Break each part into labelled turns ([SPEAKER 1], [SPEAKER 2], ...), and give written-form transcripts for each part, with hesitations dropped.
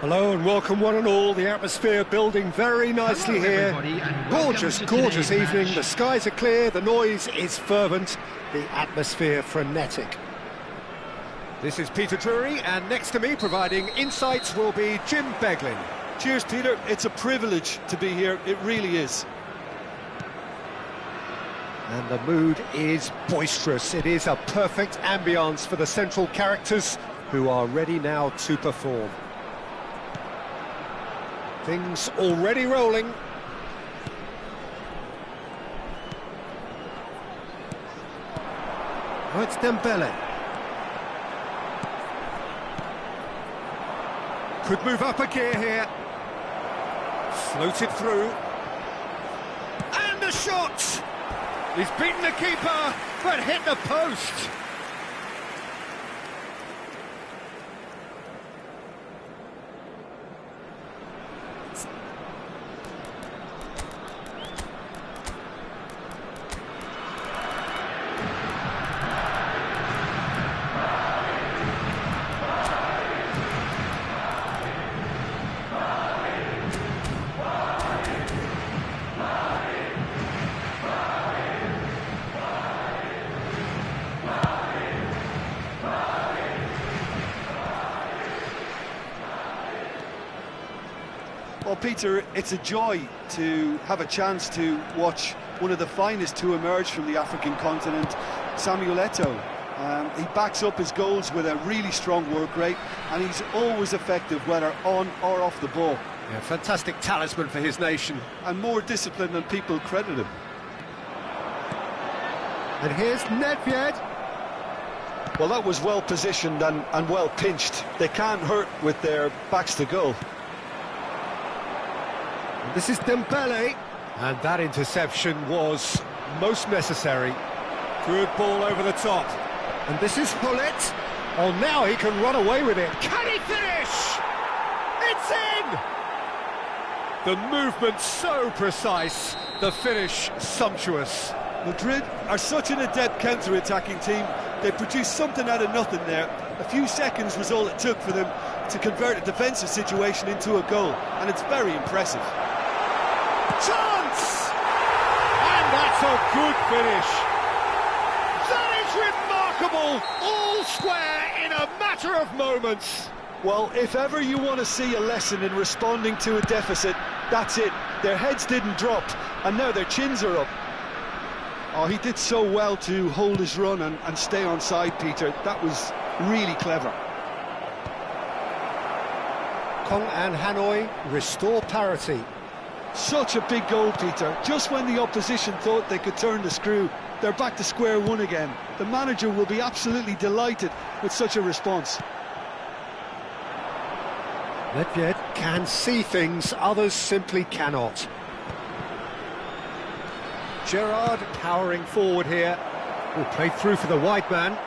[SPEAKER 1] Hello and welcome one and all. The atmosphere building very nicely here. Gorgeous, gorgeous evening. The skies are clear, the noise is fervent, the atmosphere frenetic. This is Peter Drury, and next to me providing insights will be Jim Beglin.
[SPEAKER 2] Cheers, Peter. It's a privilege to be here. It really is.
[SPEAKER 1] And the mood is boisterous. It is a perfect ambience for the central characters who are ready now to perform. Things already rolling. Oh, it's Dembele. Could move up a gear here. Floated through. And a shot! He's beaten the keeper, but hit the post.
[SPEAKER 2] Well, Peter, it's a joy to have a chance to watch one of the finest to emerge from the African continent, Samuel Eto'o. He backs up his goals with a really strong work rate, and he's always effective, whether on or off the ball.
[SPEAKER 1] Yeah, fantastic talisman for his nation.
[SPEAKER 2] And more discipline than people credit him.
[SPEAKER 1] And here's Nedved.
[SPEAKER 2] Well, that was well positioned and well pinched. They can't hurt with their backs to goal.
[SPEAKER 1] This is Dembele, and that interception was most necessary. Good ball over the top. And this is Hullet. Oh, now he can run away with it. Can he finish? It's in! The movement so precise, the finish sumptuous.
[SPEAKER 2] Madrid are such an adept counter-attacking team. They produced something out of nothing there. A few seconds was all it took for them to convert a defensive situation into a goal, and it's very impressive.
[SPEAKER 1] Chance! And that's a good finish. That is remarkable. All square in a matter of moments.
[SPEAKER 2] Well, if ever you want to see a lesson in responding to a deficit, that's it. Their heads didn't drop, and now their chins are up. Oh, he did so well to hold his run and stay on side, Peter. That was really clever.
[SPEAKER 1] Kong and Hanoi restore parity.
[SPEAKER 2] Such a big goal, Peter. Just when the opposition thought they could turn the screw, they're back to square one again. The manager will be absolutely delighted with such a response.
[SPEAKER 1] Nedved can see things others simply cannot. Gerrard powering forward here. Will play through for the wide man.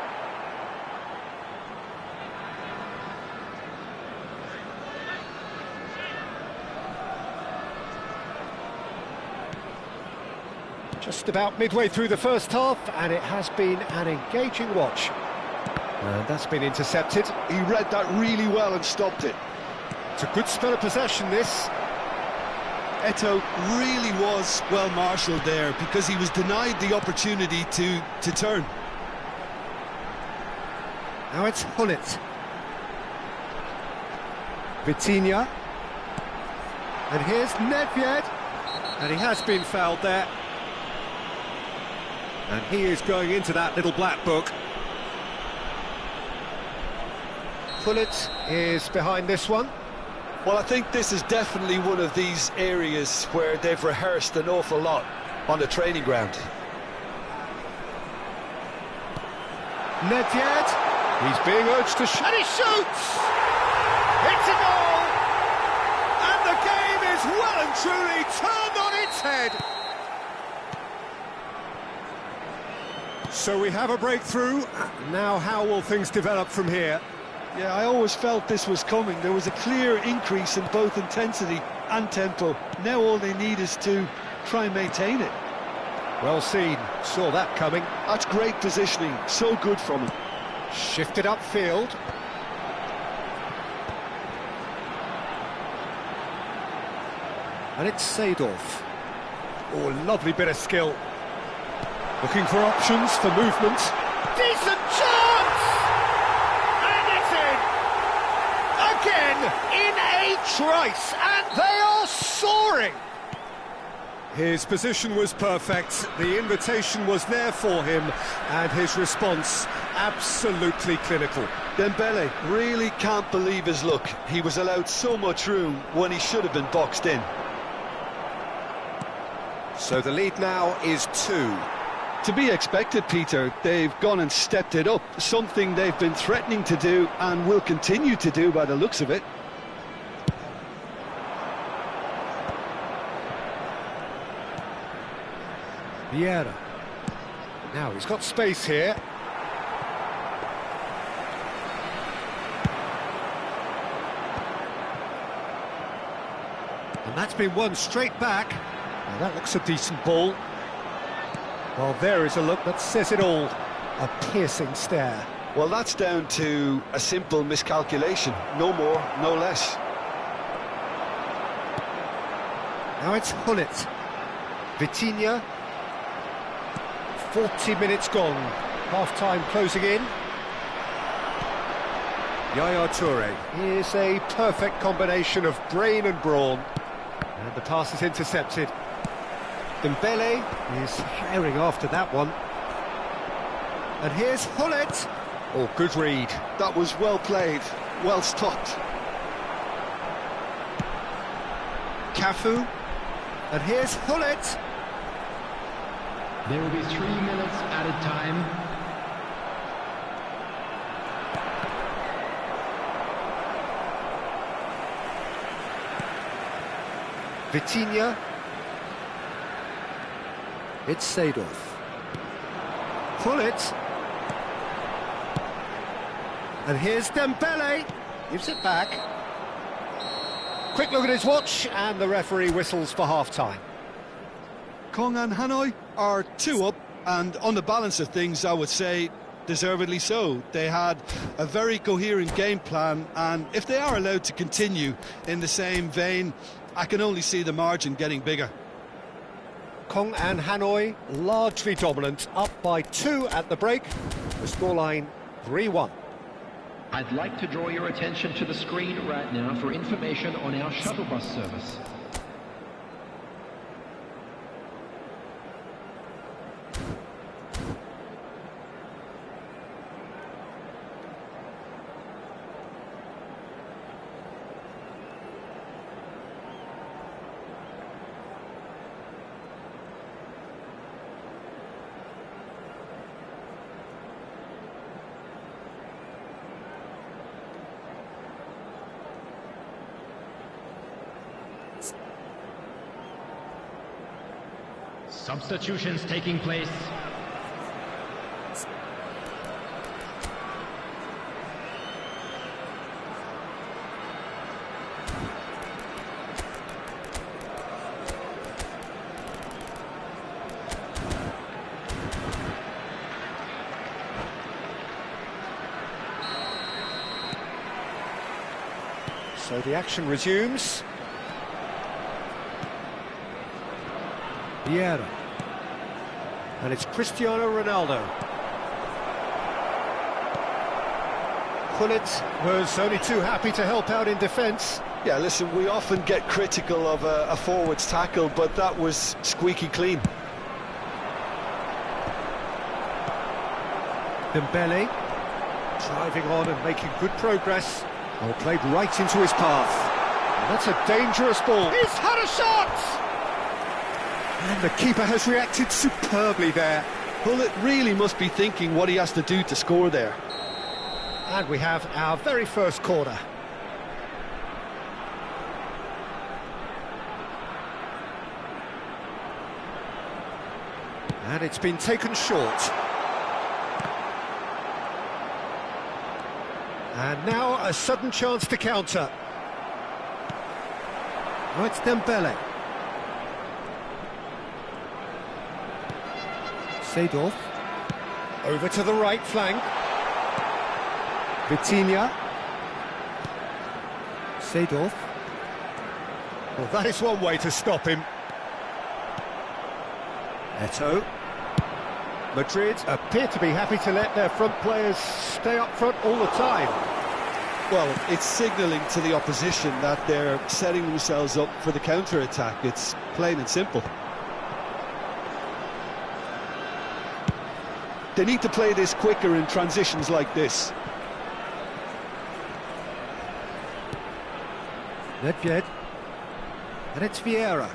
[SPEAKER 1] Just about midway through the first half, and it has been an engaging watch. And that's been intercepted.
[SPEAKER 2] He read that really well and stopped it.
[SPEAKER 1] It's a good spell of possession, this.
[SPEAKER 2] Eto'o really was well marshalled there because he was denied the opportunity to turn.
[SPEAKER 1] Now it's Hullet. Vitinha. And here's Nedved. And he has been fouled there. And he is going into that little black book. Hullet is behind this one.
[SPEAKER 2] Well, I think this is definitely one of these areas where they've rehearsed an awful lot on the training ground.
[SPEAKER 1] Nedved. He's being urged to shoot. And he shoots! It's a goal! And the game is well and truly turned on its head. So we have a breakthrough. Now how will things develop from here?
[SPEAKER 2] Yeah, I always felt this was coming. There was a clear increase in both intensity and tempo. Now all they need is to try and maintain it.
[SPEAKER 1] Well seen. Saw that coming.
[SPEAKER 2] That's great positioning. So good from him.
[SPEAKER 1] Shifted upfield. And it's Seedorf. Oh, lovely bit of skill. Looking for options for movement. Decent chance! And it's in! Again, in a trice, and they are soaring! His position was perfect, the invitation was there for him, and his response absolutely clinical.
[SPEAKER 2] Dembele really can't believe his luck. He was allowed so much room when he should have been boxed in.
[SPEAKER 1] So the lead now is 2.
[SPEAKER 2] To be expected, Peter. They've gone and stepped it up, something they've been threatening to do and will continue to do by the looks of it.
[SPEAKER 1] Vieira. Now he's got space here. And that's been won straight back. Now that looks a decent ball. Well, there is a look that says it all. A piercing stare.
[SPEAKER 2] Well, that's down to a simple miscalculation. No more, no less.
[SPEAKER 1] Now it's Hullet. Vitinha. 40 minutes gone. Half-time closing in. Yaya Toure is a perfect combination of brain and brawn. And the pass is intercepted. Dembele is herring after that one. And here's Hullet. Oh, good read.
[SPEAKER 2] That was well played, well stopped.
[SPEAKER 1] Cafu. And here's Hullet.
[SPEAKER 3] There will be 3 minutes added time.
[SPEAKER 1] Vitinha. It's Seedorf. Hullet. And here's Dembele. Gives it back. Quick look at his watch, and the referee whistles for half-time.
[SPEAKER 2] Kong and Hanoi are 2 up, and on the balance of things, I would say deservedly so. They had a very coherent game plan, and if they are allowed to continue in the same vein, I can only see the margin getting bigger.
[SPEAKER 1] Kong and Hanoi largely dominant, up by 2 at the break. The scoreline 3-1.
[SPEAKER 3] I'd like to draw your attention to the screen right now for information on our shuttle bus service. Substitutions taking place.
[SPEAKER 1] So the action resumes. Vieira. And it's Cristiano Ronaldo. Hullet was only too happy to help out in defence.
[SPEAKER 2] Yeah, listen, we often get critical of a forward's tackle, but that was squeaky clean.
[SPEAKER 1] Dembele driving on and making good progress. Oh, played right into his path. And that's a dangerous ball. He's had a shot! And the keeper has reacted superbly there.
[SPEAKER 2] Hullet really must be thinking what he has to do to score there.
[SPEAKER 1] And we have our very first corner. And it's been taken short. And now a sudden chance to counter. Oh, it's Dembele. Seedorf. Over to the right flank. Vitinha. Seedorf. Well, that is one way to stop him. Eto. Madrid appear to be happy to let their front players stay up front all the time.
[SPEAKER 2] Well, it's signalling to the opposition that they're setting themselves up for the counter-attack. It's plain and simple. They need to play this quicker in transitions like this.
[SPEAKER 1] Nedved. And it's Vieira.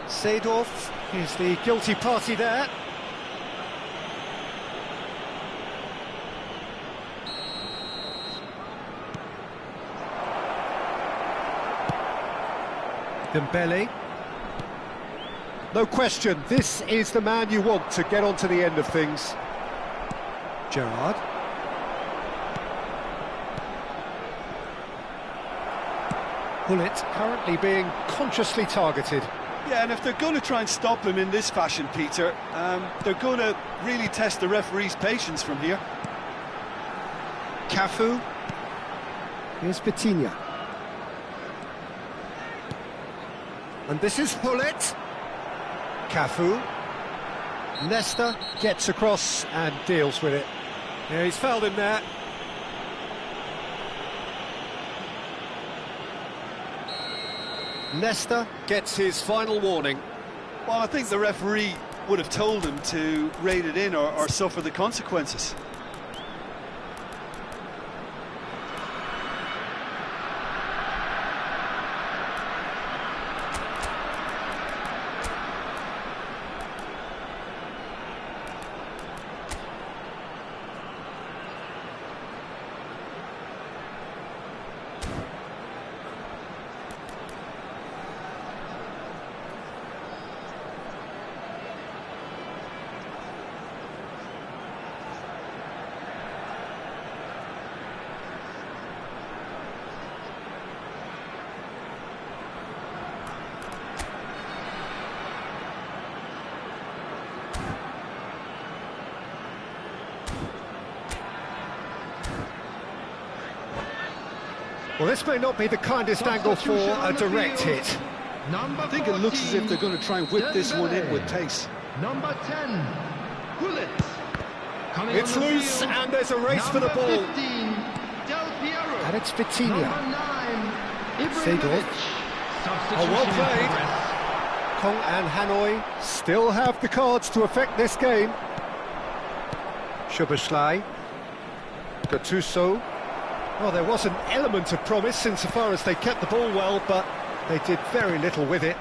[SPEAKER 1] Seedorf is the guilty party there. Dembele. No question, this is the man you want to get onto the end of things. Gerrard. Bullet currently being consciously targeted.
[SPEAKER 2] Yeah, and if they're going to try and stop him in this fashion, Peter, they're going to really test the referee's patience from here.
[SPEAKER 1] Cafu. Here's Vitinha. And this is Hullet. Cafu. Nesta gets across and deals with it. Yeah, he's fouled him there. Nesta gets his final warning.
[SPEAKER 2] Well, I think the referee would have told him to rate it in or suffer the consequences.
[SPEAKER 1] Well, this may not be the kindest angle for a direct hit.
[SPEAKER 2] I think it looks as if they're going to try and whip this one in with pace.
[SPEAKER 4] Number 10, Hullet.
[SPEAKER 1] It's loose and there's a race for the ball.
[SPEAKER 4] 15, Del Piero.
[SPEAKER 1] And it's Vitinha.
[SPEAKER 4] Number 9,
[SPEAKER 1] Seedorf. Oh, well played. Kong and Hanoi still have the cards to affect this game. Szoboszlai. Gattuso. Well, there was an element of promise insofar as they kept the ball well, but they did very little with it.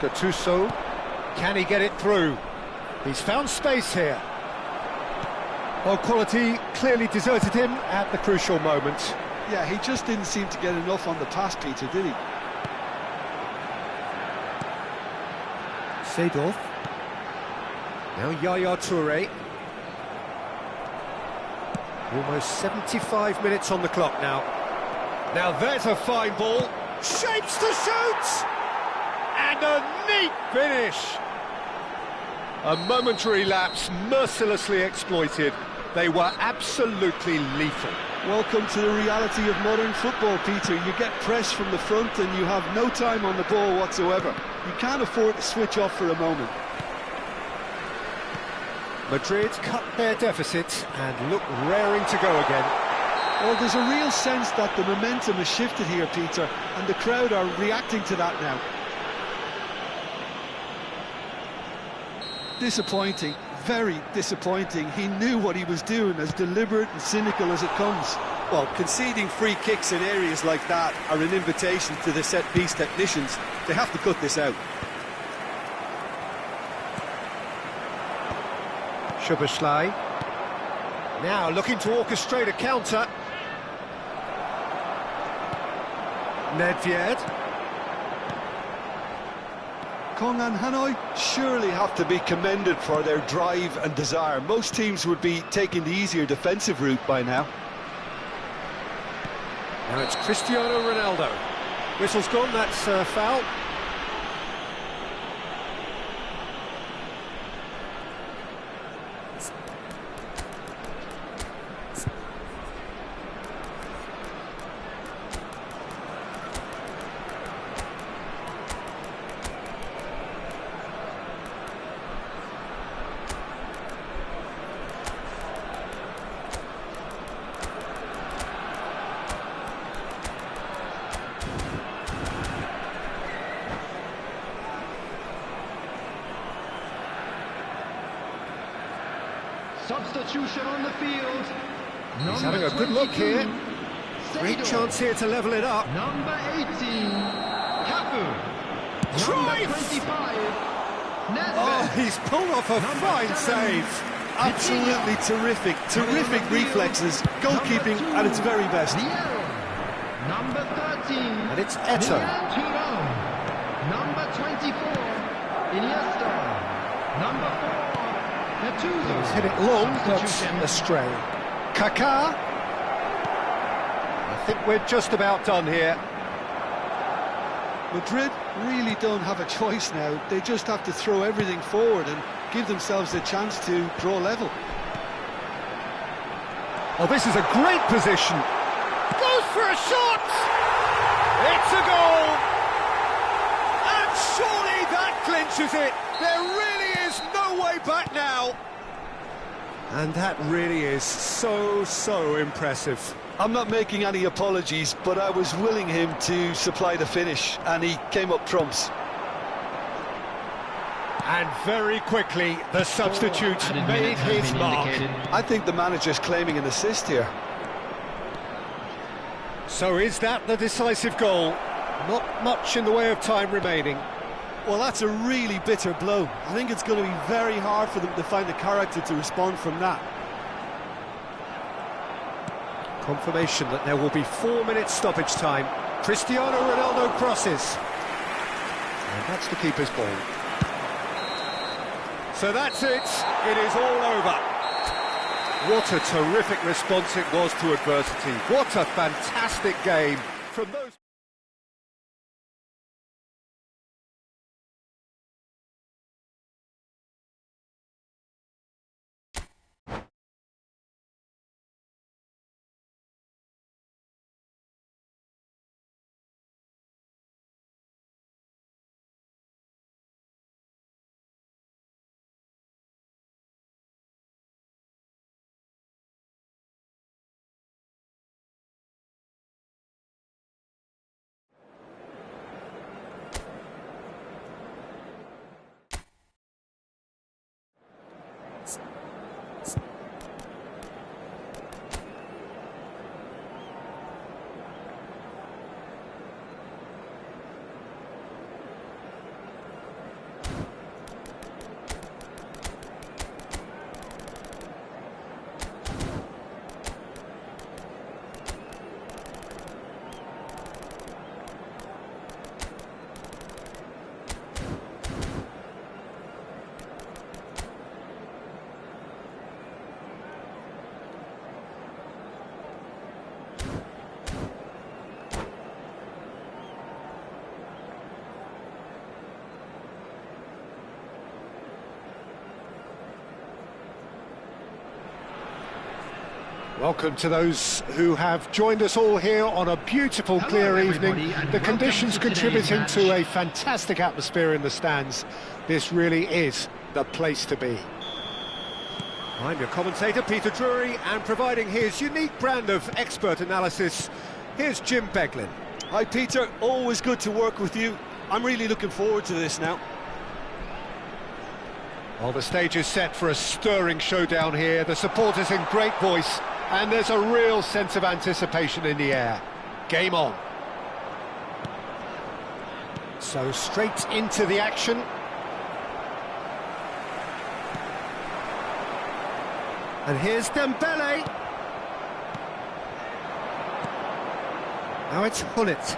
[SPEAKER 1] Gattuso, can he get it through? He's found space here. Well, quality clearly deserted him at the crucial moment.
[SPEAKER 2] Yeah, he just didn't seem to get enough on the pass, Peter, did he?
[SPEAKER 1] Seedorf. Now Yaya Toure. Almost 75 minutes on the clock now. Now there's a fine ball. Shapes to shoot! And a neat finish! A momentary lapse mercilessly exploited. They were absolutely lethal.
[SPEAKER 2] Welcome to the reality of modern football, Peter. You get press from the front and you have no time on the ball whatsoever. You can't afford to switch off for a moment.
[SPEAKER 1] Madrid cut their deficit and look raring to go again.
[SPEAKER 2] Well, there's a real sense that the momentum has shifted here, Peter, and the crowd are reacting to that now. Disappointing, very disappointing. He knew what he was doing, as deliberate and cynical as it comes. Well, conceding free kicks in areas like that are an invitation to the set-piece technicians. They have to cut this out.
[SPEAKER 1] Szoboszlai. Now looking to orchestrate a counter. Nedved.
[SPEAKER 2] Kong and Hanoi surely have to be commended for their drive and desire. Most teams would be taking the easier defensive route by now.
[SPEAKER 1] Now it's Cristiano Ronaldo. Whistle's gone, that's a foul.
[SPEAKER 4] Substitution on the field.
[SPEAKER 1] He's having a good look here. Great chance here to level it up.
[SPEAKER 4] Number 18, Cubu.
[SPEAKER 1] Drive!
[SPEAKER 4] Number 25, Nedved.
[SPEAKER 1] Oh, he's pulled off a fine save.
[SPEAKER 2] Absolutely terrific reflexes, goalkeeping at its very best.
[SPEAKER 4] Number 13,
[SPEAKER 1] And it's Eto.
[SPEAKER 4] Number 24, Iniesta. Number 4, Gattuso.
[SPEAKER 1] He's hit it long, but
[SPEAKER 4] Substitution.
[SPEAKER 1] astray. Kaká. I think we're just about done here.
[SPEAKER 2] Madrid really don't have a choice now. They just have to throw everything forward and give themselves a chance to draw level.
[SPEAKER 1] Oh, this is a great position. Goes for a shot! It's a goal! And surely that clinches it! There really is no way back now! And that really is so impressive.
[SPEAKER 2] I'm not making any apologies, but I was willing him to supply the finish, and he came up trumps.
[SPEAKER 1] And very quickly, the substitute
[SPEAKER 3] Added
[SPEAKER 1] made
[SPEAKER 3] minutes have
[SPEAKER 1] his
[SPEAKER 3] been
[SPEAKER 1] mark.
[SPEAKER 3] indicated.
[SPEAKER 2] I think the manager's claiming an assist here.
[SPEAKER 1] So is that the decisive goal? Not much in the way of time remaining.
[SPEAKER 2] Well, that's a really bitter blow. I think it's going to be very hard for them to find the character to respond from that.
[SPEAKER 1] Confirmation that there will be 4 minutes stoppage time. Cristiano Ronaldo crosses. And that's the keeper's ball. So that's it. It is all over. What a terrific response it was to adversity. What a fantastic game from those... Welcome to those who have joined us all here on a beautiful, clear evening. The conditions contributing to a fantastic atmosphere in the stands. This really is the place to be. I'm your commentator, Peter Drury, and providing his unique brand of expert analysis, here's Jim Beglin.
[SPEAKER 2] Hi, Peter. Always good to work with you. I'm really looking forward to this now.
[SPEAKER 1] Well, the stage is set for a stirring showdown here. The supporters in great voice, and there's a real sense of anticipation in the air. Game on. So straight into the action. And here's Dembele. Now it's Hullet.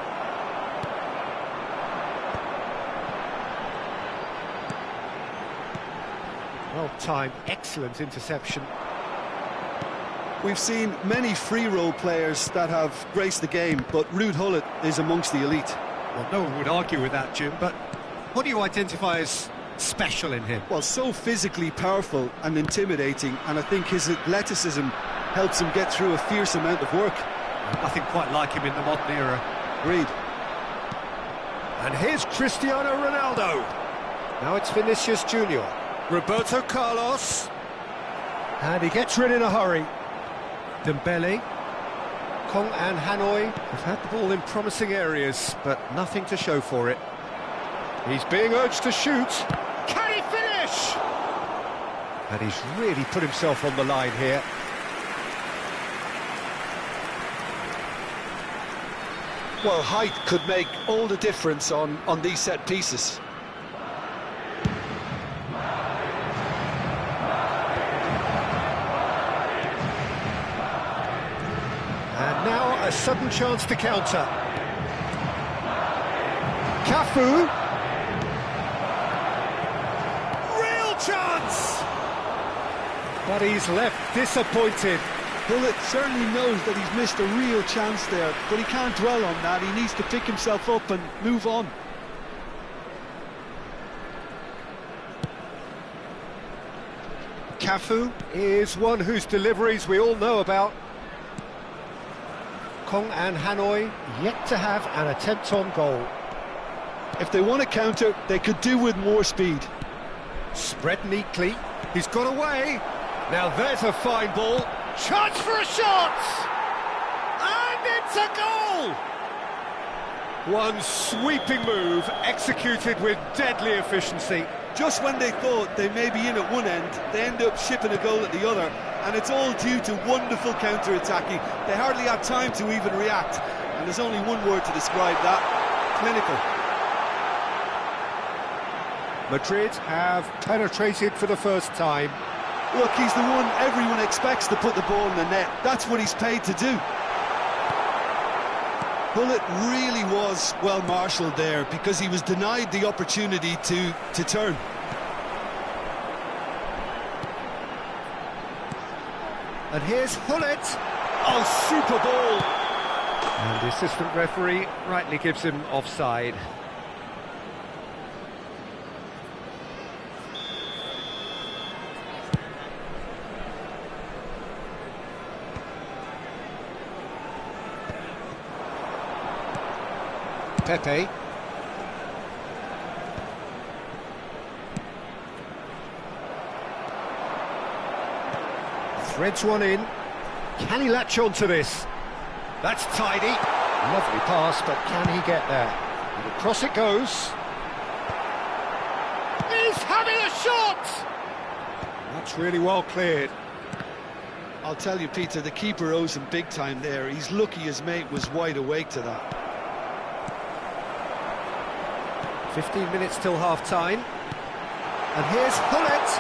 [SPEAKER 1] Well timed, excellent interception.
[SPEAKER 2] We've seen many free role players that have graced the game, but Ruud Hullet is amongst the elite.
[SPEAKER 1] Well, no one would argue with that, Jim, but what do you identify as special in him?
[SPEAKER 2] Well, so physically powerful and intimidating, and I think his athleticism helps him get through a fierce amount of work.
[SPEAKER 1] Nothing quite like him in the modern era.
[SPEAKER 2] Agreed.
[SPEAKER 1] And here's Cristiano Ronaldo. Now it's Vinicius Junior. Roberto Carlos. And he gets rid in a hurry. Dembele. Kong and Hanoi have had the ball in promising areas, but nothing to show for it. He's being urged to shoot. Can he finish? And he's really put himself on the line here.
[SPEAKER 2] Well, height could make all the difference on these set pieces.
[SPEAKER 1] And now a sudden chance to counter. Cafu. Real chance! But he's left disappointed.
[SPEAKER 2] Bullet certainly knows that he's missed a real chance there, but he can't dwell on that. He needs to pick himself up and move on.
[SPEAKER 1] Cafu is one whose deliveries we all know about. Kong and Hanoi yet to have an attempt on goal.
[SPEAKER 2] If they want to counter, they could do with more speed.
[SPEAKER 1] Spread neatly. He's got away. Now there's a fine ball. Chance for a shot! And it's a goal! One sweeping move, executed with deadly efficiency.
[SPEAKER 2] Just when they thought they may be in at one end, they end up shipping a goal at the other, and it's all due to wonderful counter-attacking. They hardly had time to even react, and there's only one word to describe that: clinical.
[SPEAKER 1] Madrid have penetrated for the first time.
[SPEAKER 2] Look, he's the one everyone expects to put the ball in the net. That's what he's paid to do. Bullet really was well marshalled there, because he was denied the opportunity to turn.
[SPEAKER 1] And here's Hullet. Oh, super ball! And the assistant referee rightly gives him offside. Pepe. Threads one in. Can he latch on to this? That's tidy. Lovely pass, but can he get there? And across it goes. He's having a shot! That's really well cleared.
[SPEAKER 2] I'll tell you, Peter, the keeper owes him big time there. He's lucky his mate was wide awake to that.
[SPEAKER 1] 15 minutes till half-time. And here's Hullet.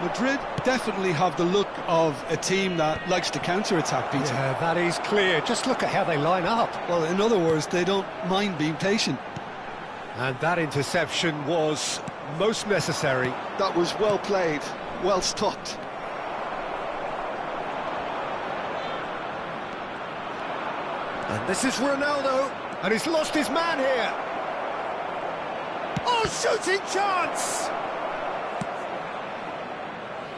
[SPEAKER 2] Madrid definitely have the look of a team that likes to counter-attack, Peter.
[SPEAKER 1] Yeah, that is clear. Just look at how they line up.
[SPEAKER 2] Well, in other words, they don't mind being patient.
[SPEAKER 1] And that interception was most necessary.
[SPEAKER 2] That was well played, well stopped.
[SPEAKER 1] And this is Ronaldo, and he's lost his man here. Oh, shooting chance!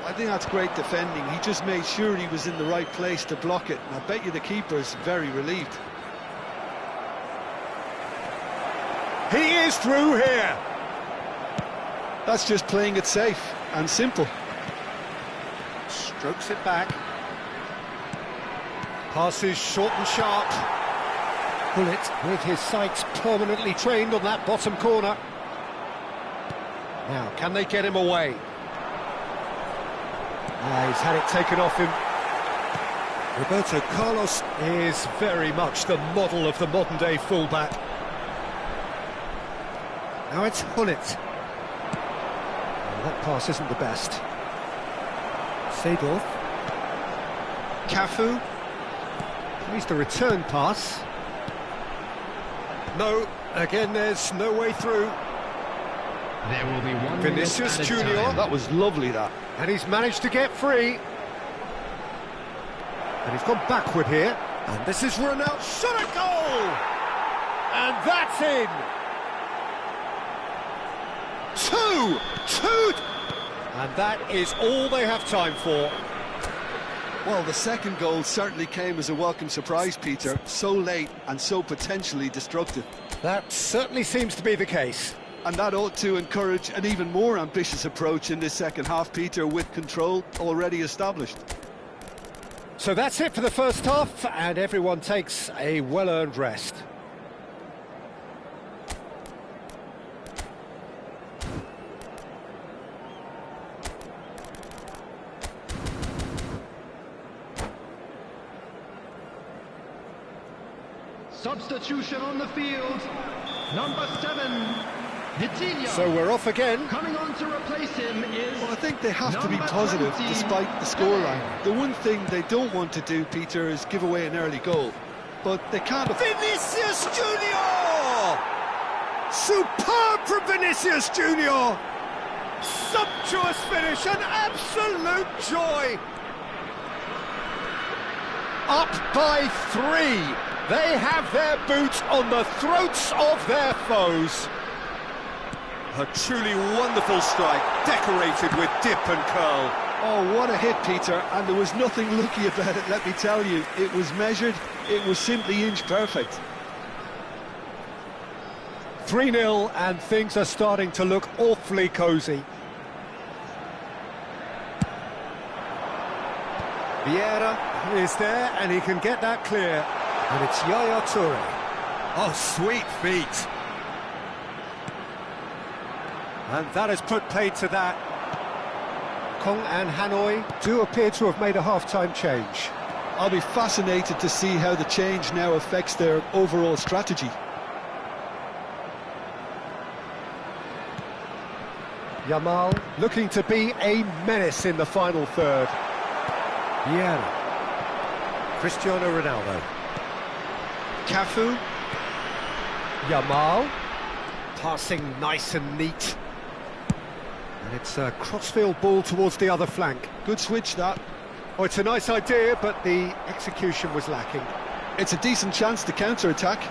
[SPEAKER 2] I think that's great defending. He just made sure he was in the right place to block it, and I bet you the keeper's very relieved.
[SPEAKER 1] He is through here.
[SPEAKER 2] That's just playing it safe and simple.
[SPEAKER 1] Strokes it back. Passes short and sharp. Bullet with his sights permanently trained on that bottom corner. Now, can they get him away? He's had it taken off him. Roberto Carlos is very much the model of the modern-day fullback. Now it's Hullet. Well, that pass isn't the best. Seedorf. Cafu. He's the return pass. No, again there's no way through.
[SPEAKER 3] There will be one
[SPEAKER 1] Vinicius
[SPEAKER 3] minute
[SPEAKER 1] Junior.
[SPEAKER 3] added time.
[SPEAKER 2] That was lovely, that.
[SPEAKER 1] And he's managed to get free. And he's gone backward here. And this is Ronaldo. Shot a goal! And that's in! Two! And that is all they have time for.
[SPEAKER 2] Well, the second goal certainly came as a welcome surprise, Peter. So late and so potentially destructive.
[SPEAKER 1] That certainly seems to be the case.
[SPEAKER 2] And that ought to encourage an even more ambitious approach in this second half, Peter, with control already established.
[SPEAKER 1] So that's it for the first half, and everyone takes a well-earned rest.
[SPEAKER 4] Substitution on the field. Number 7, Vitinha.
[SPEAKER 1] So we're off again.
[SPEAKER 4] Coming on to replace him is...
[SPEAKER 2] Well, I think they have to be
[SPEAKER 4] number
[SPEAKER 2] positive
[SPEAKER 4] 20,
[SPEAKER 2] despite the scoreline. The one thing they don't want to do, Peter, is give away an early goal. But they can't...
[SPEAKER 1] Vinicius Junior! Superb from Vinicius Junior! Sumptuous finish, an absolute joy! Up by 3. They have their boots on the throats of their foes. A truly wonderful strike, decorated with dip and curl.
[SPEAKER 2] Oh, what a hit, Peter, and there was nothing lucky about it, let me tell you. It was measured, it was simply inch perfect.
[SPEAKER 1] 3-0, and things are starting to look awfully cosy. Vieira is there, and he can get that clear. And it's Yaya Toure. Oh, sweet feet. And that has put paid to that. Kong and Hanoi do appear to have made a half-time change.
[SPEAKER 2] I'll be fascinated to see how the change now affects their overall strategy.
[SPEAKER 1] Yamal looking to be a menace in the final third. Vieira. Cristiano Ronaldo. Cafu. Yamal. Passing nice and neat. And it's a crossfield ball towards the other flank.
[SPEAKER 2] Good switch, that.
[SPEAKER 1] Oh, it's a nice idea, but the execution was lacking.
[SPEAKER 2] It's a decent chance to counter-attack.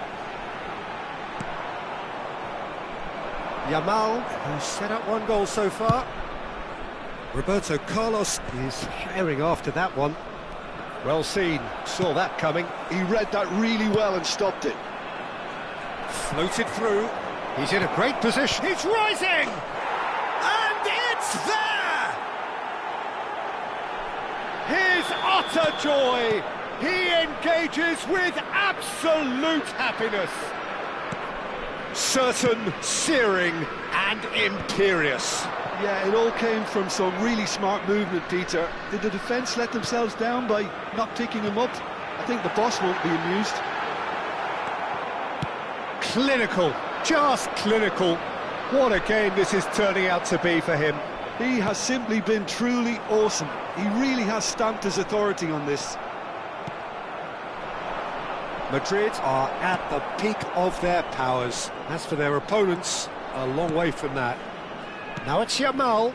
[SPEAKER 1] Yamal, who's set up 1 goal so far. Roberto Carlos is herring after that one. Well seen, saw that coming.
[SPEAKER 2] He read that really well and stopped it.
[SPEAKER 1] Floated through. He's in a great position. He's rising! And it's there! His utter joy. He engages with absolute happiness. Certain, searing, and imperious.
[SPEAKER 2] Yeah, it all came from some really smart movement, Peter. Did the defence let themselves down by not picking him up? I think the boss won't be amused.
[SPEAKER 1] Clinical, just clinical. What a game this is turning out to be for him.
[SPEAKER 2] He has simply been truly awesome. He really has stamped his authority on this.
[SPEAKER 1] Madrid are at the peak of their powers. As for their opponents, a long way from that. Now it's Yamal.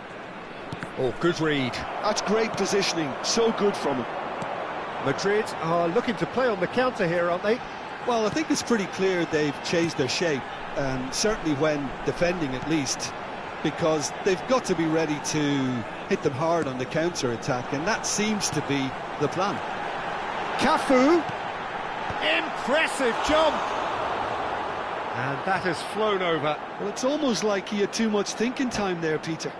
[SPEAKER 1] Oh, good read.
[SPEAKER 2] That's great positioning, so good from him.
[SPEAKER 1] Madrid are looking to play on the counter here, aren't they?
[SPEAKER 2] Well, I think it's pretty clear they've changed their shape, and certainly when defending at least, because they've got to be ready to hit them hard on the counter-attack, and that seems to be the plan.
[SPEAKER 1] Cafu. Impressive jump. And that has flown over.
[SPEAKER 2] Well, it's almost like he had too much thinking time there, Peter.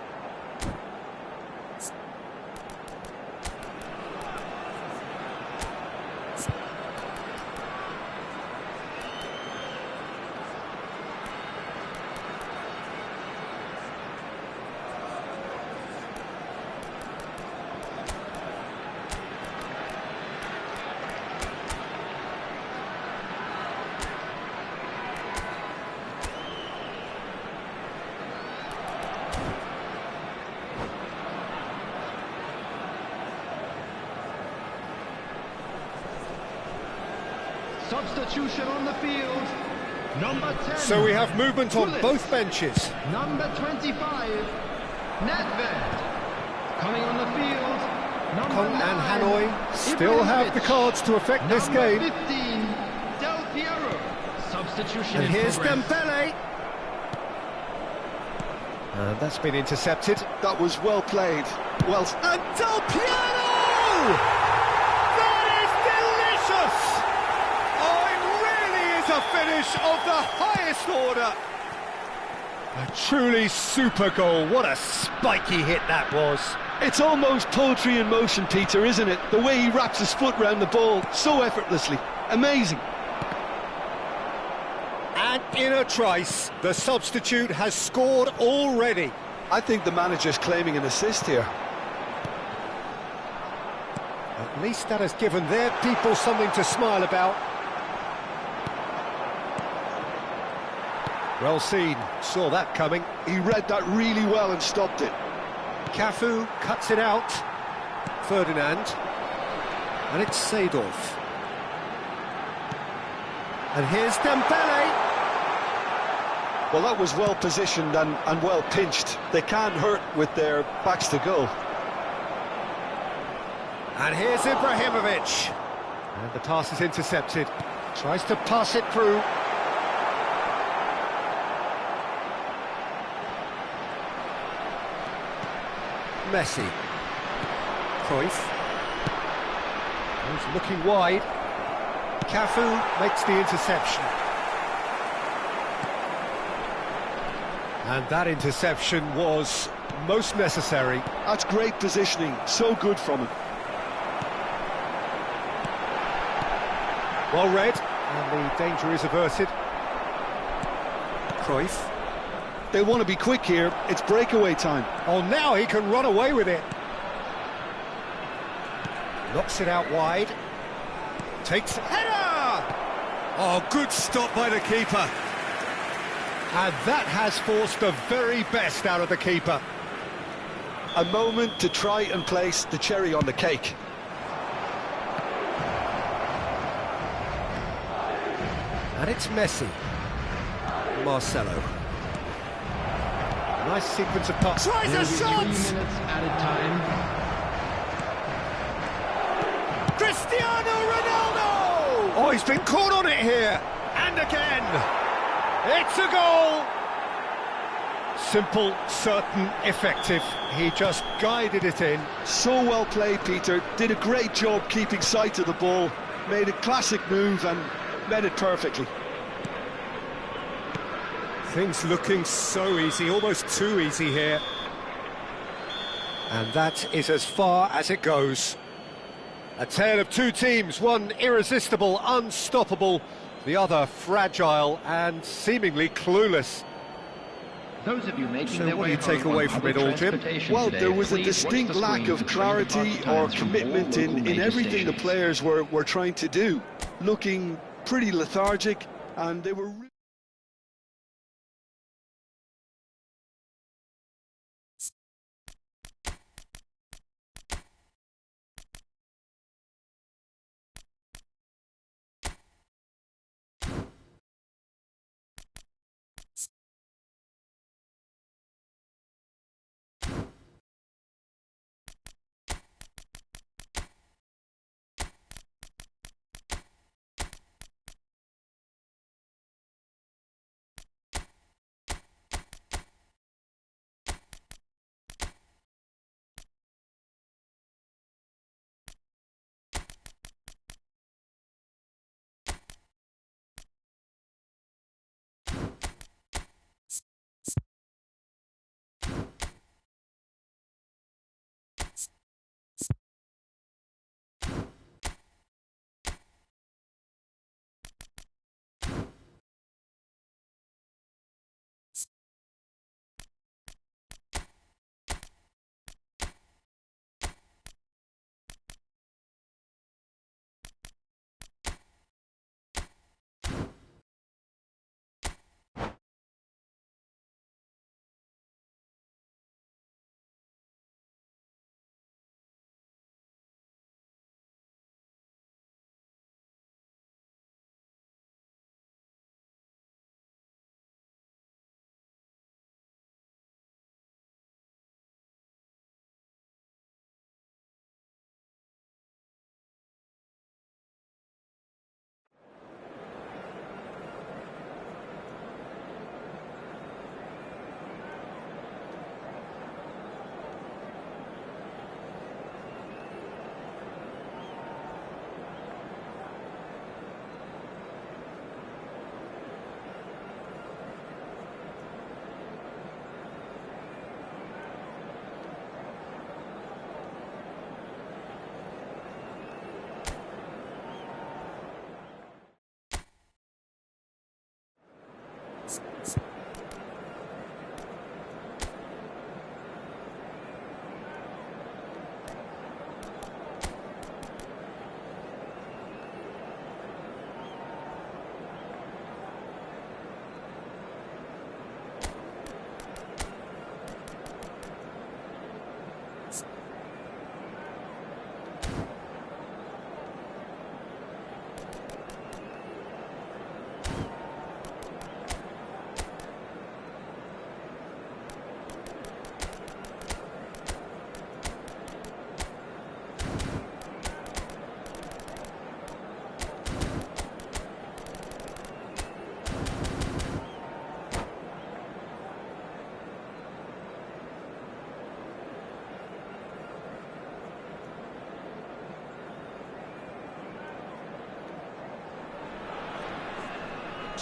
[SPEAKER 4] Substitution on the field. Number 10.
[SPEAKER 1] So we have movement on both benches.
[SPEAKER 4] Number 25, Nedved. Coming on the field. Number
[SPEAKER 1] Kong
[SPEAKER 4] 9,
[SPEAKER 1] and Hanoi still have the cards to affect this
[SPEAKER 4] Number
[SPEAKER 1] game.
[SPEAKER 4] 15, Del Piero. Substitution
[SPEAKER 1] And
[SPEAKER 4] in
[SPEAKER 1] here's
[SPEAKER 4] progress.
[SPEAKER 1] Dembele. And that's been intercepted.
[SPEAKER 2] That was well played. Well,
[SPEAKER 1] And Del Piero! That is delicious! Oh, it really is a finish of the highest order. A truly super goal. What a spiky hit that was.
[SPEAKER 2] it's almost poetry in motion, Peter, isn't it? The way he wraps his foot round the ball so effortlessly. Amazing.
[SPEAKER 1] And in a trice, the substitute has scored already.
[SPEAKER 2] I think the manager's claiming an assist here.
[SPEAKER 1] At least that has given their people something to smile about. Well seen, saw that coming.
[SPEAKER 2] He read that really well and stopped it.
[SPEAKER 1] Cafu cuts it out. Ferdinand. And it's Seedorf. And here's Dembele.
[SPEAKER 2] Well, that was well positioned and well pinched. They can't hurt with their backs to goal.
[SPEAKER 1] And here's Ibrahimovic. And the pass is intercepted. Tries to pass it through. Messi. Cruyff. He's looking wide. Cafu makes the interception. And that interception was most necessary.
[SPEAKER 2] That's great positioning, so good from him.
[SPEAKER 1] Well read, and the danger is averted. Cruyff.
[SPEAKER 2] They want to be quick here, it's breakaway time.
[SPEAKER 1] Oh, now he can run away with it. Knocks it out wide. Takes header! Oh, good stop by the keeper. And that has forced the very best out of the keeper.
[SPEAKER 2] A moment to try and place the cherry on the cake.
[SPEAKER 1] And it's Messi. Marcelo. Nice sequence of passes. Tries a shot!
[SPEAKER 3] 3 minutes added time.
[SPEAKER 1] Cristiano Ronaldo! Oh, he's been caught on it here. And again. It's a goal! Simple, certain, effective. He just guided it in.
[SPEAKER 2] So well played, Peter. Did a great job keeping sight of the ball. Made a classic move and met it perfectly.
[SPEAKER 1] Things looking so easy, almost too easy here. And that is as far as it goes. A tale of two teams, one irresistible, unstoppable, the other fragile and seemingly clueless.
[SPEAKER 3] Those of you making
[SPEAKER 1] So
[SPEAKER 3] their
[SPEAKER 1] what do
[SPEAKER 3] way
[SPEAKER 1] you take
[SPEAKER 3] home
[SPEAKER 1] away
[SPEAKER 3] on
[SPEAKER 1] from
[SPEAKER 3] public
[SPEAKER 1] it all, Jim?
[SPEAKER 3] transportation
[SPEAKER 2] Well,
[SPEAKER 3] today,
[SPEAKER 2] there was a
[SPEAKER 3] please watch
[SPEAKER 2] distinct
[SPEAKER 3] the
[SPEAKER 2] lack
[SPEAKER 3] screen
[SPEAKER 2] of
[SPEAKER 3] for train
[SPEAKER 2] clarity
[SPEAKER 3] departure
[SPEAKER 2] or
[SPEAKER 3] times from all
[SPEAKER 2] commitment
[SPEAKER 3] local
[SPEAKER 2] in
[SPEAKER 3] major
[SPEAKER 2] everything the
[SPEAKER 3] stations.
[SPEAKER 2] players were trying to do. Looking pretty lethargic, and they were...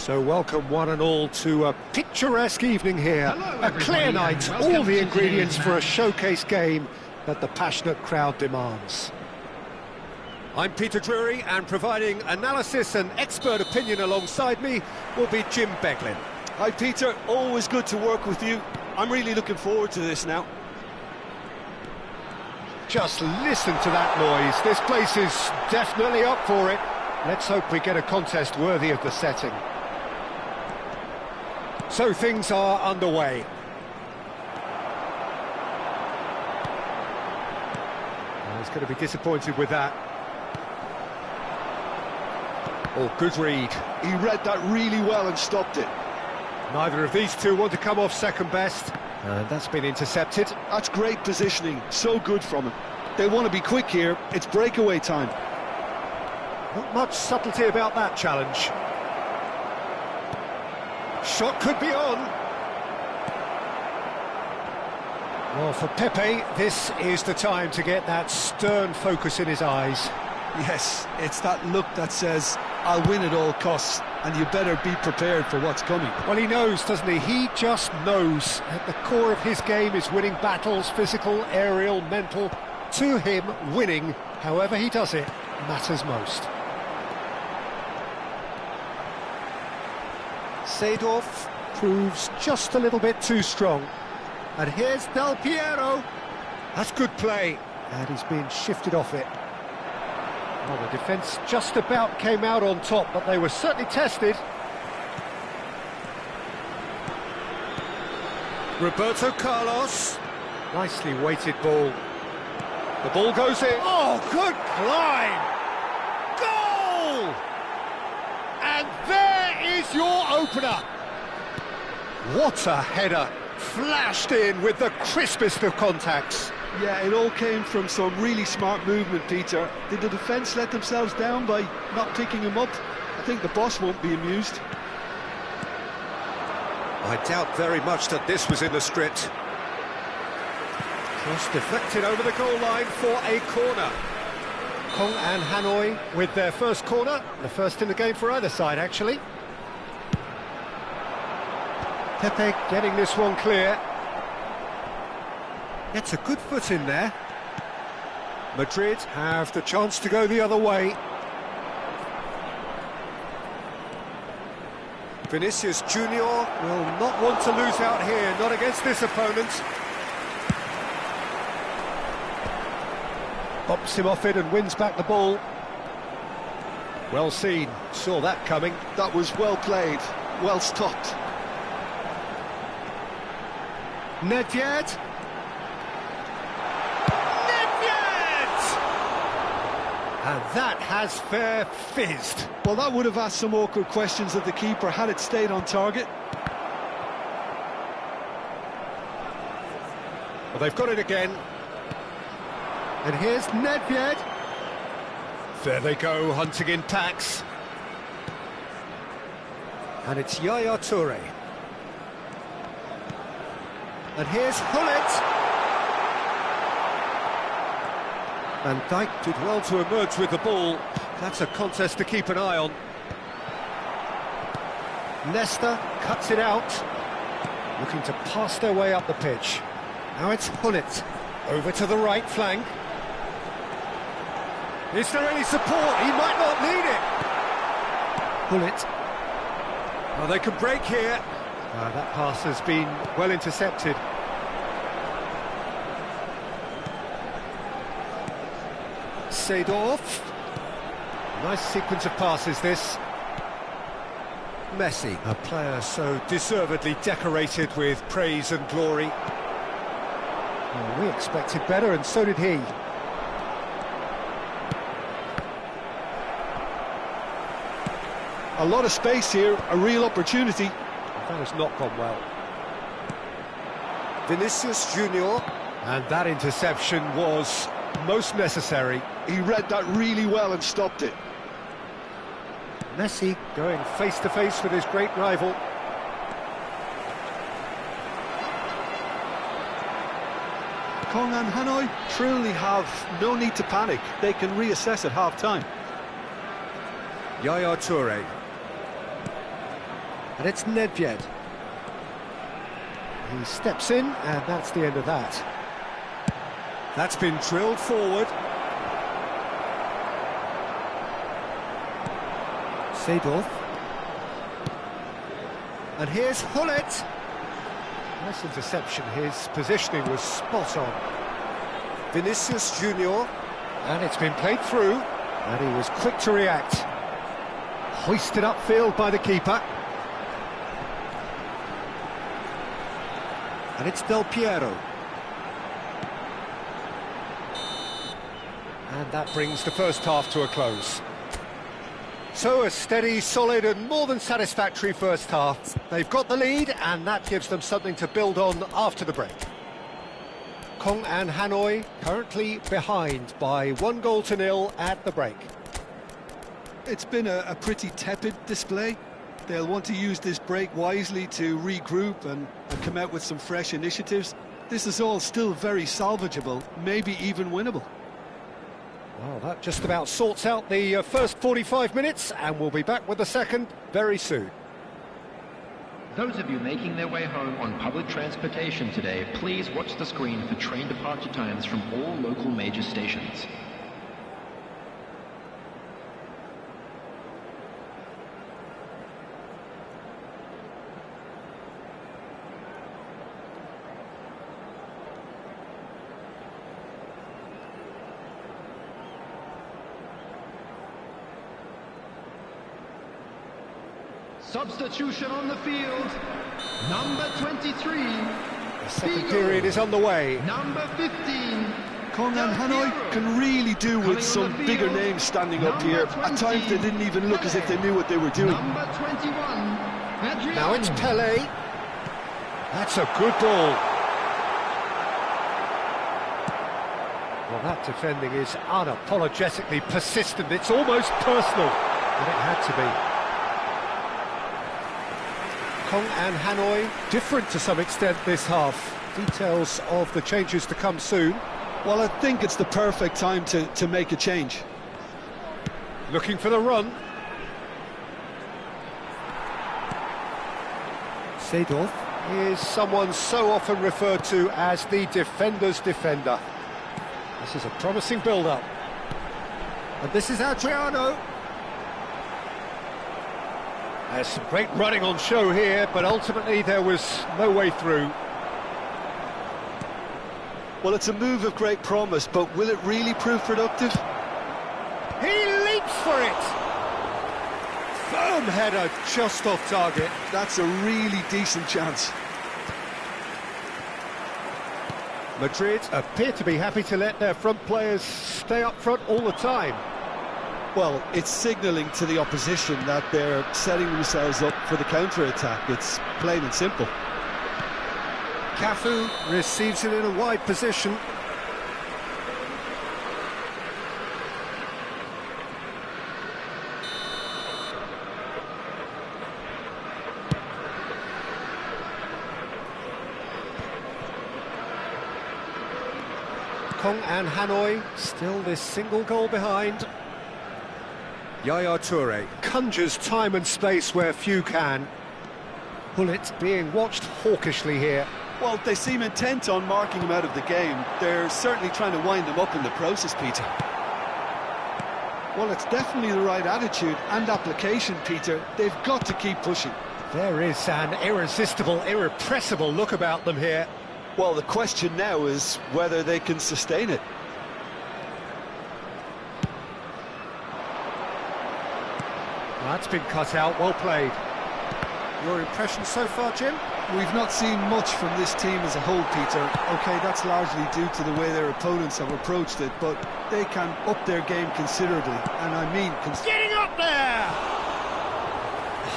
[SPEAKER 1] So welcome one and all to a picturesque evening here.
[SPEAKER 4] Hello,
[SPEAKER 1] A clear
[SPEAKER 4] everybody,
[SPEAKER 1] night,
[SPEAKER 4] and welcome
[SPEAKER 1] all the
[SPEAKER 4] to
[SPEAKER 1] ingredients
[SPEAKER 4] today's
[SPEAKER 1] for a
[SPEAKER 4] match.
[SPEAKER 1] showcase game that the passionate crowd demands. I'm Peter Drury, and providing analysis and expert opinion alongside me will be Jim Beglin.
[SPEAKER 2] Hi Peter, always good to work with you. I'm really looking forward to this now.
[SPEAKER 1] Just listen to that noise. This place is definitely up for it. Let's hope we get a contest worthy of the setting. So things are underway. Oh, he's going to be disappointed with that. Oh, good read.
[SPEAKER 2] He read that really well and stopped it.
[SPEAKER 1] Neither of these two want to come off second best. And that's been intercepted.
[SPEAKER 2] That's great positioning, so good from him. They want to be quick here, it's breakaway time.
[SPEAKER 1] Not much subtlety about that challenge. Shot could be on. Well, for Pepe, this is the time to get that stern focus in his eyes.
[SPEAKER 2] Yes, it's that look that says, I'll win at all costs, and you better be prepared for what's coming.
[SPEAKER 1] Well, he knows, doesn't he? He just knows. At the core of his game is winning battles, physical, aerial, mental. To him, winning, however he does it, matters most. Seedorf proves just a little bit too strong. And here's Del Piero. That's good play. And he's been shifted off it. Well, the defence just about came out on top, but they were certainly tested. Roberto Carlos. Nicely weighted ball. The ball goes in. Oh, good climb! Goal! And there is your opener. What a header. Flashed in with the crispest of contacts.
[SPEAKER 2] Yeah, it all came from some really smart movement, Peter. Did the defence let themselves down by not picking him up? I think the boss won't be amused.
[SPEAKER 1] I doubt very much that this was in the script. Cross deflected over the goal line for a corner. Kong and Hanoi with their first corner, the first in the game for either side, actually. Pepe getting this one clear. Gets a good foot in there. Madrid have the chance to go the other way. Vinicius Junior will not want to lose out here, not against this opponent. Bops him off it and wins back the ball. Well seen, saw that coming.
[SPEAKER 2] That was well played, well stopped.
[SPEAKER 1] Nedved. Nedved! And that has fair fizzed.
[SPEAKER 2] Well, that would have asked some awkward questions of the keeper had it stayed on target.
[SPEAKER 1] Well, they've got it again. And here's Nedved. There they go, hunting in packs. And it's Yaya Toure. And here's Hullet. Van Dijk did well to emerge with the ball. That's a contest to keep an eye on. Nesta cuts it out, looking to pass their way up the pitch. Now it's Hullet, over to the right flank. Is there any support? He might not need it. Hullet. Well, they can break here. That pass has been well intercepted. Seedorf. Nice sequence of passes, this. Messi, a player so deservedly decorated with praise and glory. Well, we expected better, and so did he.
[SPEAKER 2] A lot of space here, a real opportunity.
[SPEAKER 1] That has not gone well. Vinicius Junior. And that interception was most necessary.
[SPEAKER 2] He read that really well and stopped it.
[SPEAKER 1] Messi going face-to-face with his great rival.
[SPEAKER 2] Kong and Hanoi truly have no need to panic. They can reassess at half-time.
[SPEAKER 1] Yaya Toure. And it's Nedved. He steps in, and that's the end of that. That's been drilled forward. Seedorf. And here's Hullet. Nice interception, his positioning was spot on. Vinicius Junior. And it's been played through, and he was quick to react. Hoisted upfield by the keeper. And it's Del Piero. And that brings the first half to a close. So a steady, solid and more than satisfactory first half. They've got the lead and that gives them something to build on after the break. Kong and Hanoi currently behind by 1-0 at the break.
[SPEAKER 2] It's been a pretty tepid display. They'll want to use this break wisely to regroup and come out with some fresh initiatives. This is all still very salvageable, maybe even winnable.
[SPEAKER 1] Well, that just about sorts out the first 45 minutes, and we'll be back with the second very soon.
[SPEAKER 3] Those of you making their way home on public transportation today, please watch the screen for train departure times from all local major stations.
[SPEAKER 4] Substitution on the field. Number 23.
[SPEAKER 1] The second period is on the way.
[SPEAKER 4] Number 15.
[SPEAKER 2] Kong and Hanoi can really do with some bigger names standing up here. At times they didn't even look as if they knew what they were doing.
[SPEAKER 4] Number 21. Adrian.
[SPEAKER 1] Now it's Pele. That's a good ball. Well, that defending is unapologetically persistent. It's almost personal, and it had to be. Kong and Hanoi, different to some extent this half. Details of the changes to come soon.
[SPEAKER 2] Well, I think it's the perfect time to make a change.
[SPEAKER 1] Looking for the run. Seedorf is someone so often referred to as the defender's defender. This is a promising build-up. And this is Adriano. There's some great running on show here, but ultimately there was no way through.
[SPEAKER 2] Well, it's a move of great promise, but will it really prove productive?
[SPEAKER 1] He leaps for it! Firm header just off target.
[SPEAKER 2] That's a really decent chance.
[SPEAKER 1] Madrid appear to be happy to let their front players stay up front all the time.
[SPEAKER 2] Well, it's signalling to the opposition that they're setting themselves up for the counter-attack. It's plain and simple.
[SPEAKER 1] Cafu receives it in a wide position. Kong and Hanoi still this single goal behind. Yaya Toure conjures time and space where few can. Hullet being watched hawkishly here.
[SPEAKER 2] Well, they seem intent on marking him out of the game. They're certainly trying to wind him up in the process, Peter. Well, it's definitely the right attitude and application, Peter. They've got to keep pushing.
[SPEAKER 1] There is an irresistible, irrepressible look about them here.
[SPEAKER 2] Well, the question now is whether they can sustain it.
[SPEAKER 1] That's been cut out, well played. Your impression so far, Jim?
[SPEAKER 2] We've not seen much from this team as a whole, Peter. OK, that's largely due to the way their opponents have approached it, but they can up their game considerably, and I mean...
[SPEAKER 1] Getting up there!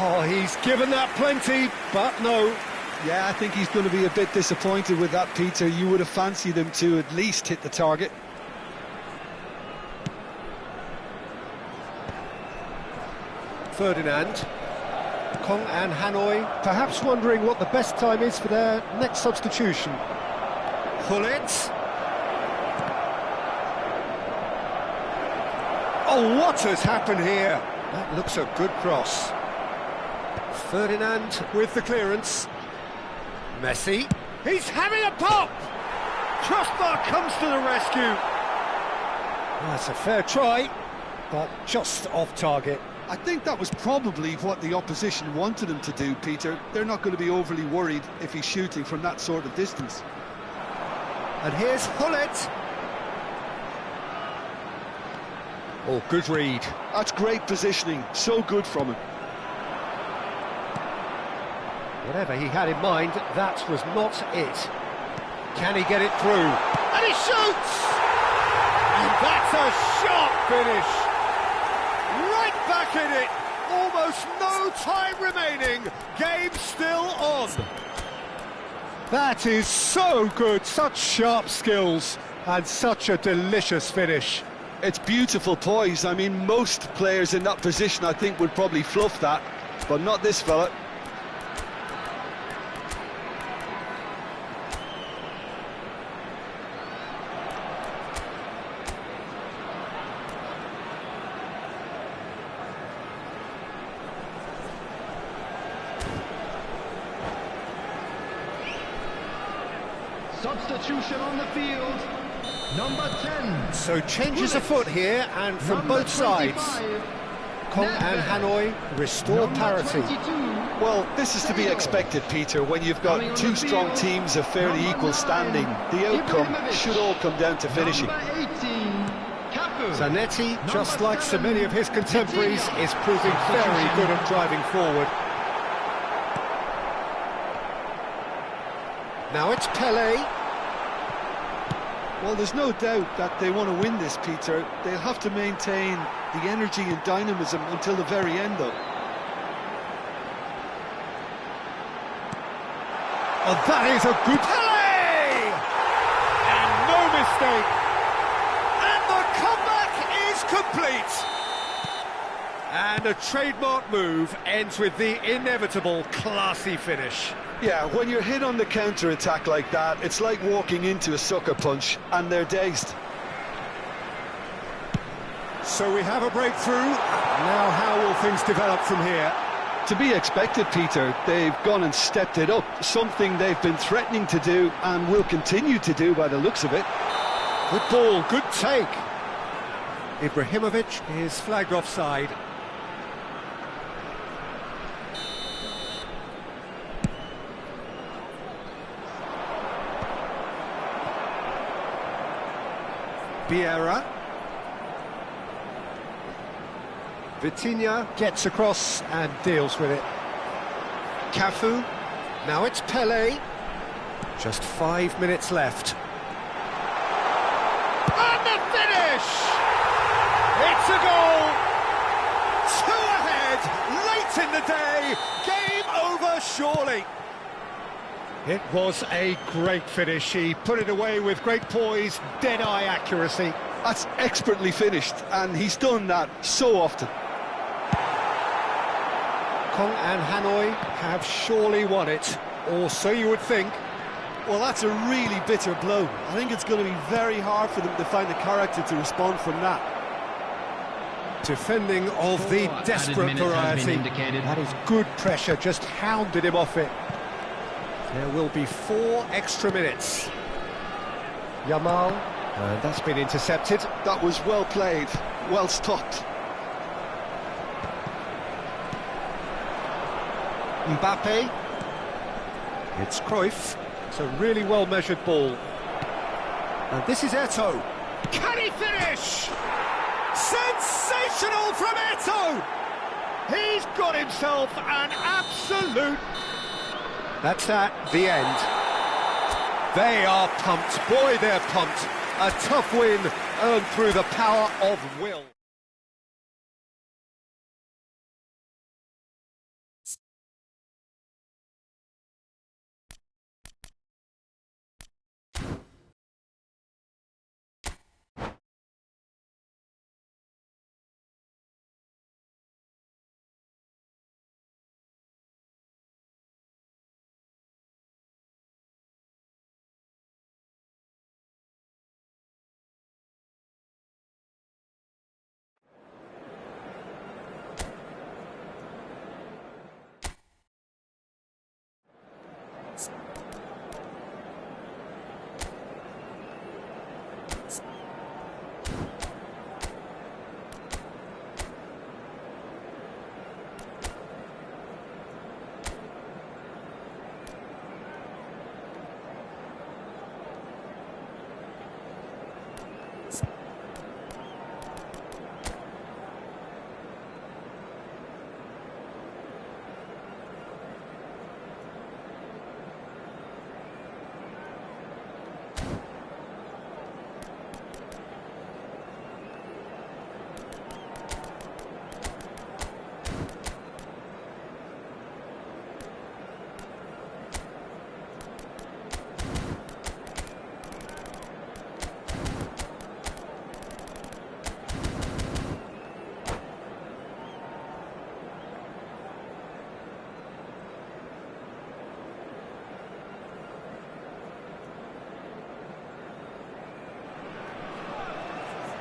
[SPEAKER 1] Oh, he's given that plenty, but no.
[SPEAKER 2] Yeah, I think he's going to be a bit disappointed with that, Peter. You would have fancied him to at least hit the target.
[SPEAKER 1] Ferdinand. Kong and Hanoi perhaps wondering what the best time is for their next substitution. Hullet. Oh, what has happened here? That looks a good cross. Ferdinand with the clearance. Messi. He's having a pop! Crossbar comes to the rescue. That's a fair try, but just off target.
[SPEAKER 2] I think that was probably what the opposition wanted him to do, Peter. They're not going to be overly worried if he's shooting from that sort of distance.
[SPEAKER 1] And here's Hullet. Oh, good read.
[SPEAKER 2] That's great positioning, so good from him.
[SPEAKER 1] Whatever he had in mind, that was not it. Can he get it through? And he shoots! And that's a sharp finish! Right back in it! Almost no time remaining. Game still on. That is so good. Such sharp skills and such a delicious finish.
[SPEAKER 2] It's beautiful poise. I mean, most players in that position, I think, would probably fluff that, but not this fella.
[SPEAKER 4] Substitution on the field. Number 10.
[SPEAKER 1] So changes afoot here, and from
[SPEAKER 4] Number
[SPEAKER 1] both sides.
[SPEAKER 4] 25,
[SPEAKER 1] Kong and Hanoi restore
[SPEAKER 4] Number
[SPEAKER 1] parity.
[SPEAKER 4] 22,
[SPEAKER 2] Well, this is to be expected, Peter, when you've got two strong teams of fairly equal standing. The outcome should all come down to finishing.
[SPEAKER 4] Number 18, Cubu.
[SPEAKER 1] Zanetti, just
[SPEAKER 4] Number
[SPEAKER 1] like so
[SPEAKER 4] 7,
[SPEAKER 1] many of his contemporaries,
[SPEAKER 4] Vitinha.
[SPEAKER 1] is proving very good at driving forward. Now it's Pele.
[SPEAKER 2] Well, there's no doubt that they want to win this, Peter. They'll have to maintain the energy and dynamism until the very end, though.
[SPEAKER 1] Oh, that is a good Pele! And no mistake. And the comeback is complete. And a trademark move ends with the inevitable classy finish.
[SPEAKER 2] Yeah, when you're hit on the counter-attack like that, it's like walking into a sucker punch, and they're dazed.
[SPEAKER 1] So we have a breakthrough. Now how will things develop from here?
[SPEAKER 2] To be expected, Peter. They've gone and stepped it up, something they've been threatening to do and will continue to do by the looks of it.
[SPEAKER 1] Good ball, good take. Ibrahimovic is flagged offside. Vieira. Vitinha gets across and deals with it. Cafu. Now it's Pele. Just 5 minutes left. And the finish! It's a goal! 2 ahead, late in the day. Game over, surely. It was a great finish. He put it away with great poise, dead-eye accuracy.
[SPEAKER 2] That's expertly finished, and he's done that so often.
[SPEAKER 1] Kong and Hanoi have surely won it, or so you would think.
[SPEAKER 2] Well, that's a really bitter blow. I think it's going to be very hard for them to find the character to respond from that.
[SPEAKER 1] Defending of the
[SPEAKER 3] Four
[SPEAKER 1] desperate
[SPEAKER 3] added minutes has been
[SPEAKER 1] variety.
[SPEAKER 3] indicated.
[SPEAKER 1] That is good pressure, just hounded him off it. There will be 4 extra minutes. Yamal, and that's been intercepted.
[SPEAKER 2] That was well played, well stopped.
[SPEAKER 1] Mbappe. It's Cruyff. It's a really well-measured ball. And this is Eto'o. Can he finish? Sensational from Eto'o! He's got himself an absolute... That's that, the end. They are pumped. Boy, they're pumped. A tough win earned through the power of will.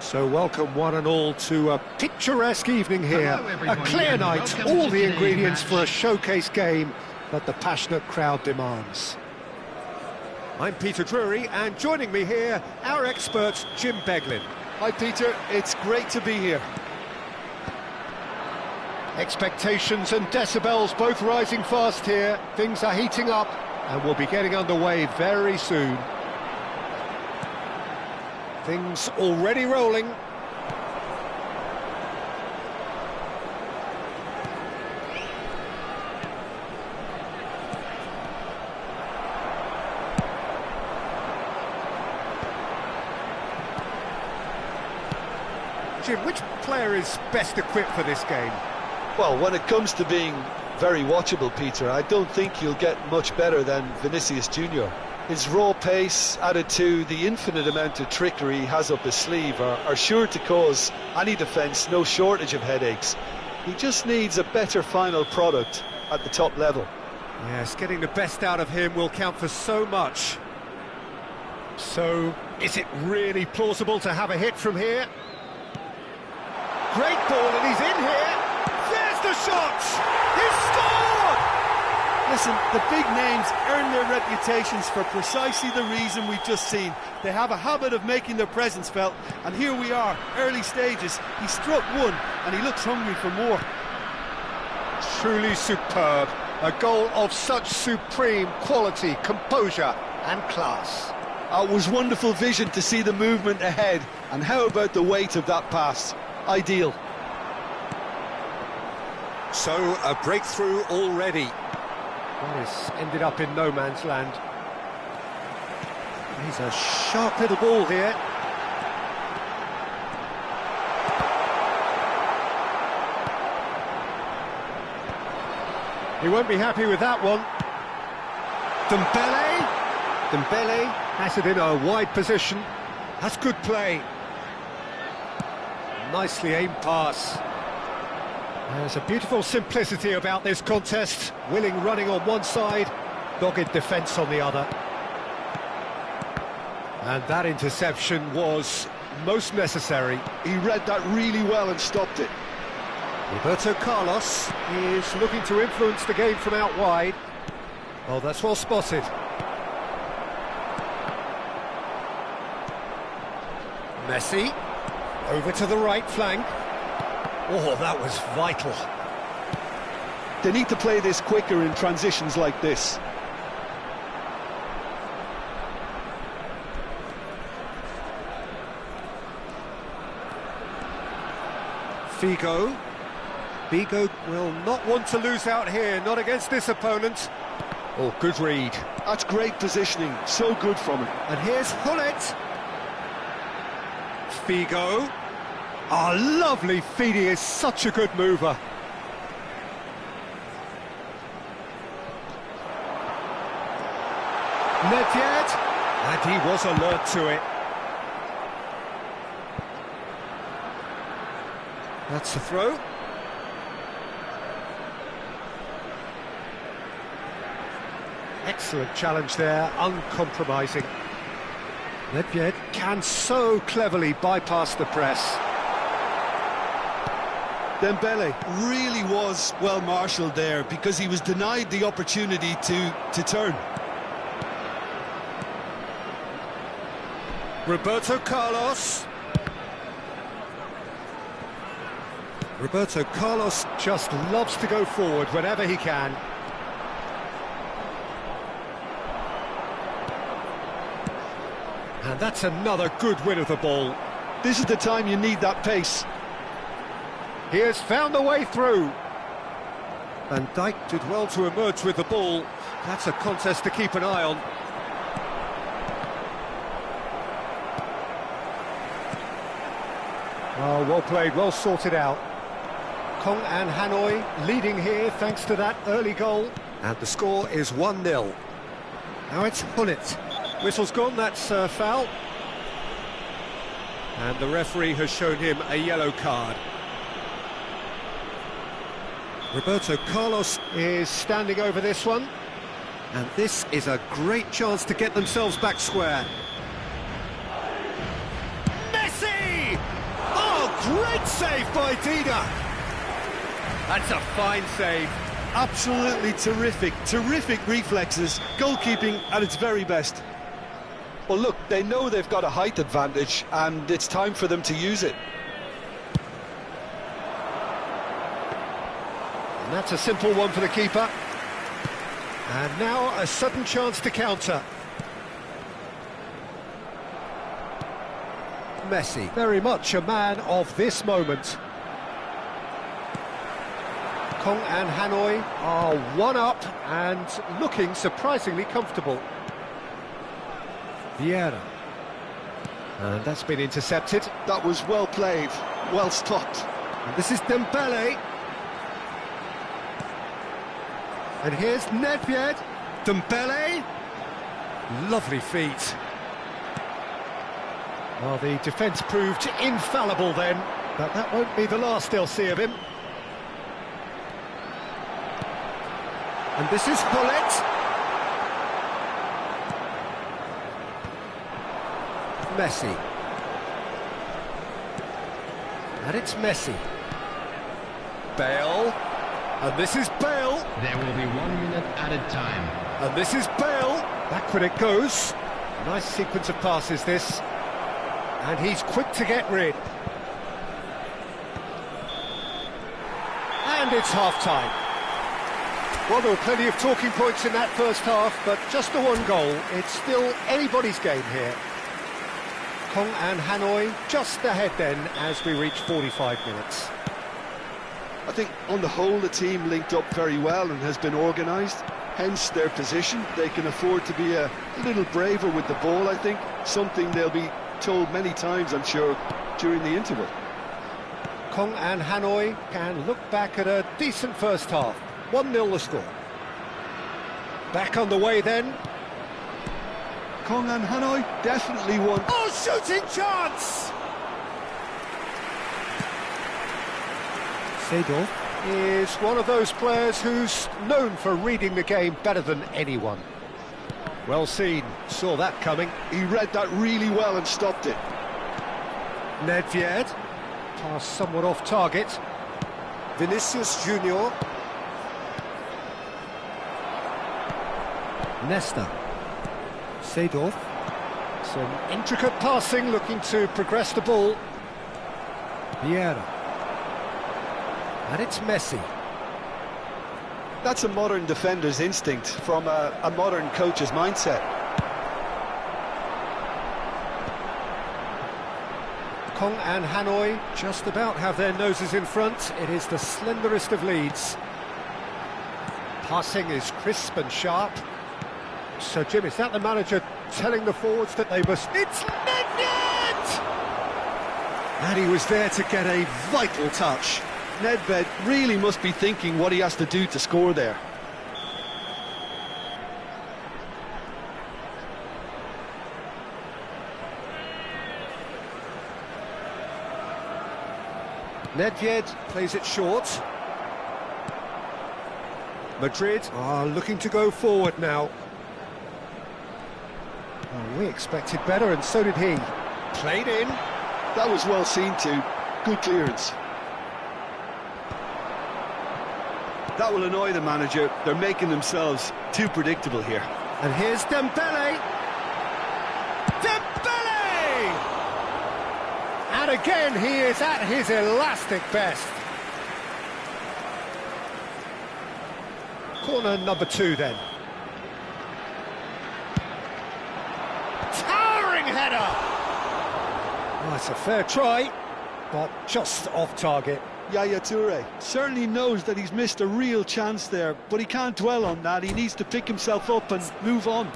[SPEAKER 1] So welcome one and all to a picturesque evening here.
[SPEAKER 4] Hello,
[SPEAKER 1] A
[SPEAKER 4] everybody,
[SPEAKER 1] clear
[SPEAKER 4] and
[SPEAKER 1] night,
[SPEAKER 4] welcome
[SPEAKER 1] all
[SPEAKER 4] to
[SPEAKER 1] the
[SPEAKER 4] today's
[SPEAKER 1] ingredients for a
[SPEAKER 4] match.
[SPEAKER 1] showcase game that the passionate crowd demands. I'm Peter Drury, and joining me here, our expert Jim Beglin.
[SPEAKER 2] Hi Peter, it's great to be here.
[SPEAKER 1] Expectations and decibels both rising fast here. Things are heating up and we'll be getting underway very soon. Things already rolling. Jim, which player is best equipped for this game?
[SPEAKER 2] Well, when it comes to being very watchable, Peter, I don't think you'll get much better than Vinicius Junior. His raw pace, added to the infinite amount of trickery he has up his sleeve, are sure to cause any defence no shortage of headaches. He just needs a better final product at the top level.
[SPEAKER 1] Yes, getting the best out of him will count for so much. So, is it really plausible to have a hit from here? Great ball, and he's in here. There's the shot! He's scored!
[SPEAKER 2] Listen, the big names earn their reputations for precisely the reason we've just seen. They have a habit of making their presence felt, and here we are, early stages. He struck one, and he looks hungry for more.
[SPEAKER 1] Truly superb. A goal of such supreme quality, composure and class.
[SPEAKER 2] It was wonderful vision to see the movement ahead, and how about the weight of that pass? Ideal.
[SPEAKER 1] So, a breakthrough already. That has ended up in no man's land. He's a sharp little ball here. He won't be happy with that one. Dembele has it in a wide position. That's good play. Nicely aimed pass. There's a beautiful simplicity about this contest. Willing running on one side, dogged defence on the other. And that interception was most necessary.
[SPEAKER 2] He read that really well and stopped it.
[SPEAKER 1] Roberto Carlos is looking to influence the game from out wide. Oh, that's well spotted. Messi, over to the right flank. Oh, that was vital.
[SPEAKER 2] They need to play this quicker in transitions like this.
[SPEAKER 1] Figo will not want to lose out here, not against this opponent. Oh, good read.
[SPEAKER 2] That's great positioning, so good from him.
[SPEAKER 1] And here's Hullet. Figo. Oh, lovely feed, he is such a good mover. Nedved, and he was alert to it. That's the throw. Excellent challenge there, uncompromising. Nedved can so cleverly bypass the press.
[SPEAKER 2] Dembele really was well marshalled there because he was denied the opportunity to turn.
[SPEAKER 1] Roberto Carlos. Roberto Carlos just loves to go forward whenever he can. And that's another good win of the ball.
[SPEAKER 2] This is the time you need that pace.
[SPEAKER 1] He has found a way through. Van Dijk did well to emerge with the ball. That's a contest to keep an eye on. Oh, well played, well sorted out. Kong and Hanoi leading here thanks to that early goal. And the score is 1-0. Now it's Hullet. Whistle's gone, that's a foul. And the referee has shown him a yellow card. Roberto Carlos is standing over this one. And this is a great chance to get themselves back square. Messi! Great save by Dida. That's a fine save.
[SPEAKER 2] Absolutely terrific, terrific reflexes, goalkeeping at its very best. Well, look, they know they've got a height advantage, and it's time for them to use it.
[SPEAKER 1] And that's a simple one for the keeper. And now a sudden chance to counter. Messi, very much a man of this moment. Kong and Hanoi are one up and looking surprisingly comfortable. Vieira. And that's been intercepted.
[SPEAKER 2] That was well played, well stopped.
[SPEAKER 1] And this is Dembele. And here's Nedved. Dembele. Lovely feet. Well, the defence proved infallible then, but that won't be the last they'll see of him. And this is Hullet. Messi. And it's Messi. Bale. And this is Bale.
[SPEAKER 3] There will be 1 minute added time.
[SPEAKER 1] And this is Bale. Back when it goes. Nice sequence of passes, this. And he's quick to get rid. And it's half-time. Well, there were plenty of talking points in that first half, but just the one goal. It's still anybody's game here. Kong and Hanoi just ahead then as we reach 45 minutes.
[SPEAKER 2] I think on the whole the team linked up very well and has been organised, hence their position. They can afford to be a little braver with the ball, I think, something they'll be told many times, I'm sure, during the interval.
[SPEAKER 1] Kong and Hanoi can look back at a decent first half. 1-0 the score. Back on the way then.
[SPEAKER 2] Kong and Hanoi definitely won.
[SPEAKER 1] Oh, shooting chance! Seedorf is one of those players who's known for reading the game better than anyone. Well seen, saw that coming.
[SPEAKER 2] He read that really well and stopped it.
[SPEAKER 1] Nedved, pass somewhat off target. Vinicius Junior. Nesta. Seedorf. Some intricate passing, looking to progress the ball. Vieira. And it's Messi.
[SPEAKER 2] That's a modern defender's instinct from a modern coach's mindset.
[SPEAKER 1] Kong and Hanoi just about have their noses in front. It is the slenderest of leads. Passing is crisp and sharp. So, Jim, is that the manager telling the forwards that they must... It's Nedved! And he was there to get a vital touch.
[SPEAKER 2] Nedved really must be thinking what he has to do to score there.
[SPEAKER 1] Nedved plays it short. Madrid are looking to go forward now. Oh, we expected better, and so did he. Played in.
[SPEAKER 2] That was well seen too. Good clearance. That will annoy the manager. They're making themselves too predictable here.
[SPEAKER 1] And here's Dembele. Dembele! And again, he is at his elastic best. Corner number 2 then. Towering header! Oh, it's a fair try, but just off target.
[SPEAKER 2] Yaya Toure certainly knows that he's missed a real chance there, but he can't dwell on that. He needs to pick himself up and move on.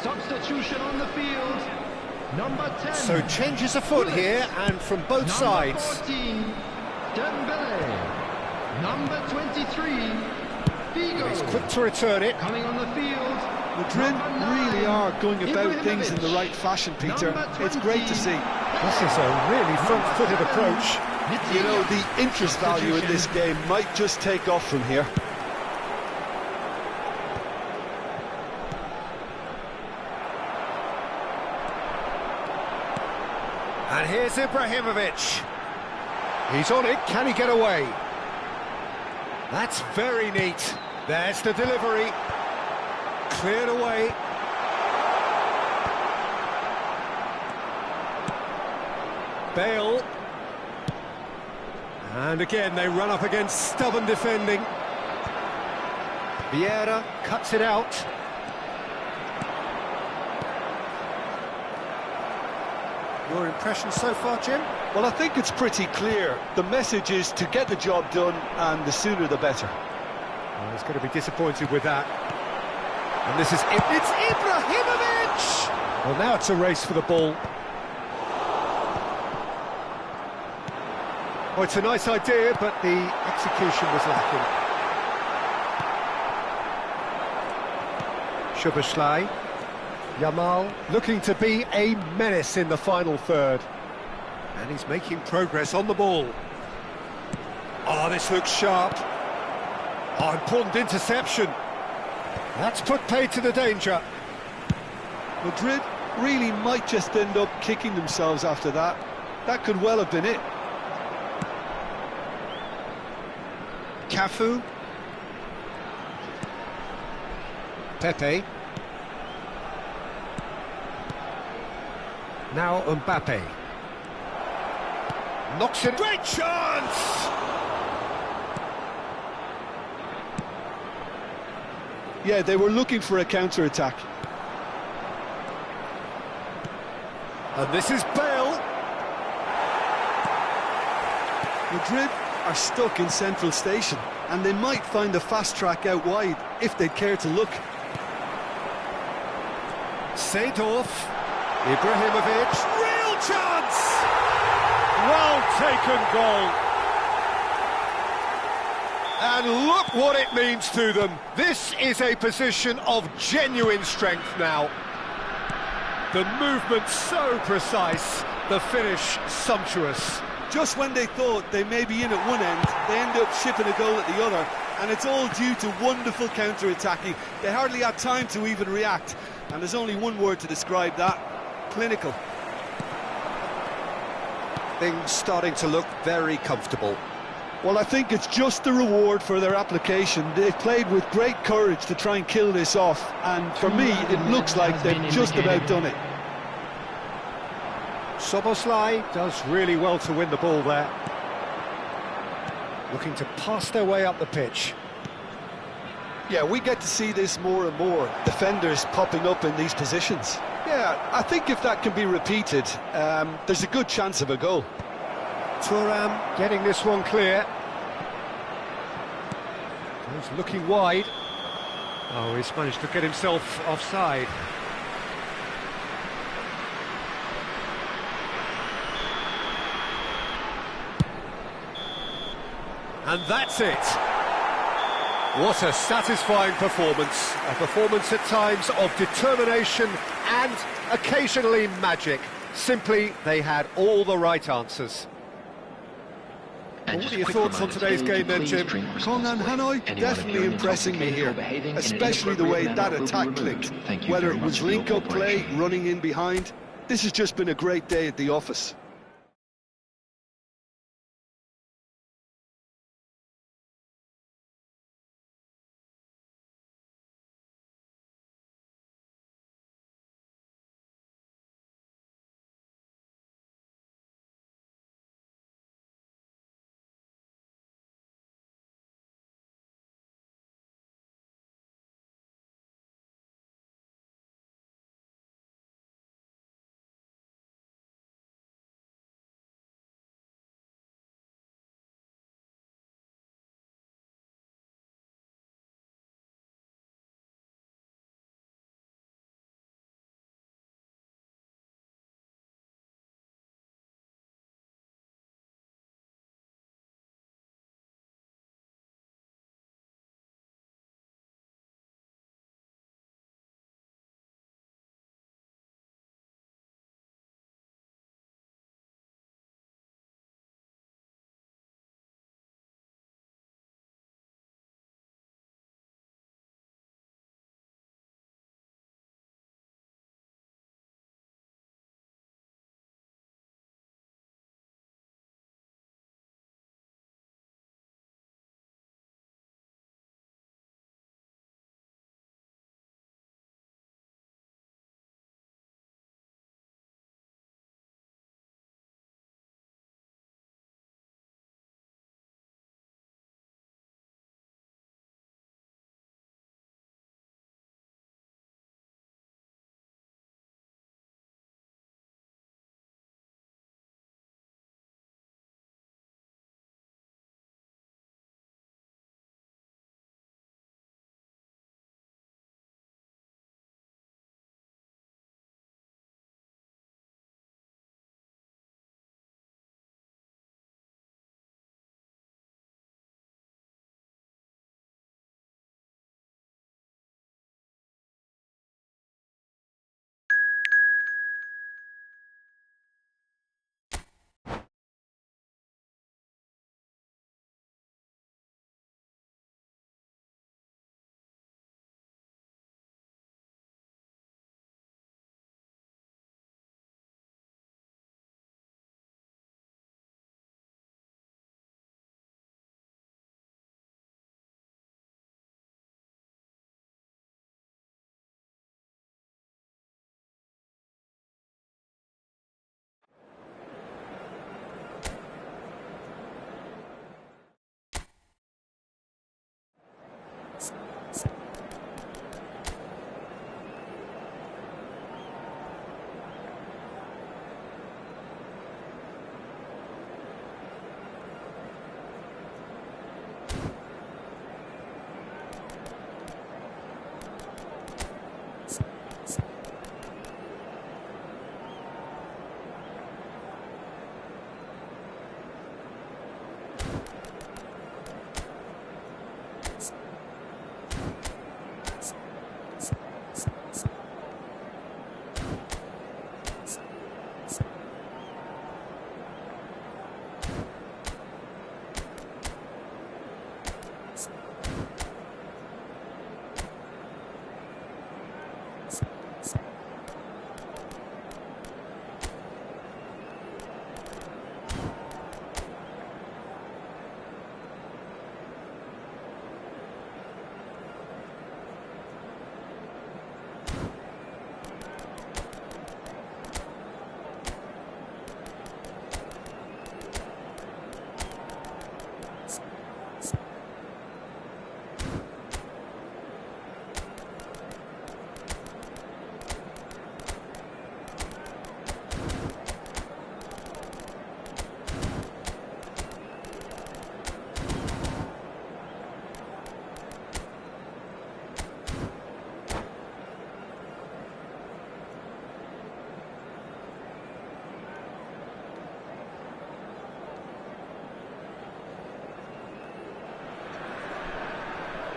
[SPEAKER 4] Substitution on the field. Number 10.
[SPEAKER 1] So changes afoot here, and from both
[SPEAKER 4] Number
[SPEAKER 1] sides.
[SPEAKER 4] 14, Dembele. Number 23, Figo.
[SPEAKER 1] He's quick to return it.
[SPEAKER 4] Coming on the field.
[SPEAKER 2] Madrid
[SPEAKER 4] number 9,
[SPEAKER 2] really are going about things in the
[SPEAKER 4] Ibrahimovic.
[SPEAKER 2] right fashion, Peter.
[SPEAKER 4] Number
[SPEAKER 2] It's great to
[SPEAKER 4] 20,
[SPEAKER 2] see.
[SPEAKER 1] This is a really front-footed approach.
[SPEAKER 2] You know, the interest value in this game might just take off from here.
[SPEAKER 1] And here's Ibrahimovic. He's on it, can he get away? That's very neat. There's the delivery. Cleared away. Bale. And again, they run up against stubborn defending. Vieira cuts it out. Your impression so far, Jim?
[SPEAKER 2] Well, I think it's pretty clear. The message is to get the job done, and the sooner the better.
[SPEAKER 1] Well, he's going to be disappointed with that. And this is it's Ibrahimovic! Well, now it's a race for the ball. Well, it's a nice idea, but the execution was lacking. Szoboszlai. Yamal looking to be a menace in the final third. And he's making progress on the ball. Oh, this looks sharp. Oh, important interception. That's put paid to the danger.
[SPEAKER 2] Madrid really might just end up kicking themselves after that. That could well have been it.
[SPEAKER 1] Cafu. Pepe. Now Mbappe. Knocks it. Great chance!
[SPEAKER 2] Yeah, they were looking for a counter-attack.
[SPEAKER 1] And this is Bale.
[SPEAKER 2] Madrid are stuck in Central Station, and they might find a fast track out wide if they'd care to look.
[SPEAKER 1] Seedorf. Ibrahimovic. Real chance! Well taken goal. And look what it means to them. This is a position of genuine strength now. The movement so precise, the finish sumptuous.
[SPEAKER 2] Just when they thought they may be in at one end, they end up shipping a goal at the other, and it's all due to wonderful counter-attacking. They hardly had time to even react, and there's only one word to describe that: clinical.
[SPEAKER 1] Things starting to look very comfortable.
[SPEAKER 2] Well, I think it's just the reward for their application. They've played with great courage to try and kill this off, and for me, it looks like they've just about done it.
[SPEAKER 1] Szoboszlai does really well to win the ball there. Looking to pass their way up the pitch.
[SPEAKER 2] Yeah, we get to see this more and more, defenders popping up in these positions. Yeah, I think if that can be repeated, there's a good chance of a goal.
[SPEAKER 1] Thuram getting this one clear. He's looking wide. Oh, he's managed to get himself offside. And that's it. What a satisfying performance. A performance at times of determination and occasionally magic. Simply, they had all the right answers.
[SPEAKER 3] And
[SPEAKER 1] What
[SPEAKER 3] just
[SPEAKER 1] are
[SPEAKER 3] a
[SPEAKER 1] your
[SPEAKER 3] quick
[SPEAKER 1] thoughts on
[SPEAKER 3] reminder
[SPEAKER 1] today's
[SPEAKER 3] to
[SPEAKER 1] game then,
[SPEAKER 3] please
[SPEAKER 1] Jim?
[SPEAKER 3] drink
[SPEAKER 2] Conan
[SPEAKER 3] responsibly.
[SPEAKER 2] Hanoi
[SPEAKER 3] Anyone
[SPEAKER 2] definitely
[SPEAKER 3] appearing
[SPEAKER 2] impressing me
[SPEAKER 3] intoxicated or
[SPEAKER 2] here,
[SPEAKER 3] behaving in an
[SPEAKER 2] especially the way
[SPEAKER 3] inappropriate
[SPEAKER 2] that
[SPEAKER 3] manner will be
[SPEAKER 2] attack
[SPEAKER 3] removed.
[SPEAKER 2] clicked.
[SPEAKER 3] Thank you
[SPEAKER 2] Whether
[SPEAKER 3] very
[SPEAKER 2] it
[SPEAKER 3] much
[SPEAKER 2] was
[SPEAKER 3] for your
[SPEAKER 2] link-up play,
[SPEAKER 3] cooperation.
[SPEAKER 2] running in behind, this has just been a great day at the office.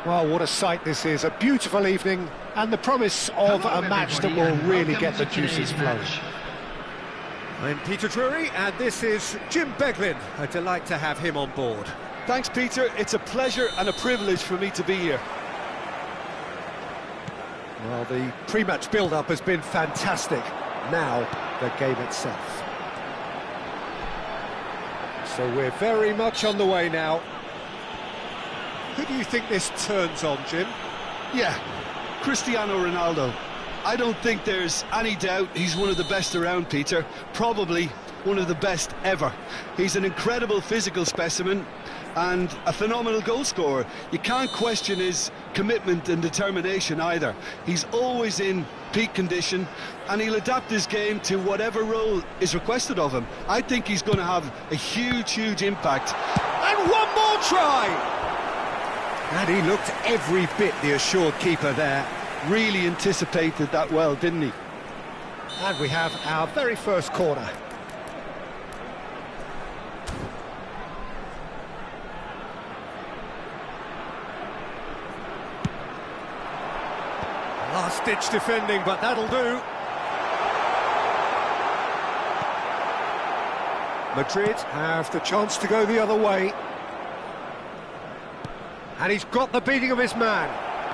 [SPEAKER 1] Well, what a sight this is. A beautiful evening and the promise of
[SPEAKER 4] Hello,
[SPEAKER 1] a match that
[SPEAKER 4] everybody,
[SPEAKER 1] will
[SPEAKER 4] and
[SPEAKER 1] really
[SPEAKER 4] welcome
[SPEAKER 1] get the
[SPEAKER 4] to
[SPEAKER 1] juices
[SPEAKER 4] today's
[SPEAKER 1] flowing.
[SPEAKER 4] match.
[SPEAKER 1] I'm Peter Drury and this is Jim Beglin. A delight to have him on board.
[SPEAKER 2] Thanks, Peter. It's a pleasure and a privilege for me to be here.
[SPEAKER 1] Well, the pre-match build-up has been fantastic. Now, the game itself. So we're very much on the way now. Who do you think this turns on, Jim?
[SPEAKER 2] Yeah, Cristiano Ronaldo. I don't think there's any doubt he's one of the best around, Peter. Probably one of the best ever. He's an incredible physical specimen and a phenomenal goal scorer. You can't question his commitment and determination either. He's always in peak condition and he'll adapt his game to whatever role is requested of him. I think he's going to have a huge impact.
[SPEAKER 1] And one more try! And he looked every bit the assured keeper there.
[SPEAKER 2] Really anticipated that well, didn't he?
[SPEAKER 1] And we have our very first corner. Last-ditch defending, but that'll do. Madrid have the chance to go the other way. And he's got the beating of his man.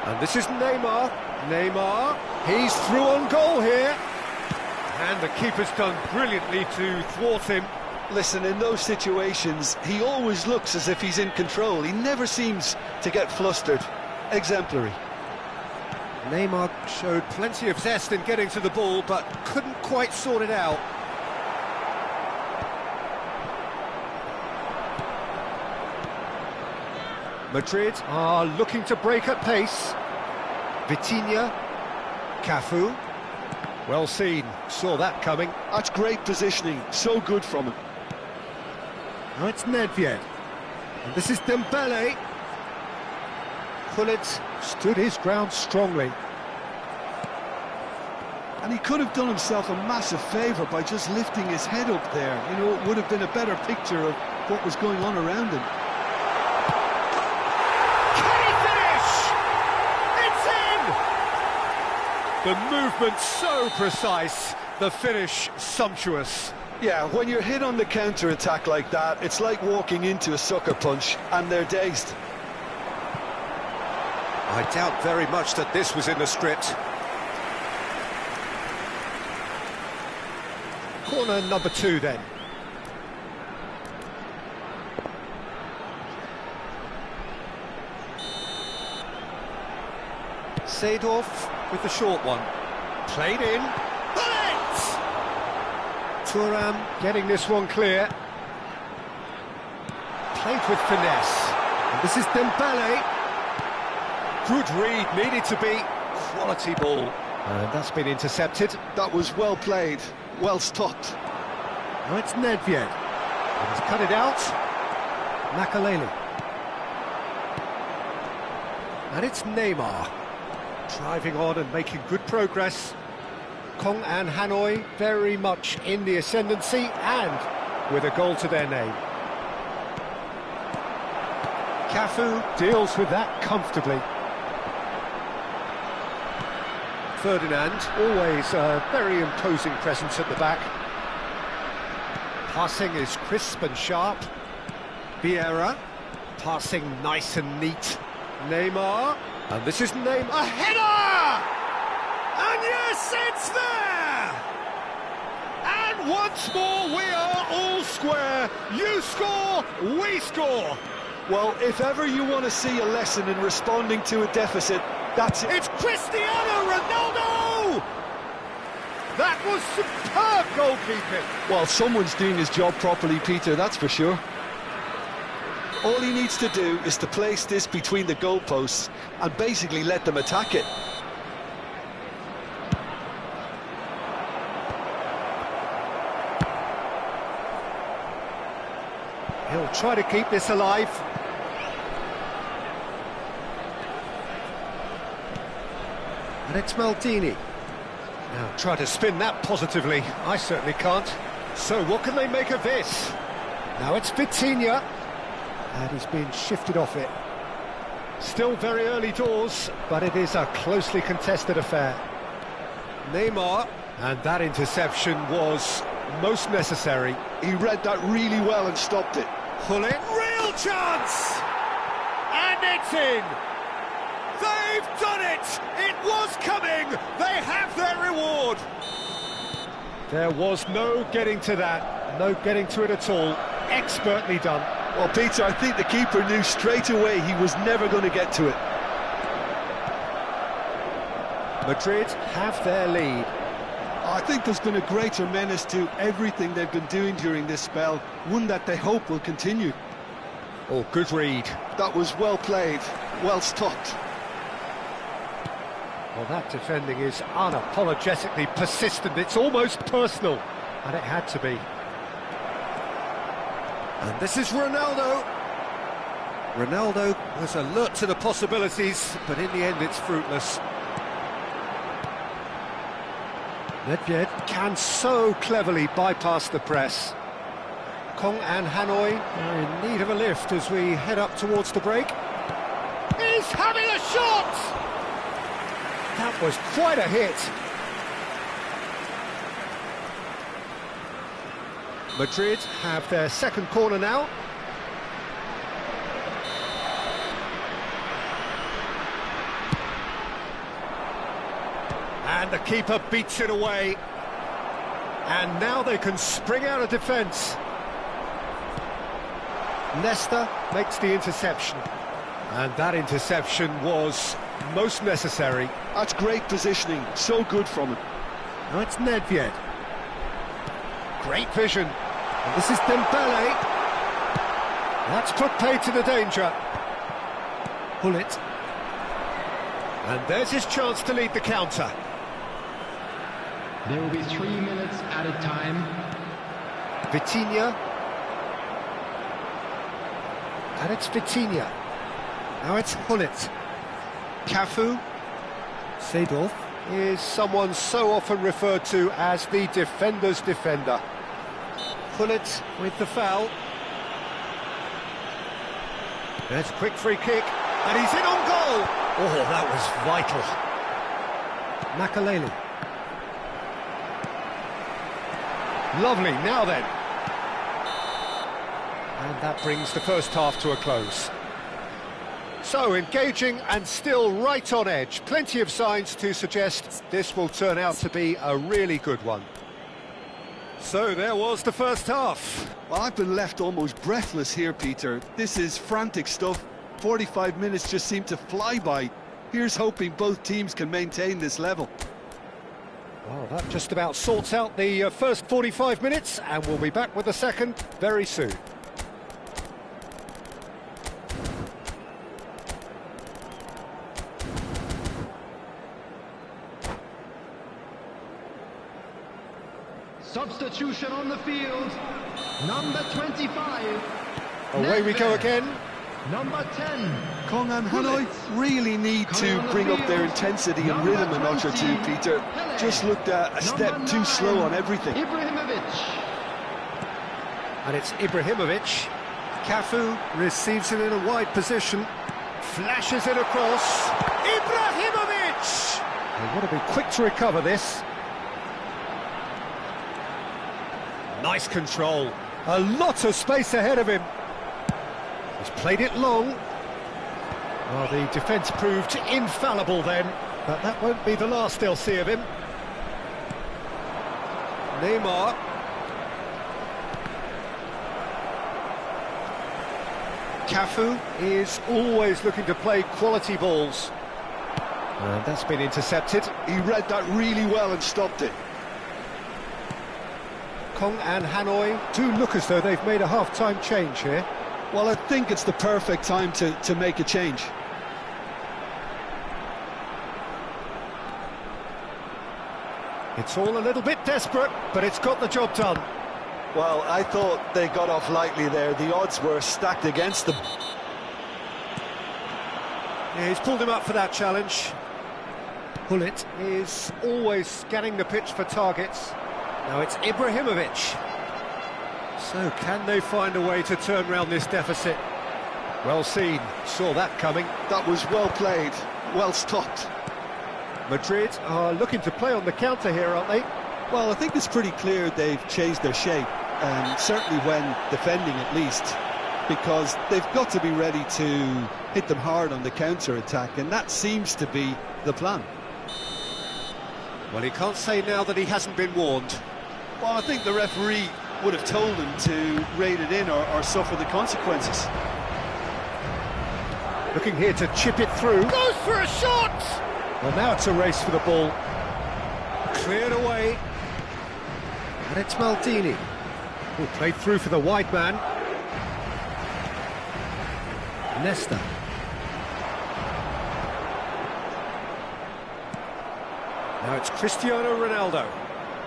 [SPEAKER 1] And this is Neymar. Neymar, he's through on goal here. And the keeper's done brilliantly to thwart him.
[SPEAKER 2] Listen, in those situations, he always looks as if he's in control. He never seems to get flustered. Exemplary.
[SPEAKER 1] Neymar showed plenty of zest in getting to the ball, but couldn't quite sort it out. Madrid are looking to break at pace. Vitinha, Cafu. Well seen, saw that coming.
[SPEAKER 2] That's great positioning, so good from him.
[SPEAKER 1] Now it's Nedved. And this is Dembele. Gullit stood his ground strongly.
[SPEAKER 2] And he could have done himself a massive favour by just lifting his head up there. You know, it would have been a better picture of what was going on around him.
[SPEAKER 1] The movement so precise, the finish sumptuous.
[SPEAKER 2] Yeah, when you're hit on the counter-attack like that, it's like walking into a sucker punch, and they're dazed.
[SPEAKER 1] I doubt very much that this was in the script. Corner number 2 then. Seedorf with the short one. Played in. Bullet! Thuram getting this one clear. Played with finesse. And this is Dembele. Good read, needed to be. Quality ball. And that's been intercepted.
[SPEAKER 2] That was well played, well stopped.
[SPEAKER 1] Now it's Nedved. He's cut it out. Makaleli. And it's Neymar. Driving on and making good progress. Kong and Hanoi very much in the ascendancy and with a goal to their name. Cafu deals with that comfortably. Ferdinand, always a very imposing presence at the back. Passing is crisp and sharp. Vieira, passing nice and neat. Neymar, and this is Neymar. A header! And yes, it's there! And once more we are all square. You score, we score.
[SPEAKER 2] Well, if ever you want to see a lesson in responding to a deficit, that's it.
[SPEAKER 1] It's Cristiano Ronaldo! That was superb goalkeeping.
[SPEAKER 2] Well, someone's doing his job properly, Peter, that's for sure. All he needs to do is to place this between the goalposts and basically let them attack it.
[SPEAKER 1] He'll try to keep this alive. And it's Maldini. Now try to spin that positively. I certainly can't. So what can they make of this? Now it's Vitinha. And he's been shifted off it. Still very early doors, but it is a closely contested affair. Neymar. And that interception was most necessary.
[SPEAKER 2] He read that really well and stopped it.
[SPEAKER 1] Hullet, real chance! And it's in! They've done it! It was coming! They have their reward! There was no getting to that, no getting to it at all. Expertly done.
[SPEAKER 2] Well, Peter, I think the keeper knew straight away he was never going to get to it.
[SPEAKER 1] Madrid have their lead.
[SPEAKER 2] I think there's been a greater menace to everything they've been doing during this spell, one that they hope will continue.
[SPEAKER 1] Oh, good read.
[SPEAKER 2] That was well played, well stopped.
[SPEAKER 1] Well, that defending is unapologetically persistent. It's almost personal, and it had to be. And this is Ronaldo. Ronaldo was alert to the possibilities, but in the end it's fruitless. Nedved can so cleverly bypass the press. Kong and Hanoi are in need of a lift as we head up towards the break. He's having a shot! That was quite a hit. Madrid have their second corner now. And the keeper beats it away. And now they can spring out of defence. Nesta makes the interception. And that interception was most necessary.
[SPEAKER 2] That's great positioning, so good from him.
[SPEAKER 1] Now it's Nedved. Great vision. And this is Dembele. That's put paid to the danger. Hullet. And there's his chance to lead the counter.
[SPEAKER 3] There will be 3 minutes added time.
[SPEAKER 1] Vitinha. And it's Vitinha. Now it's Hullet. Cafu. Seedorf is someone so often referred to as the defender's defender. Hullet with the foul. There's a quick free kick, and he's in on goal! Oh, that was vital. Makaleli. Lovely, now then. And that brings the first half to a close. So, engaging and still right on edge. Plenty of signs to suggest this will turn out to be a really good one. So, there was the first half.
[SPEAKER 2] Well, I've been left almost breathless here, Peter. This is frantic stuff. 45 minutes just seem to fly by. Here's hoping both teams can maintain this level.
[SPEAKER 1] Well, that just about sorts out the first 45 minutes, and we'll be back with the second very soon.
[SPEAKER 4] Substitution on the field. Number 25.
[SPEAKER 1] Away we go again.
[SPEAKER 4] Number 10.
[SPEAKER 2] Kong and Hanoi really need to bring up their intensity and rhythm a notch or two, Peter. Just looked a step too slow on everything.
[SPEAKER 4] Ibrahimovic.
[SPEAKER 1] And it's Ibrahimovic. Cafu receives it in a wide position. Flashes it across. Ibrahimovic! They want to be quick to recover this. Nice control. A lot of space ahead of him. He's played it long. Well, the defence proved infallible then. But that won't be the last they'll see of him. Neymar. Cafu is always looking to play quality balls. And that's been intercepted.
[SPEAKER 2] He read that really well and stopped it.
[SPEAKER 1] Kong and Hanoi do look as though they've made a half-time change here.
[SPEAKER 2] Well, I think it's the perfect time to make a change.
[SPEAKER 1] It's all a little bit desperate, but it's got the job done.
[SPEAKER 2] Well, I thought they got off lightly there. The odds were stacked against them.
[SPEAKER 1] Yeah, he's pulled him up for that challenge. Hullet is always scanning the pitch for targets. Now it's Ibrahimovic. So can they find a way to turn around this deficit? Well seen, saw that coming.
[SPEAKER 2] That was well played, well stopped.
[SPEAKER 1] Madrid are looking to play on the counter here, aren't they?
[SPEAKER 2] Well, I think it's pretty clear they've changed their shape, certainly when defending at least, because they've got to be ready to hit them hard on the counter-attack, and that seems to be the plan.
[SPEAKER 1] Well, he can't say now that he hasn't been warned.
[SPEAKER 2] Well, I think the referee would have told him to rein it in or suffer the consequences.
[SPEAKER 1] Looking here to chip it through. Goes for a shot! Well, now it's a race for the ball. Cleared away. And it's Maldini, who played through for the wide man. Nesta. Now it's Cristiano Ronaldo.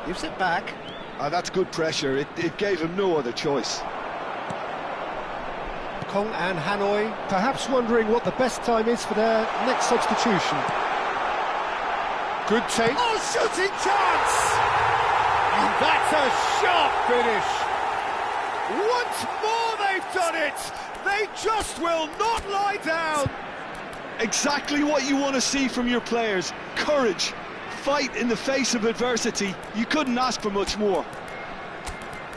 [SPEAKER 1] Gives it back.
[SPEAKER 2] That's good pressure. It gave him no other choice.
[SPEAKER 1] Kong and Hanoi perhaps wondering what the best time is for their next substitution. Good take. Oh, shooting chance! And that's a sharp finish. Once more they've done it. They just will not lie down.
[SPEAKER 2] Exactly what you want to see from your players. Courage. Fight in the face of adversity. You couldn't ask for much more.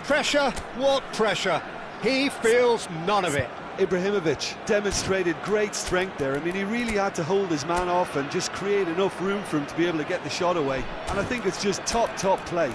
[SPEAKER 1] Pressure? What pressure? He feels none of it.
[SPEAKER 2] Ibrahimovic demonstrated great strength there. I mean, he really had to hold his man off and just create enough room for him to be able to get the shot away. And I think it's just top play.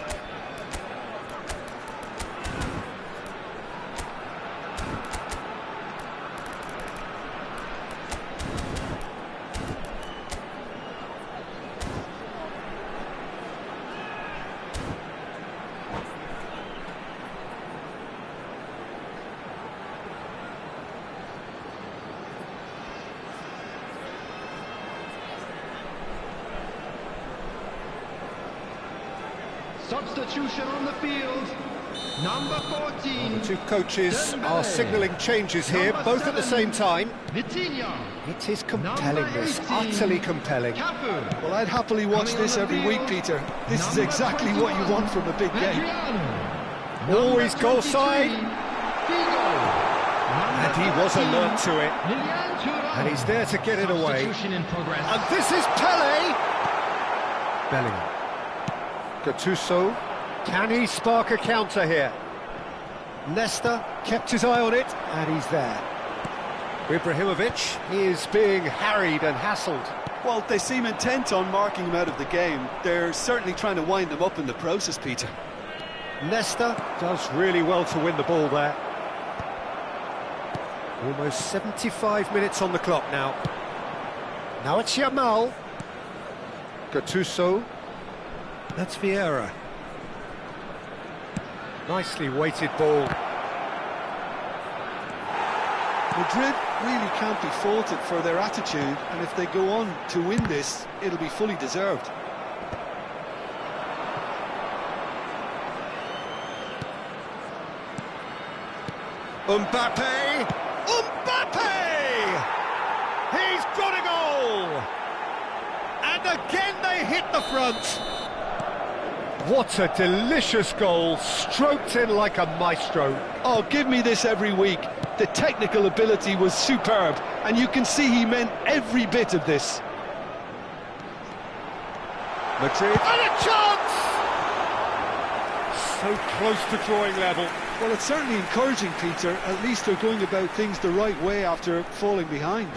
[SPEAKER 4] Substitution on the field, number 14.
[SPEAKER 1] The two coaches are signalling changes here, both at the same time.
[SPEAKER 4] Vitinha.
[SPEAKER 1] It is compelling, this, utterly compelling.
[SPEAKER 4] Cafu.
[SPEAKER 2] Well, I'd happily watch this every week, Peter. This is exactly what you want from a big game.
[SPEAKER 1] Always goal side. And he was alert to it. And he's there to get it away. And this is Pele. Bellingham. Gattuso, can he spark a counter here? Nesta kept his eye on it, and he's there. Ibrahimovic is being harried and hassled.
[SPEAKER 2] Well, they seem intent on marking him out of the game. They're certainly trying to wind him up in the process, Peter.
[SPEAKER 1] Nesta does really well to win the ball there. Almost 75 minutes on the clock now. Now it's Yamal. Gattuso. That's Vieira. Nicely weighted ball.
[SPEAKER 2] Madrid really can't be faulted for their attitude, and if they go on to win this, it'll be fully deserved.
[SPEAKER 1] Mbappe! Mbappe! He's got a goal! And again they hit the front. What a delicious goal, stroked in like a maestro.
[SPEAKER 2] Oh, give me this every week. The technical ability was superb, and you can see he meant every bit of this.
[SPEAKER 1] Madrid. And a chance! So close to drawing level.
[SPEAKER 2] Well, it's certainly encouraging, Peter. At least they're going about things the right way after falling behind.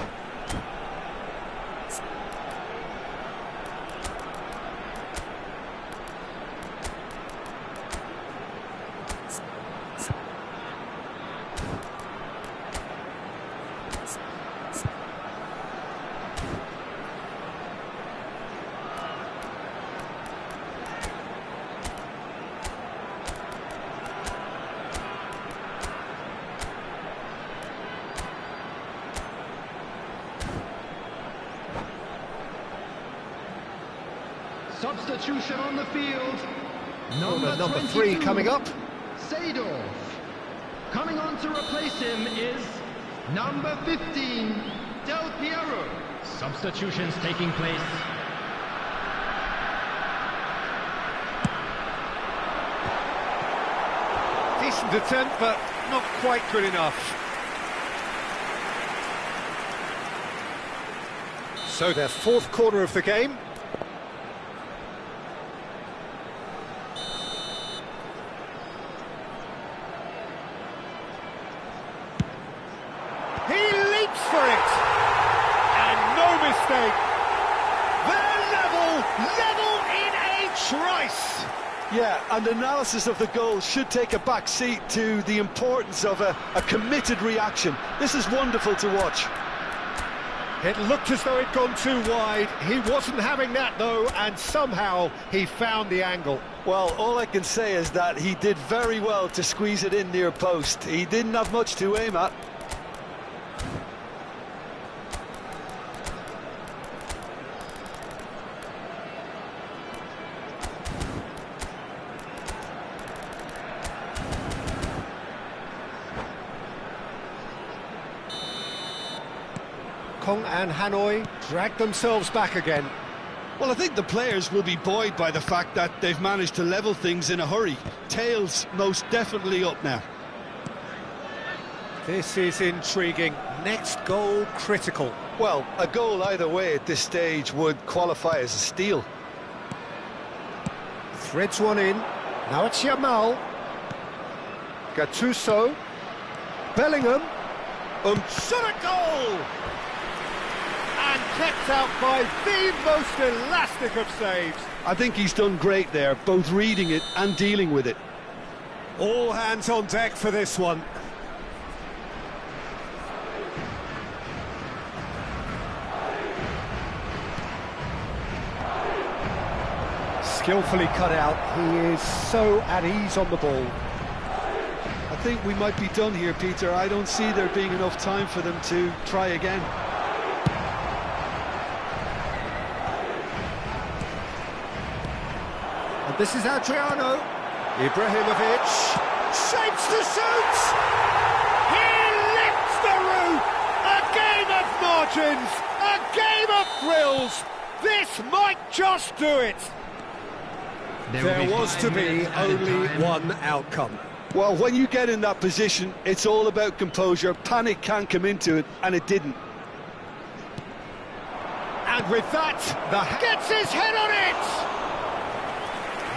[SPEAKER 4] Substitution on the field.
[SPEAKER 1] Number 3
[SPEAKER 4] 22,
[SPEAKER 1] coming up.
[SPEAKER 4] Seedorf. Coming on to replace him is number 15, Del Piero. Substitutions taking place.
[SPEAKER 1] Decent attempt, but not quite good enough. So their 4th corner of the game. He leaps for it! And no mistake! They're level in a trice!
[SPEAKER 2] Yeah, and analysis of the goal should take a back seat to the importance of a committed reaction. This is wonderful to watch.
[SPEAKER 1] It looked as though it'd gone too wide. He wasn't having that, though, and somehow he found the angle.
[SPEAKER 2] Well, all I can say is that he did very well to squeeze it in near post. He didn't have much to aim at.
[SPEAKER 1] Kong and Hanoi drag themselves back again.
[SPEAKER 2] Well, I think the players will be buoyed by the fact that they've managed to level things in a hurry. Tails most definitely up now.
[SPEAKER 1] This is intriguing. Next goal critical.
[SPEAKER 2] Well, a goal either way at this stage would qualify as a steal.
[SPEAKER 1] Threads one in. Now it's Yamal. Gattuso. Bellingham. Shot a goal! And kept out by the most elastic of saves.
[SPEAKER 2] I think he's done great there, both reading it and dealing with it.
[SPEAKER 1] All hands on deck for this one. Skillfully cut out. He is so at ease on the ball.
[SPEAKER 2] I think we might be done here, Peter. I don't see there being enough time for them to try again.
[SPEAKER 1] And this is Adriano. Ibrahimovic shapes to shoot! He lifts the roof! A game of margins! A game of thrills! This might just do it! There was to be only one outcome.
[SPEAKER 2] Well, when you get in that position, it's all about composure. Panic can't come into it, and it didn't.
[SPEAKER 1] And with that, gets his head on it!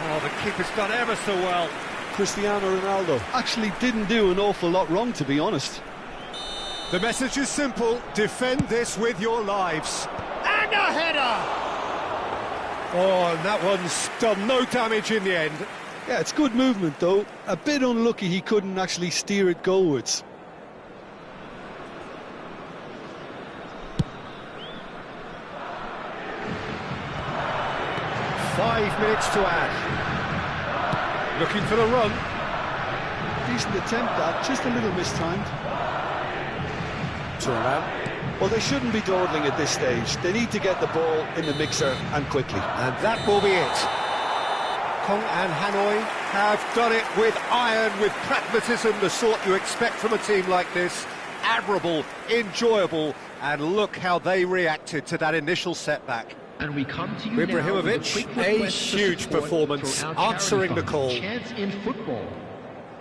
[SPEAKER 1] Oh, the keeper's done ever so well.
[SPEAKER 2] Cristiano Ronaldo actually didn't do an awful lot wrong, to be honest.
[SPEAKER 1] The message is simple: defend this with your lives. And a header! Oh, and that one's done no damage in the end.
[SPEAKER 2] Yeah, it's good movement, though. A bit unlucky he couldn't actually steer it goalwards.
[SPEAKER 1] Five minutes to add. Looking for the run.
[SPEAKER 2] Decent attempt, that. Just a little mistimed.
[SPEAKER 1] Turn out.
[SPEAKER 2] Well, they shouldn't be dawdling at this stage. They need to get the ball in the mixer, and quickly.
[SPEAKER 1] And that will be it. Kong and Hanoi have done it with iron, with pragmatism, the sort you expect from a team like this. Admirable, enjoyable, and look how they reacted to that initial setback.
[SPEAKER 3] And we come to you now with
[SPEAKER 1] Ibrahimovic,
[SPEAKER 3] quick
[SPEAKER 1] a
[SPEAKER 3] request for
[SPEAKER 1] huge
[SPEAKER 3] support
[SPEAKER 1] performance,
[SPEAKER 3] for our
[SPEAKER 1] answering the
[SPEAKER 3] charity
[SPEAKER 1] call.
[SPEAKER 3] fund, Chance in Football.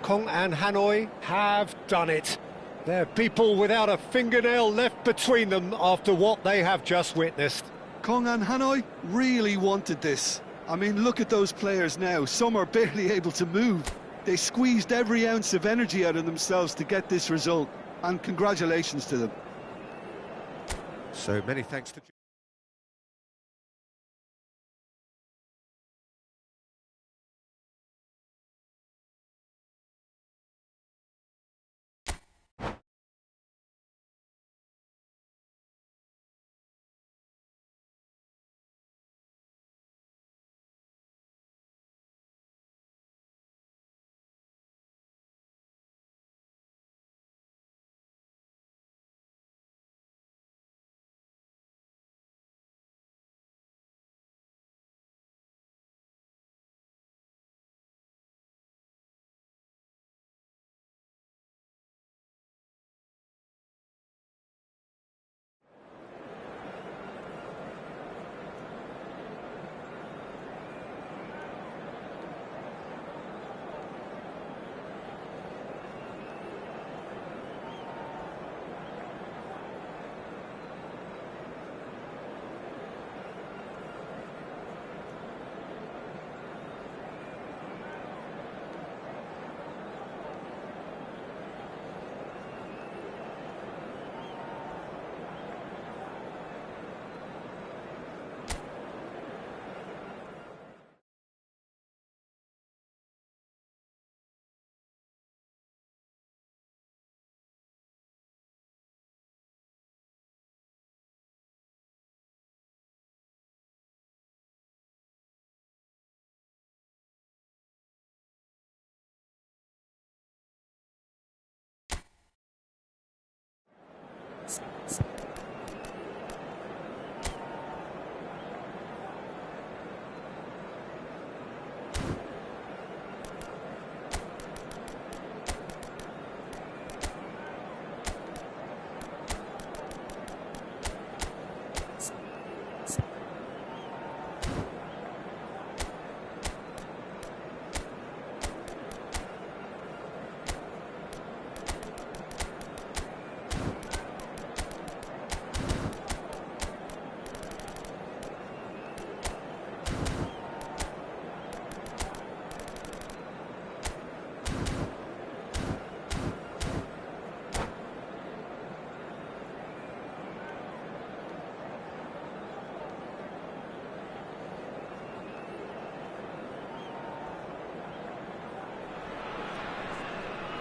[SPEAKER 1] Kong and Hanoi have done it. They're people without a fingernail left between them after what they have just witnessed.
[SPEAKER 2] Kong and Hanoi really wanted this. I mean, look at those players now. Some are barely able to move. They squeezed every ounce of energy out of themselves to get this result. And congratulations to them.
[SPEAKER 1] So many thanks to...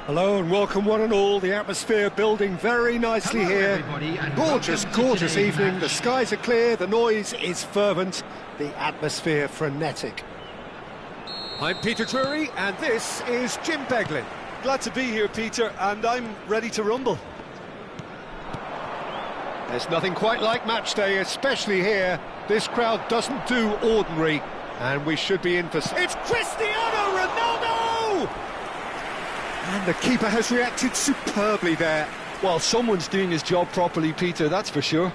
[SPEAKER 1] Hello and welcome one and all. The atmosphere building very nicely
[SPEAKER 4] Hello,
[SPEAKER 1] here.
[SPEAKER 4] everybody, and
[SPEAKER 1] Gorgeous,
[SPEAKER 4] welcome to
[SPEAKER 1] gorgeous
[SPEAKER 4] today's
[SPEAKER 1] evening.
[SPEAKER 4] match.
[SPEAKER 1] The skies are clear, the noise is fervent, the atmosphere frenetic. I'm Peter Drury and this is Jim Beglin.
[SPEAKER 2] Glad to be here, Peter, and I'm ready to rumble.
[SPEAKER 1] There's nothing quite like match day, especially here. This crowd doesn't do ordinary, and we should be in for... It's Cristiano Ronaldo! And the keeper has reacted superbly there.
[SPEAKER 2] Well, someone's doing his job properly, Peter, that's for sure.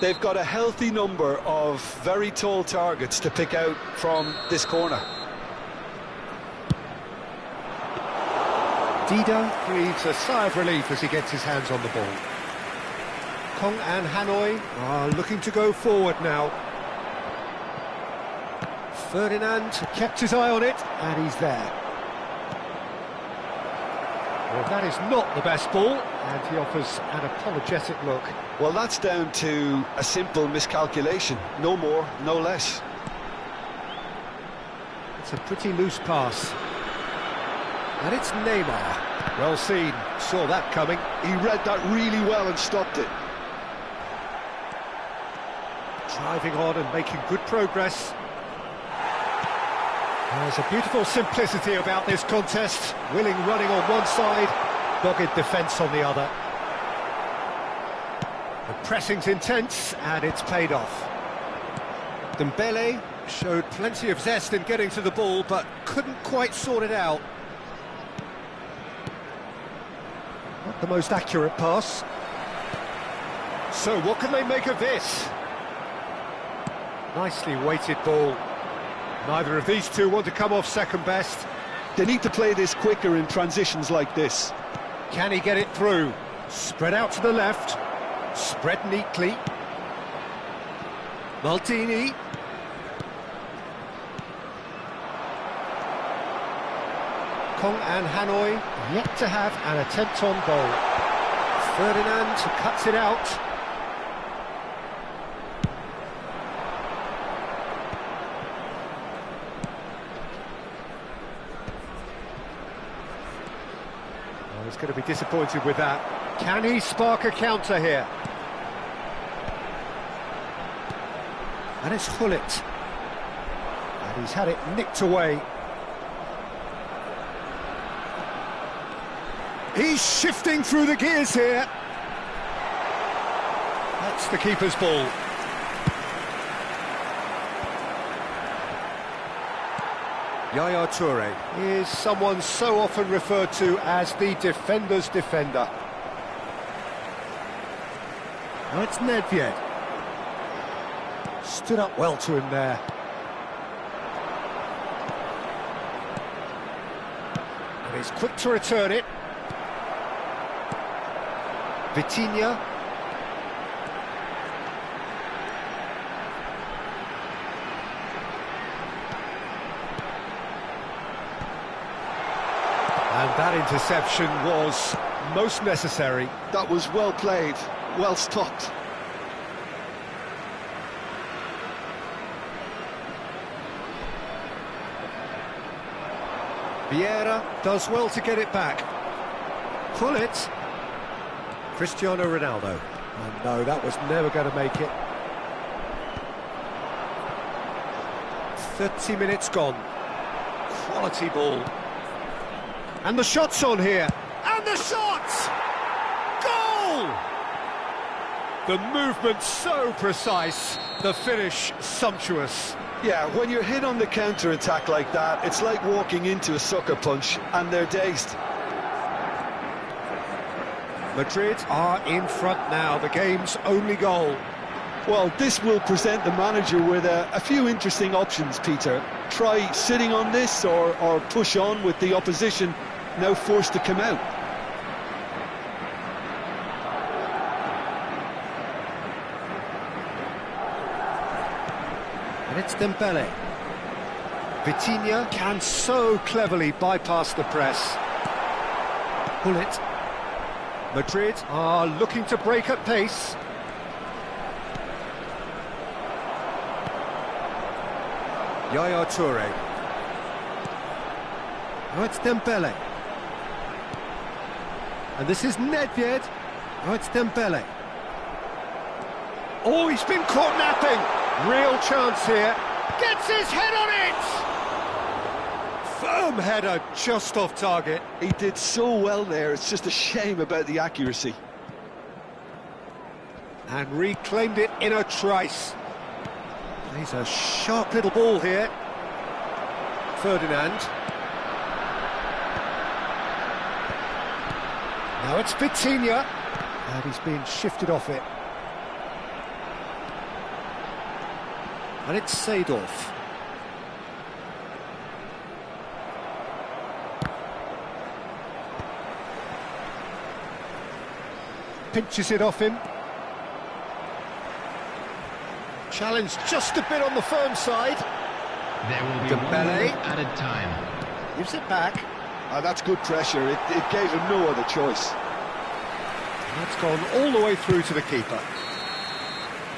[SPEAKER 2] They've got a healthy number of very tall targets to pick out from this corner.
[SPEAKER 1] Dida breathes a sigh of relief as he gets his hands on the ball. Kong and Hanoi are looking to go forward now. Ferdinand kept his eye on it, and he's there. Well, that is not the best ball, and he offers an apologetic look.
[SPEAKER 2] Well, that's down to a simple miscalculation. No more, no less.
[SPEAKER 1] It's a pretty loose pass. And it's Neymar. Well seen, saw that coming.
[SPEAKER 2] He read that really well and stopped it.
[SPEAKER 1] Driving on and making good progress. There's a beautiful simplicity about this contest. Willing running on one side, dogged defence on the other. The pressing's intense and it's paid off. Dembele showed plenty of zest in getting to the ball but couldn't quite sort it out. Not the most accurate pass. So what can they make of this? Nicely weighted ball. Neither of these two want to come off second best.
[SPEAKER 2] They need to play this quicker in transitions like this.
[SPEAKER 1] Can he get it through? Spread out to the left. Spread neatly. Maldini. Kong and Hanoi yet to have an attempt on goal. Ferdinand cuts it out. He's going to be disappointed with that. Can he spark a counter here? And it's Hullet. And he's had it nicked away. He's shifting through the gears here. That's the keeper's ball. Yaya Toure is someone so often referred to as the defender's defender. Now it's Nedved. Stood up well to him there. And he's quick to return it. Vitinha. And that interception was most necessary.
[SPEAKER 2] That was well played, well stopped.
[SPEAKER 1] Vieira does well to get it back. Pull it. Cristiano Ronaldo. And no, that was never going to make it. 30 minutes gone. Quality ball. And the shot's on here. And the shot! Goal! The movement so precise, the finish sumptuous.
[SPEAKER 2] Yeah, when you're hit on the counter-attack like that, it's like walking into a sucker punch, and they're dazed.
[SPEAKER 1] Madrid are in front now, the game's only goal.
[SPEAKER 2] Well, this will present the manager with a few interesting options, Peter. Try sitting on this or push on with the opposition now forced to come out.
[SPEAKER 1] And it's Dembele. Vitinha can so cleverly bypass the press. Pull it. Madrid are looking to break at pace. Yaya Toure. Now it's Dembele. And this is Nedved. Oh, it's Dembele. Oh, he's been caught napping. Real chance here. Gets his head on it! Firm header, just off target.
[SPEAKER 2] He did so well there, it's just a shame about the accuracy.
[SPEAKER 1] And reclaimed it in a trice. He's a sharp little ball here. Ferdinand. Now it's Vitinha. And he's being shifted off it. And it's Seedorf. Pinches it off him. Challenge just a bit on the firm side.
[SPEAKER 4] There will be
[SPEAKER 1] Dembele.
[SPEAKER 4] one added time.
[SPEAKER 1] Gives it back.
[SPEAKER 2] That's good pressure, it gave him no other choice.
[SPEAKER 1] That's gone all the way through to the keeper.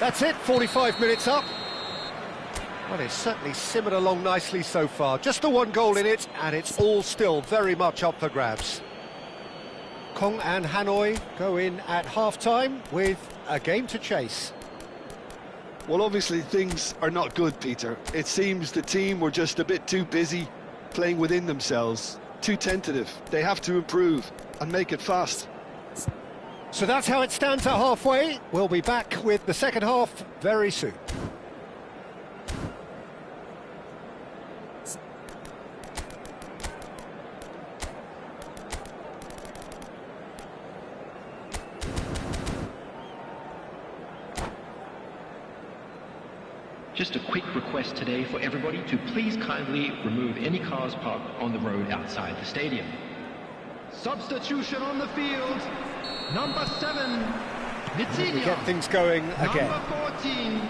[SPEAKER 1] That's it, 45 minutes up. Well, it's certainly simmered along nicely so far. Just the one goal in it, and it's all still very much up for grabs. Kong and Hanoi go in at half-time with a game to chase.
[SPEAKER 2] Well, obviously things are not good, Peter. It seems the team were just a bit too busy playing within themselves, too tentative. They have to improve and make it fast.
[SPEAKER 1] So that's how it stands at halfway. We'll be back with the second half very soon.
[SPEAKER 3] Just a quick request today for everybody to please kindly remove any cars parked on the road outside the stadium.
[SPEAKER 4] Substitution on the field. Number 7, Vitinha.
[SPEAKER 1] We get things going again.
[SPEAKER 4] Number 14,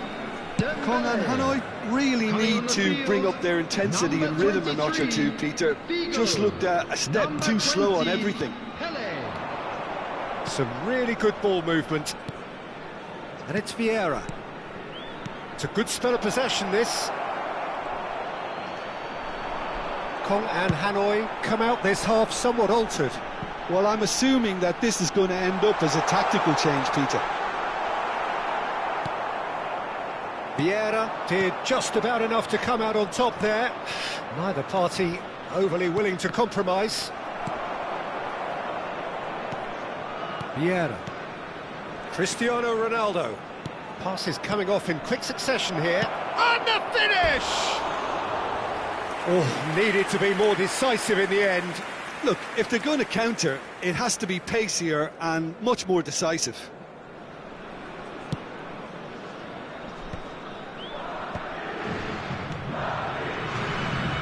[SPEAKER 4] Dembele.
[SPEAKER 2] Kong and Hanoi really need to bring up their intensity and rhythm a notch or two, Peter. Just looked a step too slow on everything.
[SPEAKER 4] Pele.
[SPEAKER 1] Some really good ball movement. And it's Vieira. It's a good spell of possession, this. Kong and Hanoi come out this half somewhat altered.
[SPEAKER 2] Well, I'm assuming that this is going to end up as a tactical change, Peter.
[SPEAKER 1] Vieira did just about enough to come out on top there. Neither party overly willing to compromise. Vieira. Cristiano Ronaldo. Passes coming off in quick succession here. And the finish! Oh, needed to be more decisive in the end.
[SPEAKER 2] Look, if they're going to counter, it has to be pacier and much more decisive.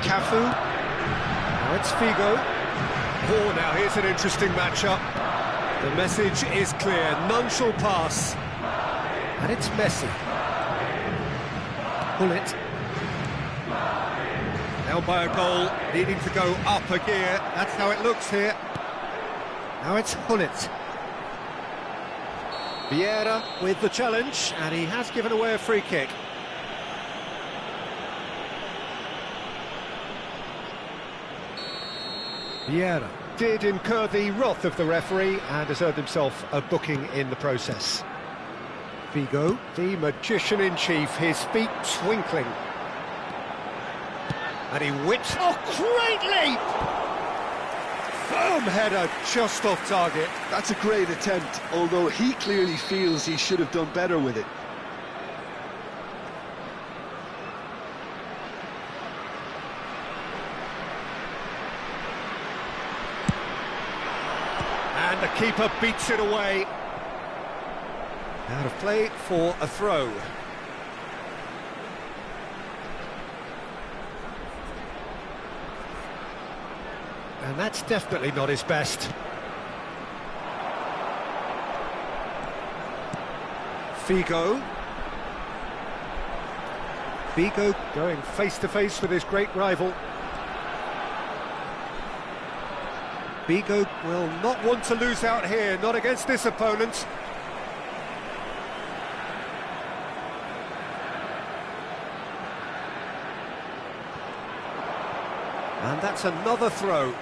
[SPEAKER 1] Cafu. Now it's Figo. Oh, now here's an interesting matchup. The message is clear. None shall pass. And it's Messi. Pull it. Now by a goal, needing to go up a gear. That's how it looks here. Now it's Hullet. Vieira with the challenge, and he has given away a free kick. Vieira did incur the wrath of the referee and has earned himself a booking in the process. Figo, the magician-in-chief, his feet twinkling. And he whips... Oh, great leap! Firm header, just off target.
[SPEAKER 2] That's a great attempt, although he clearly feels he should have done better with it.
[SPEAKER 1] And the keeper beats it away. Out of play for a throw. And that's definitely not his best. Figo. Figo going face-to-face with his great rival. Figo will not want to lose out here, not against this opponent. And that's another throw.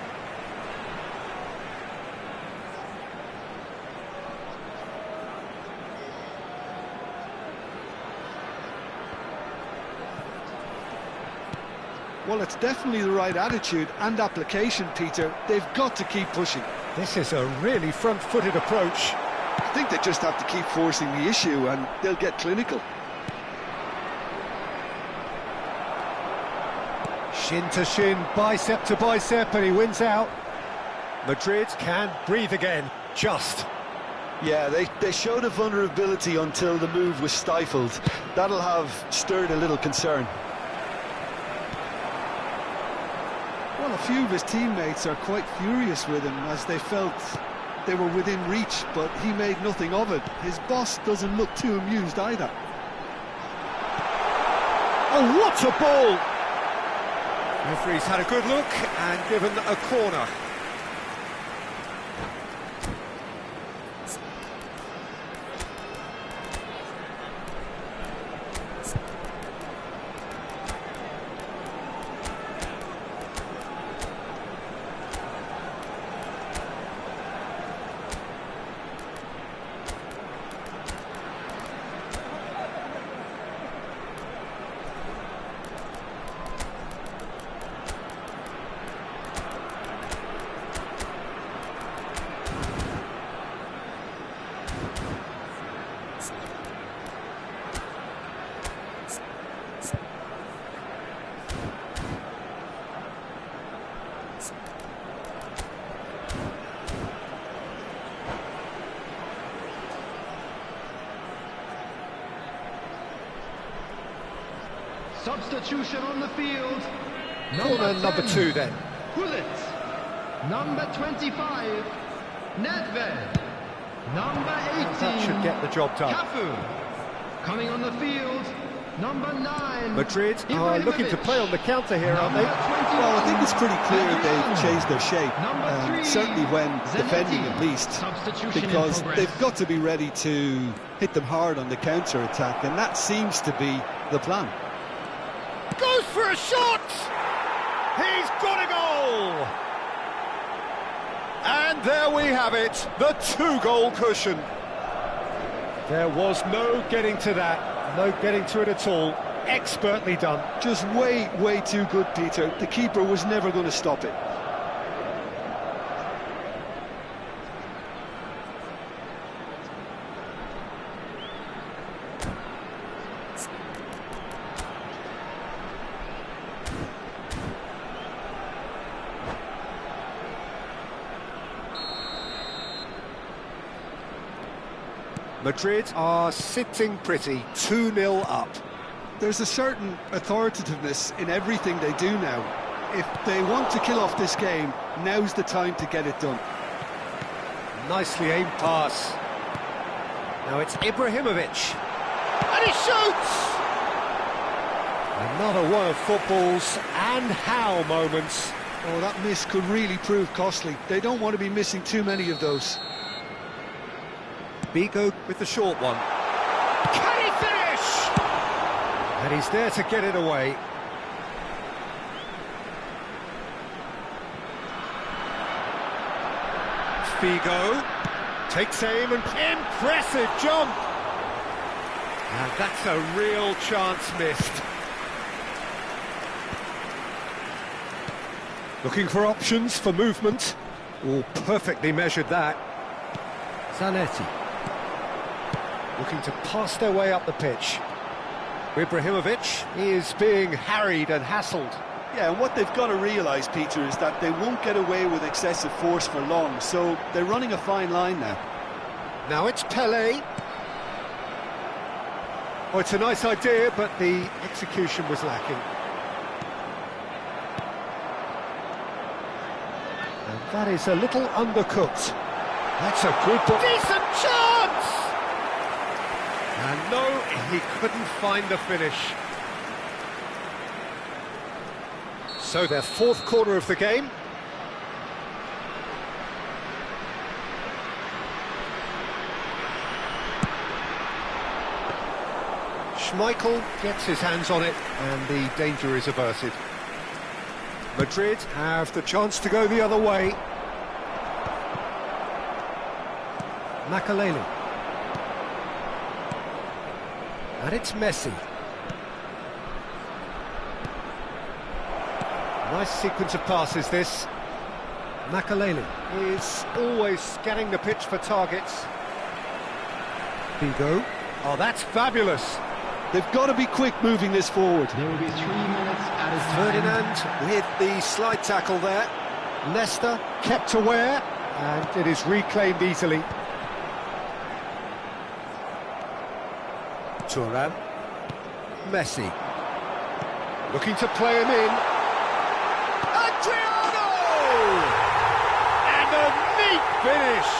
[SPEAKER 2] Well, it's definitely the right attitude and application, Peter. They've got to keep pushing.
[SPEAKER 1] This is a really front-footed approach.
[SPEAKER 2] I think they just have to keep forcing the issue and they'll get clinical.
[SPEAKER 1] Shin to shin, bicep to bicep, and he wins out. Madrid can breathe again, just.
[SPEAKER 2] Yeah, they showed a vulnerability until the move was stifled. That'll have stirred a little concern. Well, a few of his teammates are quite furious with him as they felt they were within reach, but he made nothing of it. His boss doesn't look too amused either.
[SPEAKER 1] Oh, what a ball! Referee's had a good look and given a corner.
[SPEAKER 4] Substitution on the field.
[SPEAKER 1] Corner number 2 then.
[SPEAKER 4] Hullet. Number 25, Nedved. Number 18,
[SPEAKER 1] That should get the job done.
[SPEAKER 4] Cafu. Coming on the field, number 9.
[SPEAKER 1] Madrid are looking to play on the counter here, aren't they?
[SPEAKER 2] Well, I think it's pretty clear they've changed their shape, certainly when defending at least, because they've got to be ready to hit them hard on the counter-attack, and that seems to be the plan.
[SPEAKER 1] Goes for a shot! He's got a goal! And there we have it, the 2-goal cushion. There was no getting to that, no getting to it at all. Expertly done.
[SPEAKER 2] Just way, way too good, Peter. The keeper was never going to stop it.
[SPEAKER 1] Madrid are sitting pretty, 2-0 up.
[SPEAKER 2] There's a certain authoritativeness in everything they do now. If they want to kill off this game, now's the time to get it done.
[SPEAKER 1] Nicely aimed pass. Now it's Ibrahimovic. And he shoots! Another one of football's and how moments.
[SPEAKER 2] Oh, that miss could really prove costly. They don't want to be missing too many of those.
[SPEAKER 1] Bigo with the short one. Can he finish? And he's there to get it away. Figo takes aim and impressive jump. And that's a real chance missed. Looking for options for movement. Oh, perfectly measured that. Zanetti. Looking to pass their way up the pitch. Ibrahimovic is being harried and hassled.
[SPEAKER 2] Yeah, and what they've got to realise, Peter, is that they won't get away with excessive force for long, so they're running a fine line now.
[SPEAKER 1] Now it's Pelé. Oh, it's a nice idea, but the execution was lacking. And that is a little undercooked. That's a good ball. Decent chance! And no, he couldn't find the finish. So their fourth quarter of the game. Schmeichel gets his hands on it and the danger is averted. Madrid have the chance to go the other way. Makaleli. And it's Messi. Nice sequence of passes, this. Makaleli is always scanning the pitch for targets. Figo. Oh, that's fabulous.
[SPEAKER 2] They've got to be quick moving this forward.
[SPEAKER 4] There will be 3 minutes at a time.
[SPEAKER 1] Ferdinand with the slide tackle there. Leicester kept aware, and it is reclaimed easily. Thuram. Messi. Looking to play him in. Adriano! And a neat finish.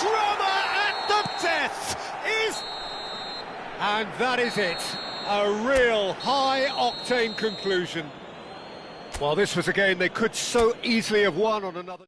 [SPEAKER 1] Drama at the death is... And that is it. A real high-octane conclusion. Well, this was a game they could so easily have won on another...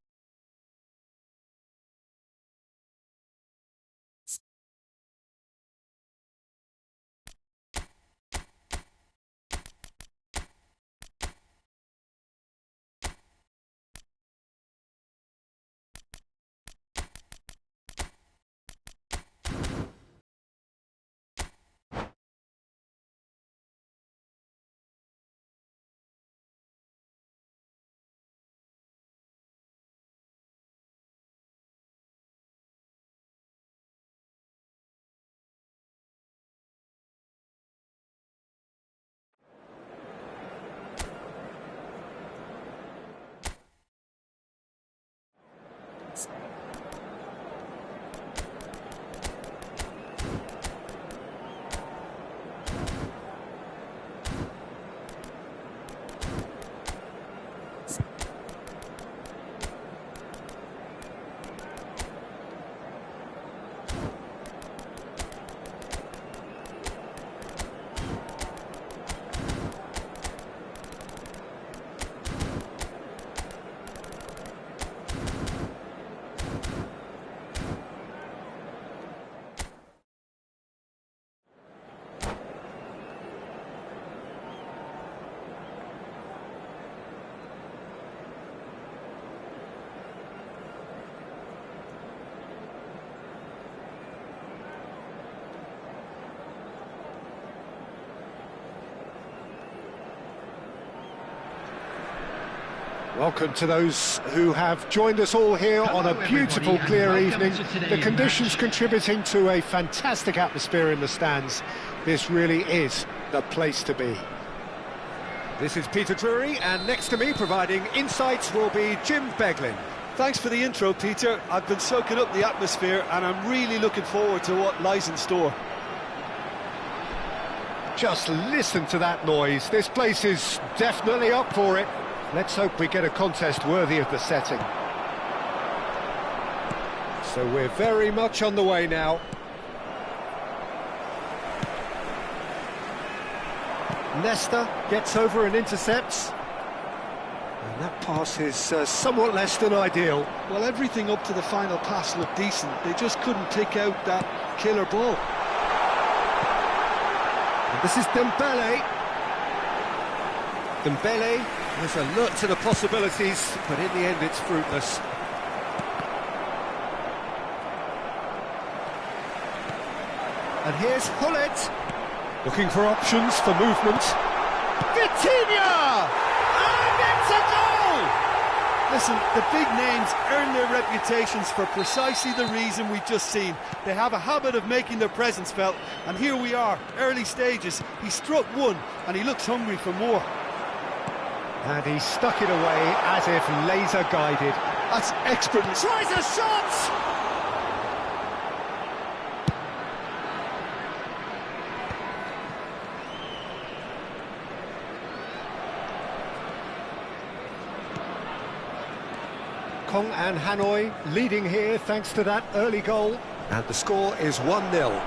[SPEAKER 1] Welcome to those who have joined us all here on a beautiful, clear evening. The conditions contributing to a fantastic atmosphere in the stands. This really is the place to be. This is Peter Drury, and next to me providing insights will be Jim Beglin.
[SPEAKER 2] Thanks for the intro, Peter. I've been soaking up the atmosphere and I'm really looking forward to what lies in store.
[SPEAKER 1] Just listen to that noise. This place is definitely up for it. Let's hope we get a contest worthy of the setting. So we're very much on the way now. Leicester gets over and intercepts. And that pass is somewhat less than ideal.
[SPEAKER 2] Well, everything up to the final pass looked decent. They just couldn't take out that killer ball.
[SPEAKER 1] And this is Dembele. Dembele is alert to the possibilities, but in the end it's fruitless. And here's Hullet, looking for options for movement. Vitinha! And it's a goal!
[SPEAKER 2] Listen, the big names earn their reputations for precisely the reason we've just seen. They have a habit of making their presence felt, and here we are, early stages. He struck one, and he looks hungry for more.
[SPEAKER 1] And he stuck it away as if laser-guided.
[SPEAKER 2] That's expertness.
[SPEAKER 1] Tries a shot! Kong and Hanoi leading here thanks to that early goal. And the score is 1-0.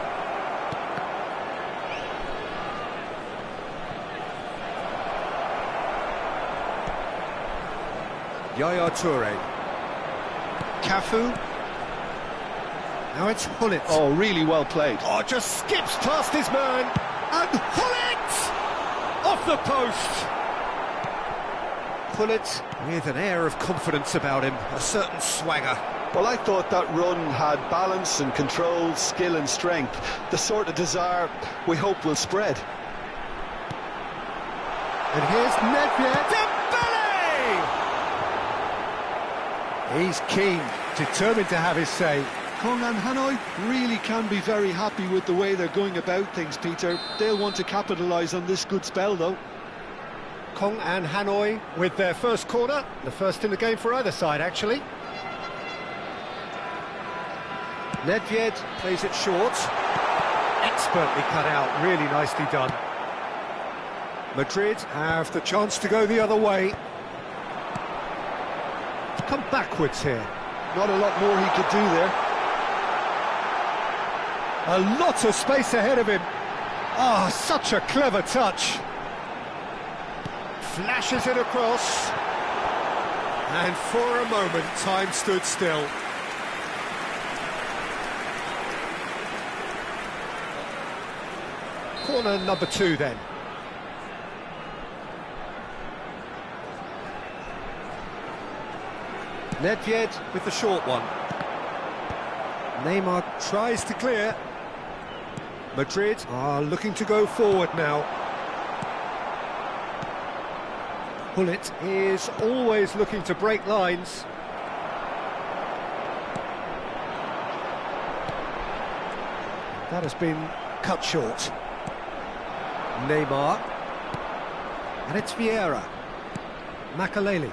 [SPEAKER 1] Yaya Toure. Cafu. Now it's Hullet.
[SPEAKER 2] Oh, really well played.
[SPEAKER 1] Oh, just skips past his man. And Hullet! Off the post. Hullet with an air of confidence about him, a certain swagger.
[SPEAKER 2] Well, I thought that run had balance and control, skill and strength. The sort of desire we hope will spread.
[SPEAKER 1] And here's Nedved. Dembele! He's keen, determined to have his say.
[SPEAKER 2] Kong and Hanoi really can be very happy with the way they're going about things, Peter. They'll want to capitalise on this good spell, though.
[SPEAKER 1] Kong and Hanoi with their first corner, the first in the game for either side, actually. Nedved plays it short. Expertly cut out, really nicely done. Madrid have the chance to go the other way. Come backwards here.
[SPEAKER 2] Not a lot more he could do there.
[SPEAKER 1] A lot of space ahead of him. Ah, such a clever touch. Flashes it across. And for a moment, time stood still. Corner number 2 then. Nedved with the short one. Neymar tries to clear. Madrid are looking to go forward now. Hullet is always looking to break lines. That has been cut short. Neymar. And it's Vieira. Makaleli.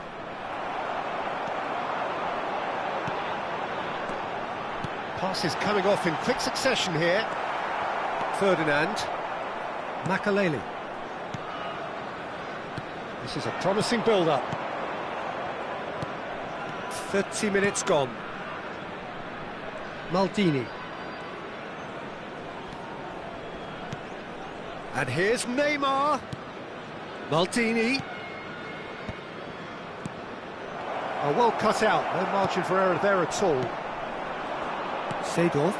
[SPEAKER 1] Passes coming off in quick succession here. Ferdinand. Makaleli. This is a promising build-up. 30 minutes gone. Maldini. And here's Neymar. Maldini. Oh, well cut out. No margin for error there at all. Seedorf.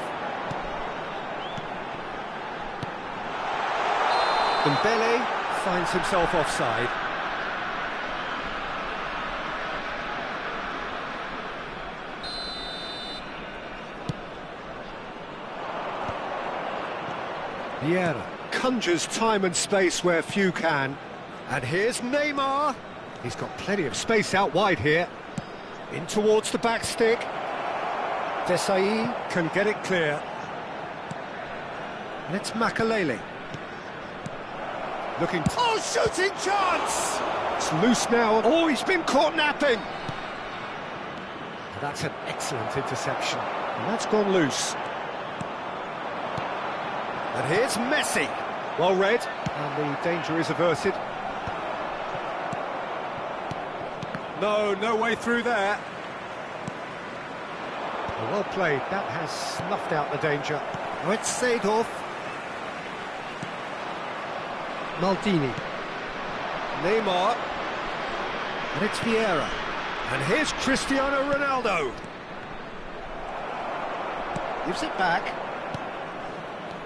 [SPEAKER 1] Dembele finds himself offside. Vieira conjures time and space where few can. And here's Neymar. He's got plenty of space out wide here. In towards the back stick. Desai can get it clear. And it's Makaleli. Looking... Oh, shooting chance! It's loose now. Oh, he's been caught napping. That's an excellent interception. And that's gone loose. And here's Messi. Well read. And the danger is averted. No way through there. Well played, that has snuffed out the danger. Oh, it's Seedorf. Maldini. Neymar. And it's Vieira. And here's Cristiano Ronaldo. Gives it back.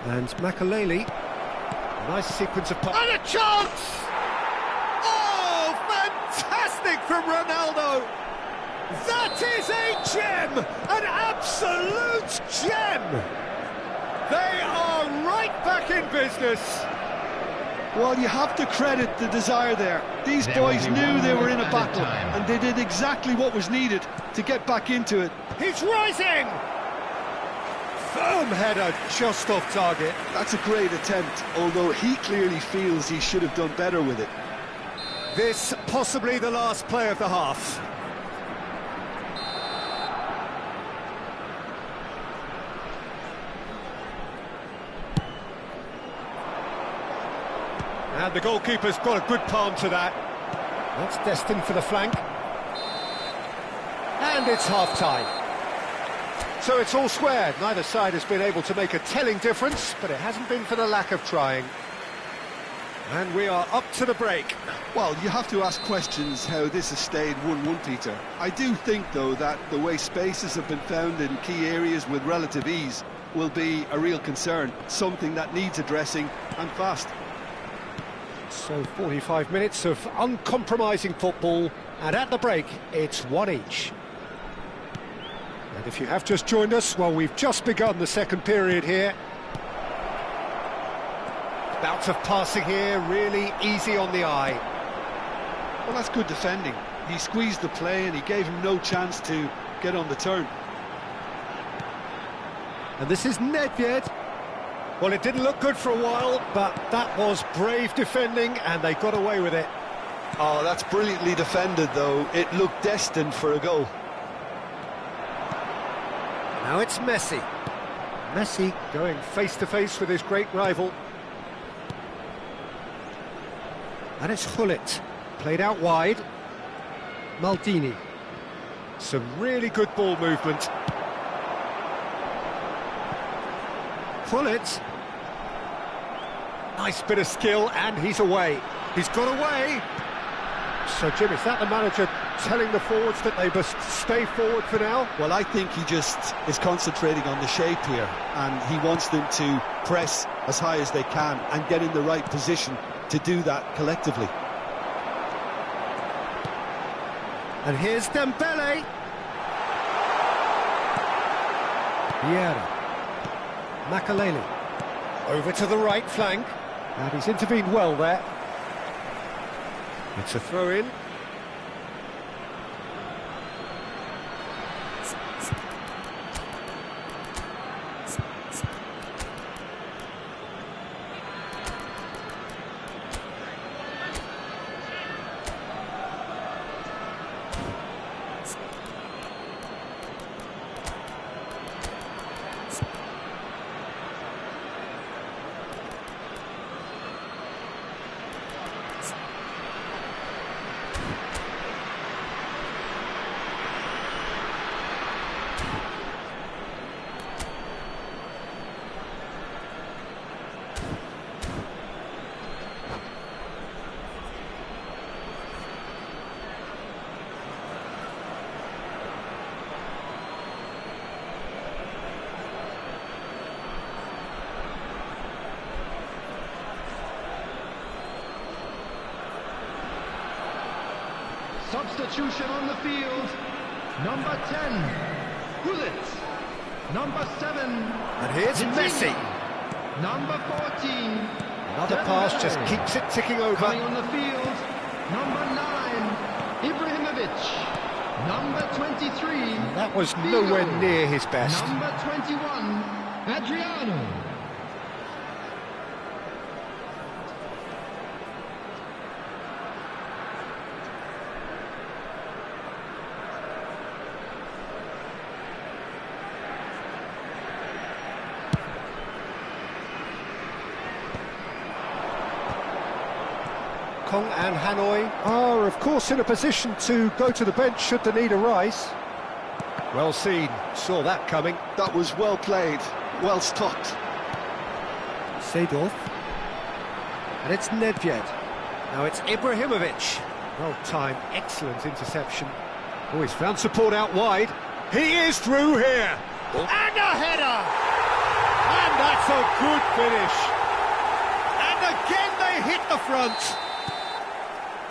[SPEAKER 1] And Makaleli. Nice sequence of... And a chance! Oh, fantastic from Ronaldo! That is a gem! An absolute gem! They are right back in business!
[SPEAKER 2] Well, you have to credit the desire there. These boys knew they were in a battle, and they did exactly what was needed to get back into it.
[SPEAKER 1] He's rising! Firm header just off target.
[SPEAKER 2] That's a great attempt, although he clearly feels he should have done better with it.
[SPEAKER 1] This possibly the last play of the half. And the goalkeeper's got a good palm to that. That's destined for the flank. And it's half-time. So it's all squared. Neither side has been able to make a telling difference, but it hasn't been for the lack of trying. And we are up to the break.
[SPEAKER 2] Well, you have to ask questions how this has stayed 1-1, Peter. I do think, though, that the way spaces have been found in key areas with relative ease will be a real concern, something that needs addressing, and fast.
[SPEAKER 1] So 45 minutes of uncompromising football, and at the break, it's one each. And if you have just joined us, well, we've just begun the second period here. Bouts of passing here, really easy on the eye.
[SPEAKER 2] Well, that's good defending. He squeezed the play and he gave him no chance to get on the turn.
[SPEAKER 1] And this is Nedved. Well, it didn't look good for a while, but that was brave defending, and they got away with it.
[SPEAKER 2] Oh, that's brilliantly defended, though. It looked destined for a goal.
[SPEAKER 1] Now it's Messi. Messi going face-to-face with his great rival. And it's Hullet, played out wide. Maldini. Some really good ball movement. Hullet. Nice bit of skill, and he's away. He's got away. So, Jim, is that the manager telling the forwards that they must stay forward for now?
[SPEAKER 2] Well, I think he just is concentrating on the shape here, and he wants them to press as high as they can and get in the right position to do that collectively.
[SPEAKER 1] And here's Dembele. Vieira. Makaleli. Over to the right flank. And he's intervened well there. It's a throw-in.
[SPEAKER 4] Substitution on the field. Number 10, Hullet. Number 7,
[SPEAKER 1] And here's Messi.
[SPEAKER 4] Number 14,
[SPEAKER 1] Another pass just keeps it ticking over.
[SPEAKER 4] coming on the field. Number 9, Ibrahimovic. Number 23,
[SPEAKER 1] That was nowhere near his best.
[SPEAKER 4] Number 21, Adriano.
[SPEAKER 1] Kong and Hanoi are, of course, in a position to go to the bench should the need arise. Well seen, saw that coming.
[SPEAKER 2] That was well played, well stopped.
[SPEAKER 1] Seedorf. And it's Nedved. Now it's Ibrahimovic. Well timed, excellent interception. Oh, he's found support out wide. He is through here. And a header! And that's a good finish. And again they hit the front.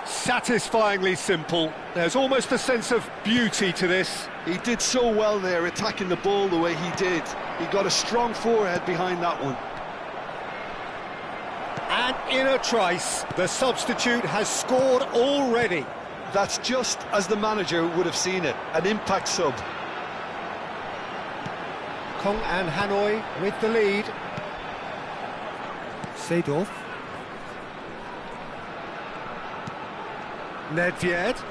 [SPEAKER 1] Satisfyingly simple. There's almost a sense of beauty to this.
[SPEAKER 2] He did so well there, attacking the ball the way he did. He got a strong forehead behind that one.
[SPEAKER 1] And in a trice, the substitute has scored already.
[SPEAKER 2] That's just as the manager would have seen it, an impact sub.
[SPEAKER 1] Kong and Hanoi with the lead. Seedorf. Nedved.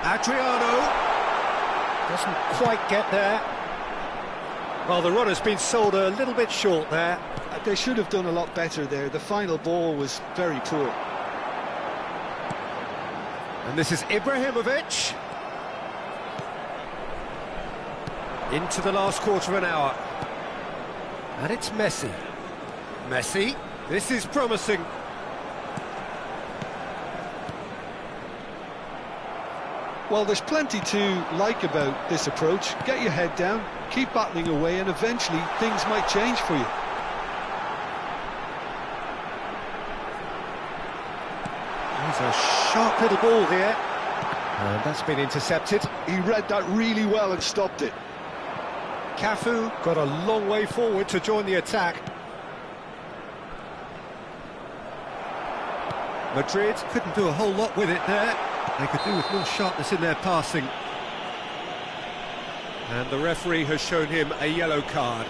[SPEAKER 1] Adriano. Doesn't quite get there. Well, the run has been sold a little bit short there.
[SPEAKER 2] They should have done a lot better there. The final ball was very poor.
[SPEAKER 1] And this is Ibrahimovic. Into the last quarter of an hour. And it's Messi. Messi. This is promising.
[SPEAKER 2] Well, there's plenty to like about this approach. Get your head down, keep battling away, and eventually things might change for you.
[SPEAKER 1] There's a sharp little ball here. And that's been intercepted.
[SPEAKER 2] He read that really well and stopped it.
[SPEAKER 1] Cafu got a long way forward to join the attack. Madrid couldn't do a whole lot with it there. They could do with more sharpness in their passing. And the referee has shown him a yellow card.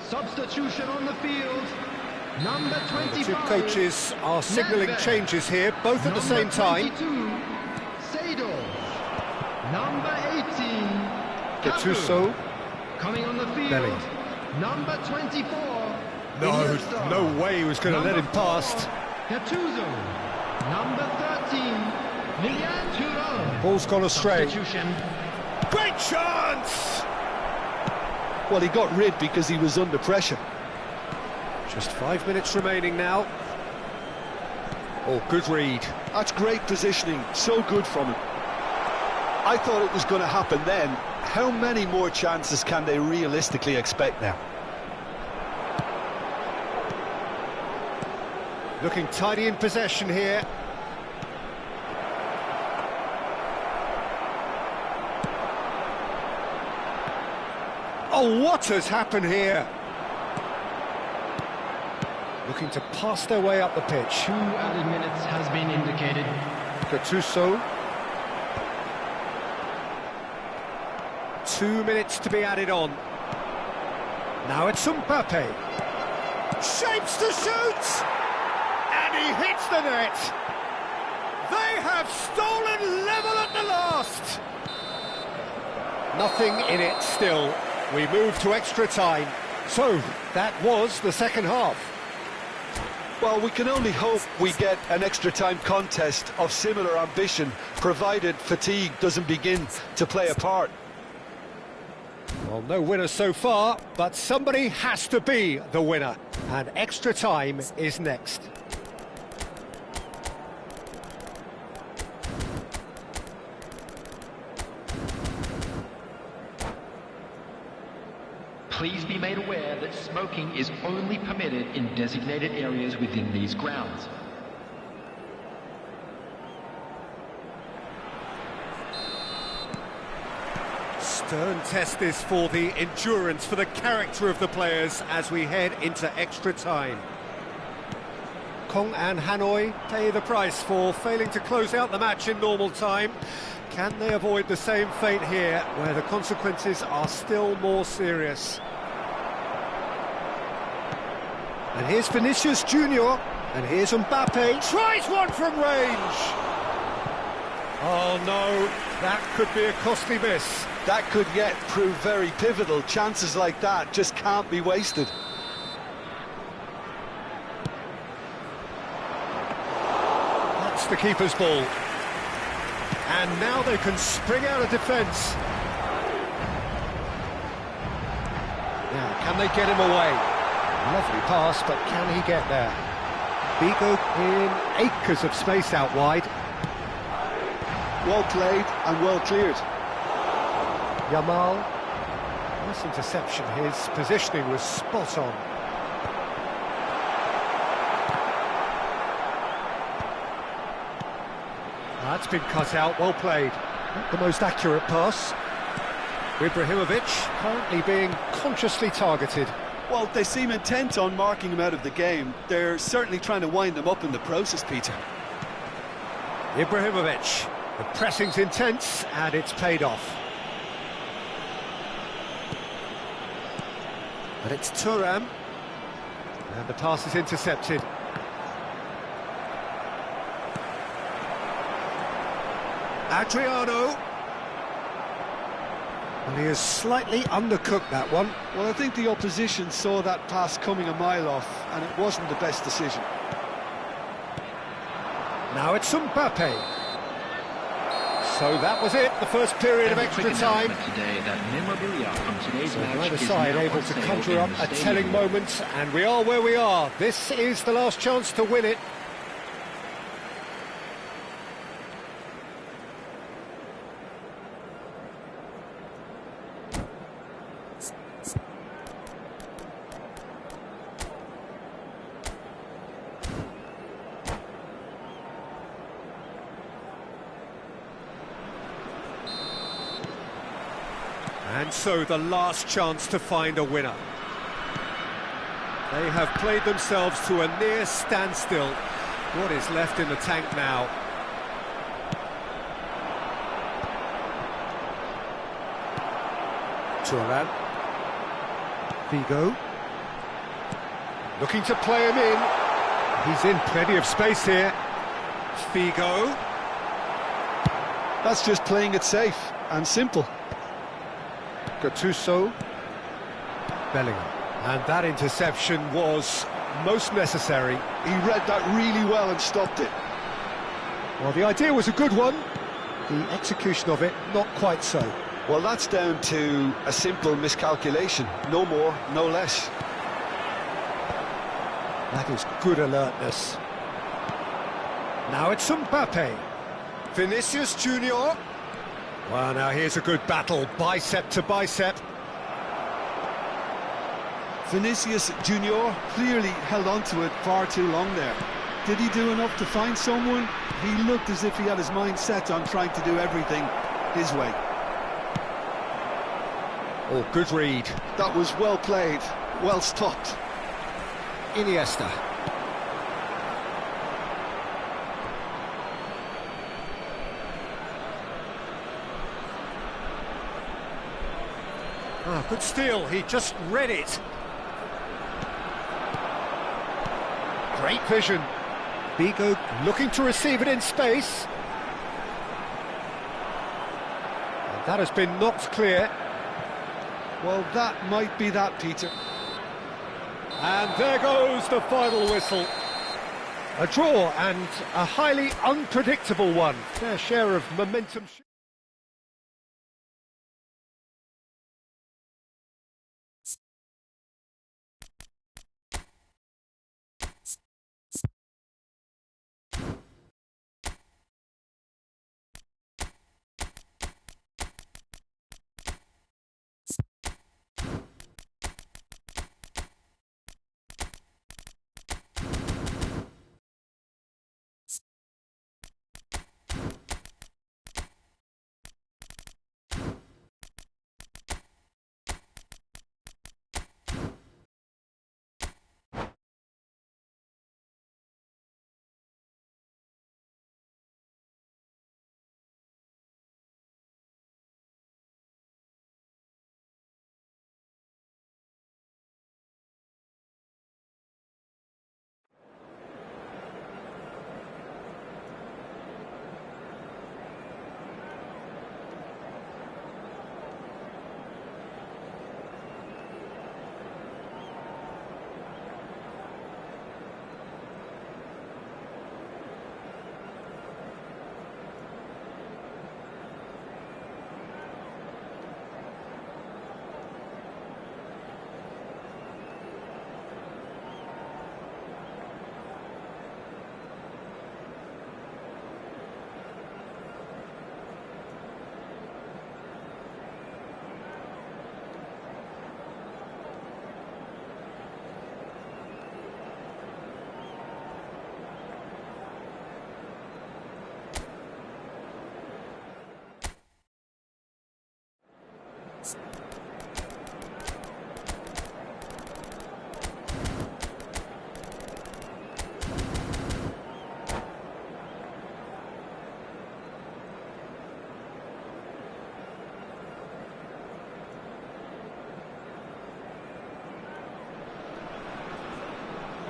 [SPEAKER 4] Substitution on the field. Number 25.
[SPEAKER 1] The two coaches are signalling changes here, both at the same time.
[SPEAKER 4] Number 22, Seedorf. Number 18,
[SPEAKER 1] Gattuso.
[SPEAKER 4] Coming on the field.
[SPEAKER 1] Belly.
[SPEAKER 4] Number 24.
[SPEAKER 1] No way he was going to let him past.
[SPEAKER 4] Gattuso. Number 13, Lilian Thuram.
[SPEAKER 1] Ball's gone astray.
[SPEAKER 4] Substitution.
[SPEAKER 1] Great chance!
[SPEAKER 2] Well, he got rid because he was under pressure.
[SPEAKER 1] Just 5 minutes remaining now. Oh, good read.
[SPEAKER 2] That's great positioning, so good from him. I thought it was going to happen then. How many more chances can they realistically expect now?
[SPEAKER 1] Looking tidy in possession here. Oh, what has happened here? Looking to pass their way up the pitch.
[SPEAKER 4] 2 added minutes has been indicated.
[SPEAKER 1] Gattuso. 2 minutes to be added on. Now it's Mbappe. Shapes to shoot! And he hits the net! They have stolen level at the last! Nothing in it still. We move to extra time. So, that was the second half.
[SPEAKER 2] Well, we can only hope we get an extra time contest of similar ambition, provided fatigue doesn't begin to play a part.
[SPEAKER 1] Well, no winner so far, but somebody has to be the winner. And extra time is next.
[SPEAKER 3] Please be made aware that smoking is only permitted in designated areas within these grounds.
[SPEAKER 1] Stern test this for the endurance, for the character of the players as we head into extra time. Kong and Hanoi pay the price for failing to close out the match in normal time. Can they avoid the same fate here, where the consequences are still more serious? And here's Vinicius Junior, and here's Mbappe, tries one from range! Oh no, that could be a costly miss.
[SPEAKER 2] That could yet prove very pivotal. Chances like that just can't be wasted.
[SPEAKER 1] That's the keeper's ball. And now they can spring out of defence. Now, can they get him away? Lovely pass, but can he get there? Bigo in acres of space out wide.
[SPEAKER 2] Well played and well cleared.
[SPEAKER 1] Yamal. Nice interception. His positioning was spot on. That's been cut out, well played. Not the most accurate pass. Ibrahimovic currently being consciously targeted.
[SPEAKER 2] Well, they seem intent on marking him out of the game. They're certainly trying to wind them up in the process, Peter.
[SPEAKER 1] Ibrahimovic. The pressing's intense and it's paid off. But it's Thuram. And the pass is intercepted. Adriano. And he has slightly undercooked that one.
[SPEAKER 2] Well, I think the opposition saw that pass coming a mile off, and it wasn't the best decision.
[SPEAKER 1] Now it's Mbappe. So that was it, the first period of
[SPEAKER 3] And a
[SPEAKER 1] extra
[SPEAKER 3] quick
[SPEAKER 1] time.
[SPEAKER 3] announcement today that memorabilia from today's
[SPEAKER 1] So
[SPEAKER 3] match
[SPEAKER 1] neither
[SPEAKER 3] is
[SPEAKER 1] side
[SPEAKER 3] now
[SPEAKER 1] able
[SPEAKER 3] on
[SPEAKER 1] to
[SPEAKER 3] sale
[SPEAKER 1] conjure
[SPEAKER 3] in
[SPEAKER 1] up
[SPEAKER 3] the
[SPEAKER 1] a telling
[SPEAKER 3] stadium.
[SPEAKER 1] moment, and we are where we are. This is the last chance to win it. And so the last chance to find a winner. They have played themselves to a near standstill. What is left in the tank now? Turan. Figo. Looking to play him in. He's in plenty of space here. Figo.
[SPEAKER 2] That's just playing it safe and simple.
[SPEAKER 1] Gattuso. Bellingham. And that interception was most necessary.
[SPEAKER 2] He read that really well and stopped it.
[SPEAKER 1] Well, the idea was a good one. The execution of it, not quite so.
[SPEAKER 2] Well, that's down to a simple miscalculation. No more, no less.
[SPEAKER 1] That is good alertness. Now it's Mbappe. Vinicius Junior. Well, now here's a good battle, bicep to bicep.
[SPEAKER 2] Vinicius Junior clearly held on to it far too long there. Did he do enough to find someone? He looked as if he had his mind set on trying to do everything his way.
[SPEAKER 1] Oh, good read.
[SPEAKER 2] That was well played, well stopped.
[SPEAKER 1] Iniesta. Ah, good steal, he just read it. Great vision. Figo looking to receive it in space. And that has been knocked clear.
[SPEAKER 2] Well, that might be that, Peter.
[SPEAKER 1] And there goes the final whistle. A draw and a highly unpredictable one. Fair share of momentum.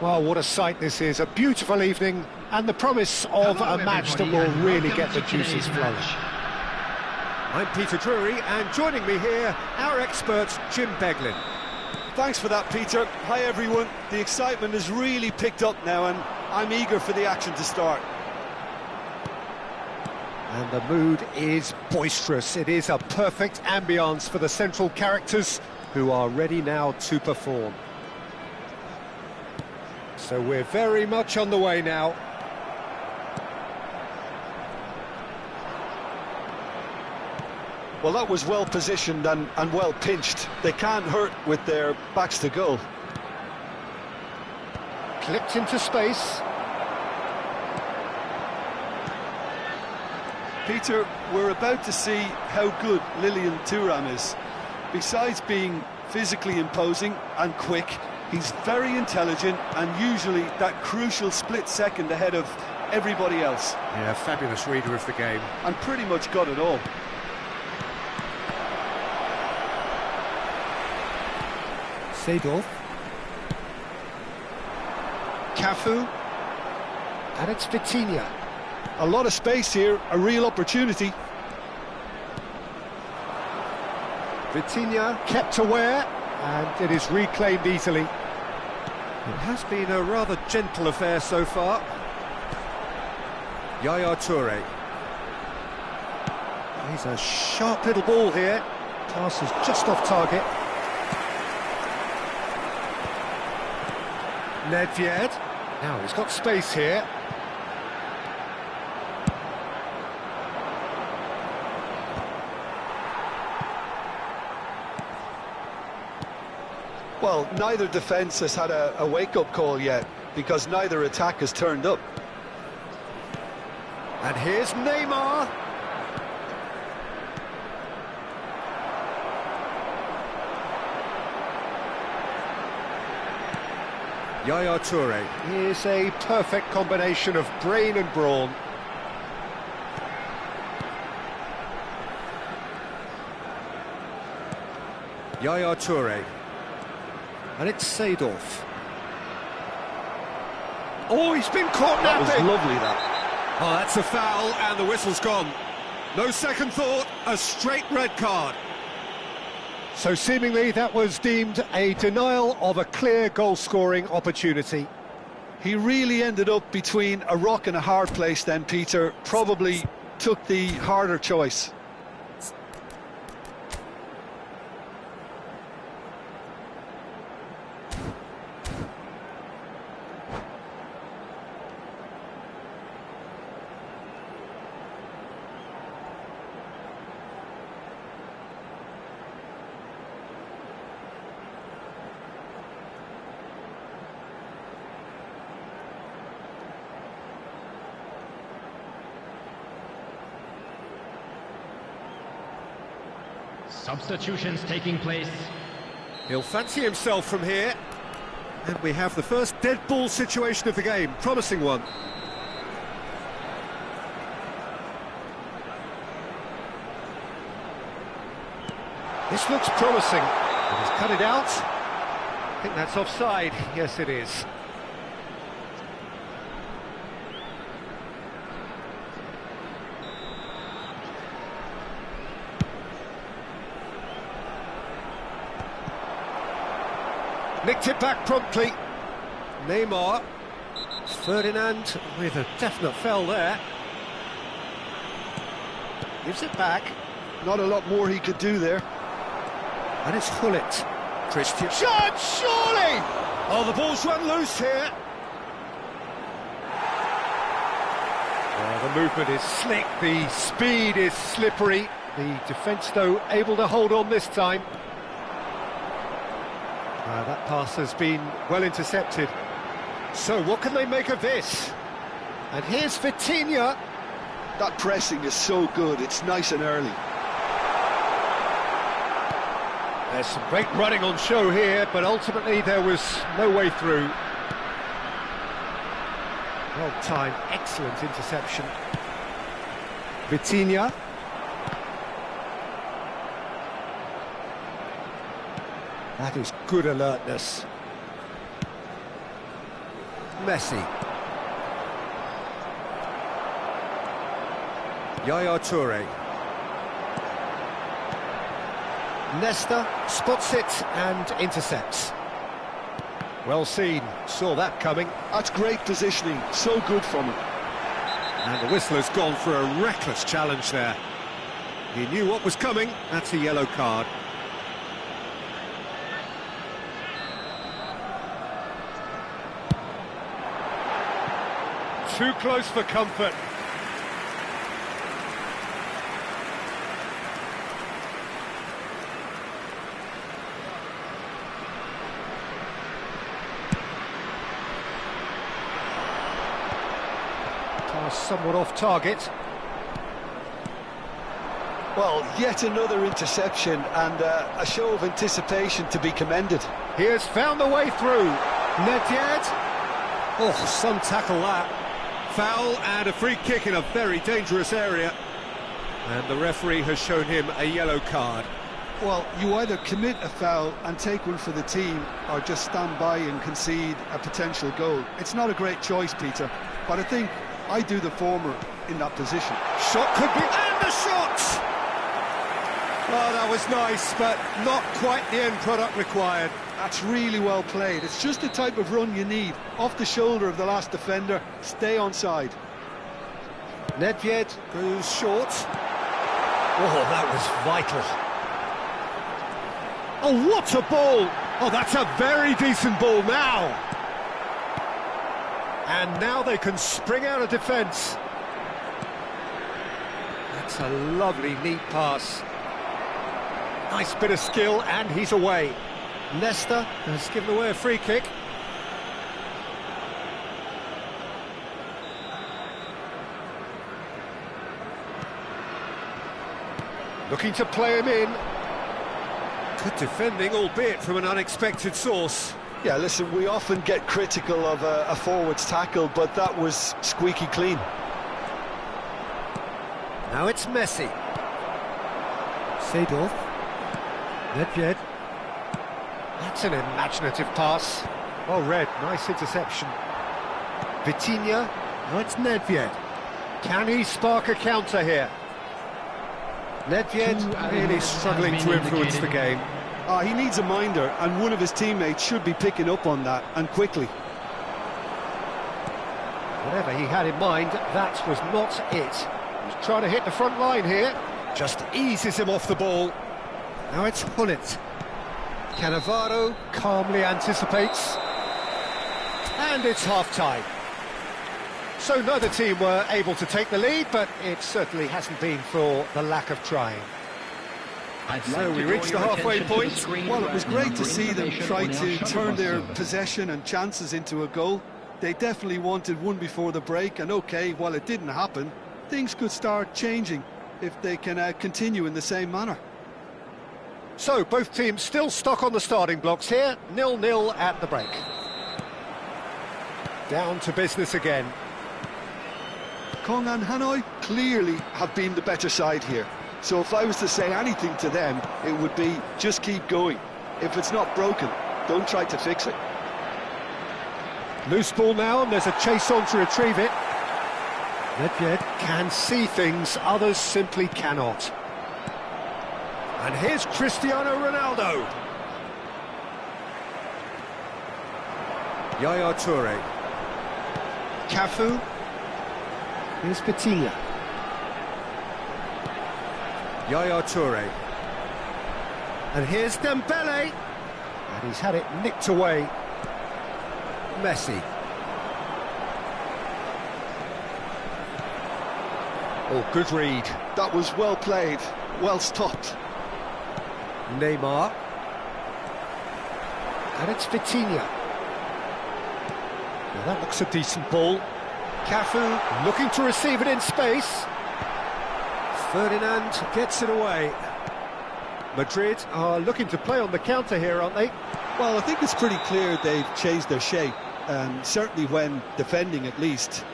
[SPEAKER 1] Well, what a sight this is. A beautiful evening and the promise of
[SPEAKER 4] Hello,
[SPEAKER 1] a match that
[SPEAKER 4] everybody,
[SPEAKER 1] will
[SPEAKER 4] and
[SPEAKER 1] really
[SPEAKER 4] welcome
[SPEAKER 1] get the
[SPEAKER 4] to
[SPEAKER 1] juices
[SPEAKER 4] today's
[SPEAKER 1] flowing.
[SPEAKER 4] match.
[SPEAKER 1] I'm Peter Drury, and joining me here, our expert, Jim Beglin.
[SPEAKER 2] Thanks for that, Peter. Hi, everyone. The excitement has really picked up now, and I'm eager for the action to start.
[SPEAKER 1] And the mood is boisterous. It is a perfect ambience for the central characters who are ready now to perform. So we're very much on the way now.
[SPEAKER 2] Well, that was well positioned and well pinched. They can't hurt with their backs to goal.
[SPEAKER 1] Clipped into space.
[SPEAKER 2] Peter, we're about to see how good Lilian Thuram is. Besides being physically imposing and quick, he's very intelligent and usually that crucial split second ahead of everybody else.
[SPEAKER 1] Yeah, fabulous reader of the game.
[SPEAKER 2] And pretty much got it all.
[SPEAKER 1] Seedorf. Cafu. And it's Vitinha.
[SPEAKER 2] A lot of space here, a real opportunity.
[SPEAKER 1] Vitinha kept aware, and it is reclaimed easily. It has been a rather gentle affair so far. Yaya Toure. He's a sharp little ball here. Pass is just off target. Nedved. Now he's got space here.
[SPEAKER 2] Well, neither defence has had a wake-up call yet, because neither attack has turned up.
[SPEAKER 1] And here's Neymar. Yaya Toure is a perfect combination of brain and brawn. Yaya Toure. And it's Seedorf. Oh, he's been caught napping!
[SPEAKER 2] That was lovely, that.
[SPEAKER 1] Oh, that's a foul, and the whistle's gone. No second thought, a straight red card. So seemingly that was deemed a denial of a clear goal-scoring opportunity.
[SPEAKER 2] He really ended up between a rock and a hard place then, Peter. Probably took the harder choice.
[SPEAKER 4] Substitutions taking place.
[SPEAKER 1] He'll fancy himself from here. And we have the first dead ball situation of the game. Promising one. This looks promising. He's cut it out. I think that's offside. Yes, it is. Nicked it back promptly. Neymar. Ferdinand with a definite foul there. Gives it back.
[SPEAKER 2] Not a lot more he could do there.
[SPEAKER 1] And it's Hullet. Christian. Shot, surely! Oh, the ball's run loose here. The movement is slick, the speed is slippery. The defence, though, able to hold on this time. That pass has been well intercepted. So what can they make of this? And here's Vitinha.
[SPEAKER 2] That pressing is so good, it's nice and early.
[SPEAKER 1] There's some great running on show here, but ultimately there was no way through. Well timed, excellent interception. Vitinha. That is good alertness. Messi. Yaya Toure. Nesta spots it and intercepts. Well seen, saw that coming.
[SPEAKER 2] That's great positioning, so good from him.
[SPEAKER 1] And the whistler's gone for a reckless challenge there. He knew what was coming. That's a yellow card. Too close for comfort. Pass somewhat off target.
[SPEAKER 2] Well, yet another interception and a show of anticipation to be commended.
[SPEAKER 1] He has found the way through. Nedved. Oh, some tackle that. Foul and a free kick in a very dangerous area. And the referee has shown him a yellow card.
[SPEAKER 2] Well, you either commit a foul and take one for the team, or just stand by and concede a potential goal. It's not a great choice, Peter, but I think I do the former in that position.
[SPEAKER 1] Shot could be... And the shot! Oh, that was nice, but not quite the end product required.
[SPEAKER 2] That's really well played. It's just the type of run you need. Off the shoulder of the last defender, stay onside.
[SPEAKER 1] Nedved goes short. Oh, that was vital. Oh, what a ball! Oh, that's a very decent ball now. And now they can spring out of defence. That's a lovely, neat pass. Nice bit of skill, and he's away. Leicester has given away a free kick. Looking to play him in. Good defending, albeit from an unexpected source.
[SPEAKER 2] Yeah, listen, we often get critical of a forward's tackle, but that was squeaky clean.
[SPEAKER 1] Now it's Messi. Seedorf. Nedved. That's an imaginative pass. Well read, nice interception. Vitinha. Now it's Nedved. Can he spark a counter here? Nedved really struggling to influence the game.
[SPEAKER 2] He needs a minder, and one of his teammates should be picking up on that, and quickly.
[SPEAKER 1] Whatever he had in mind, that was not it. He's trying to hit the front line here. Just eases him off the ball. Now it's Hullet. Cannavaro calmly anticipates. And it's half-time. So neither team were able to take the lead, but it certainly hasn't been for the lack of trying. So we reached the halfway point.
[SPEAKER 2] Well, it was great to see them try to turn their possession and chances into a goal. They definitely wanted one before the break, and okay, while it didn't happen, things could start changing if they can continue in the same manner.
[SPEAKER 1] So both teams still stuck on the starting blocks here, 0-0 at the break. Down to business again.
[SPEAKER 2] Kong and Hanoi clearly have been the better side here. So if I was to say anything to them, it would be just keep going. If it's not broken, don't try to fix it.
[SPEAKER 1] Loose ball now, and there's a chase on to retrieve it. Nedved can see things others simply cannot. And here's Cristiano Ronaldo. Yaya Toure. Cafu. Here's Vitinha. Yaya Toure. And here's Dembele. And he's had it nicked away. Messi. Oh, good read.
[SPEAKER 2] That was well played, well stopped.
[SPEAKER 1] Neymar. And it's Vitinha. Now that looks a decent ball. Cafu looking to receive it in space. Ferdinand gets it away. Madrid are looking to play on the counter here, aren't they?
[SPEAKER 2] Well, I think it's pretty clear they've changed their shape, certainly when defending at least,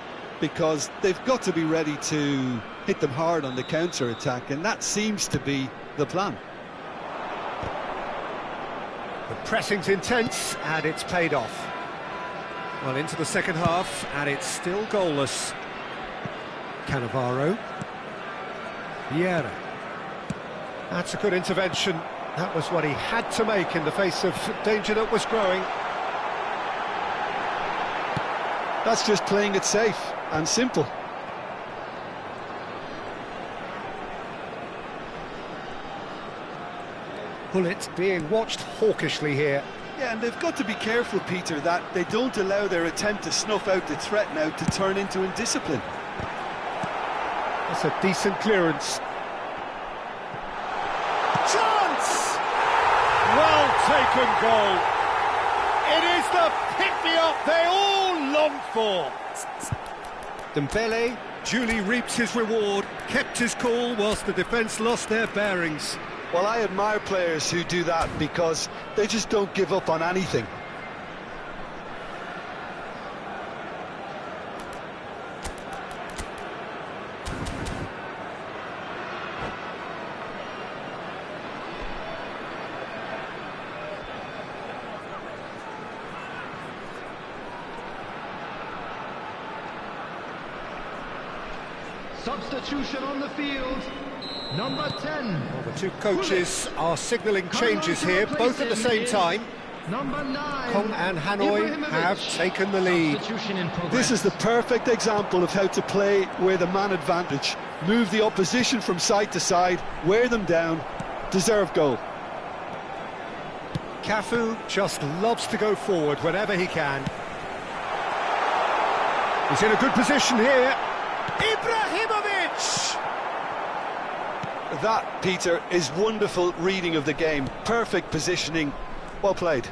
[SPEAKER 2] because they've got to be ready to hit them hard on the counter-attack, and that seems to be the plan.
[SPEAKER 1] The pressing's intense, and it's paid off. Well, into the second half, and it's still goalless. Cannavaro. Vieira. That's a good intervention. That was what he had to make in the face of danger that was growing.
[SPEAKER 2] That's just playing it safe and simple.
[SPEAKER 1] Hullet being watched hawkishly here.
[SPEAKER 2] Yeah, and they've got to be careful, Peter, that they don't allow their attempt to snuff out the threat now to turn into indiscipline.
[SPEAKER 1] That's a decent clearance. Chance! Well taken goal. It is the pick-me-up they all longed for. Dembele duly reaps his reward, kept his cool whilst the defence lost their bearings.
[SPEAKER 2] Well, I admire players who do that because they just don't give up on anything.
[SPEAKER 4] Substitution on the field. Number 10.
[SPEAKER 1] Well, the two coaches are signalling changes here, both at the same time.
[SPEAKER 4] Number 9.
[SPEAKER 1] Kong and Hanoi have taken the lead.
[SPEAKER 2] This is the perfect example of how to play with a man advantage. Move the opposition from side to side, wear them down, deserve goal.
[SPEAKER 1] Cafu just loves to go forward whenever he can. He's in a good position here. Ibrahimovic!
[SPEAKER 2] That, Peter, is wonderful reading of the game. Perfect positioning. Well played.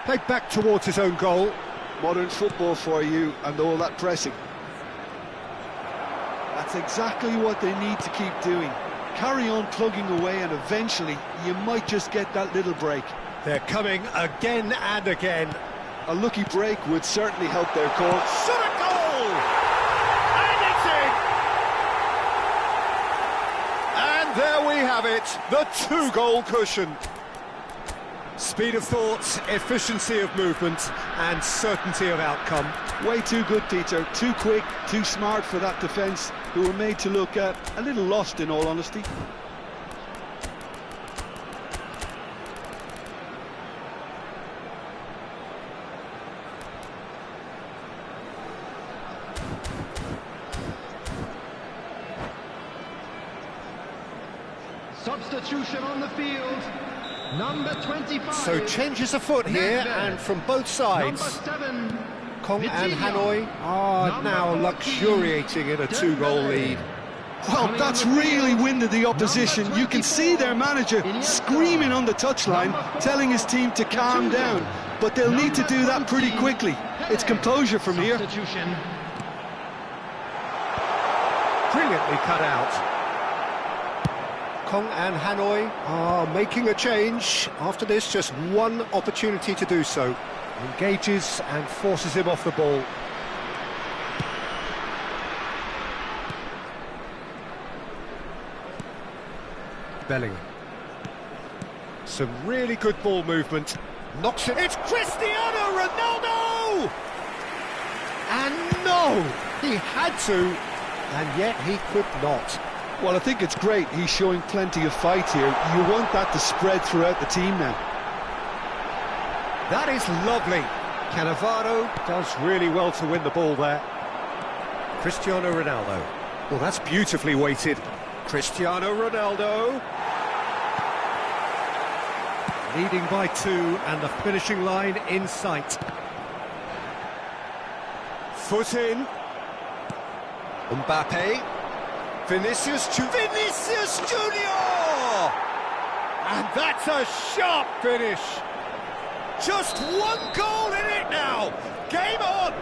[SPEAKER 1] Played back towards his own goal.
[SPEAKER 2] Modern football for you and all that pressing. That's exactly what they need to keep doing. Carry on plugging away and eventually you might just get that little break.
[SPEAKER 1] They're coming again and again.
[SPEAKER 2] A lucky break would certainly help their cause.
[SPEAKER 1] Shot a goal! And it's in! And there we have it, the two-goal cushion. Speed of thought, efficiency of movement, and certainty of outcome.
[SPEAKER 2] Way too good, Peter. Too quick, too smart for that defence, who were made to look a little lost, in all honesty.
[SPEAKER 4] Substitution on the field. Number 25.
[SPEAKER 1] So changes afoot here, and from both sides.
[SPEAKER 4] Number 7.
[SPEAKER 1] Kong and
[SPEAKER 4] Vitinho.
[SPEAKER 1] Hanoi are now luxuriating in a two-goal lead.
[SPEAKER 2] Well, that's really winded the opposition. You can see their manager screaming on the touchline, telling his team to calm down. But they'll need to do that pretty quickly. It's composure from here.
[SPEAKER 4] Substitution.
[SPEAKER 1] Brilliantly cut out. Kong and Hanoi are making a change. After this, just one opportunity to do so. Engages and forces him off the ball. Bellingham. Some really good ball movement. Knocks it. It's Cristiano Ronaldo! And no! He had to, and yet he could not.
[SPEAKER 2] Well, I think it's great. He's showing plenty of fight here. You want that to spread throughout the team now.
[SPEAKER 1] That is lovely. Cannavaro does really well to win the ball there. Cristiano Ronaldo. Well, that's beautifully weighted. Cristiano Ronaldo. Leading by 2 and the finishing line in sight. Foot in. Mbappe. Vinicius Junior! And that's a sharp finish. Just one goal in it now. Game on.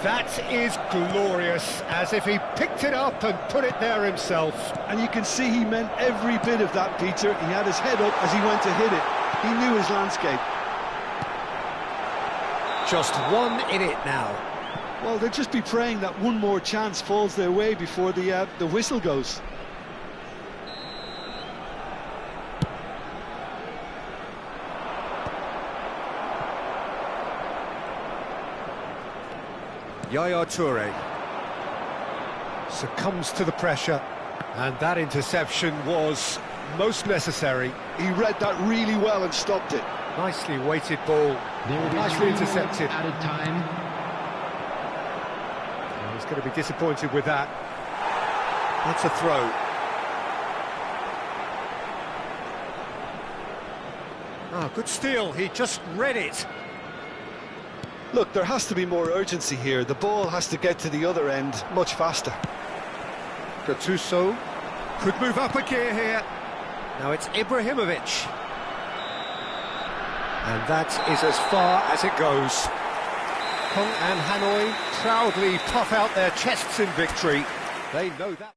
[SPEAKER 1] That is glorious, as if he picked it up and put it there himself.
[SPEAKER 2] And you can see he meant every bit of that, Peter. He had his head up as he went to hit it. He knew his landscape.
[SPEAKER 1] Just one in it now.
[SPEAKER 2] Well, they'll just be praying that one more chance falls their way before the whistle goes.
[SPEAKER 1] Yaya Toure succumbs to the pressure, and that interception was most necessary.
[SPEAKER 2] He read that really well and stopped it.
[SPEAKER 1] Nicely weighted ball, nicely intercepted.
[SPEAKER 4] Added time.
[SPEAKER 1] He's going to be disappointed with that. That's a throw. Ah, good steal, he just read it.
[SPEAKER 2] Look, there has to be more urgency here. The ball has to get to the other end much faster.
[SPEAKER 1] Gattuso could move up a gear here. Now it's Ibrahimovic. And that is as far as it goes. Kong and Hanoi proudly puff out their chests in victory. They know that.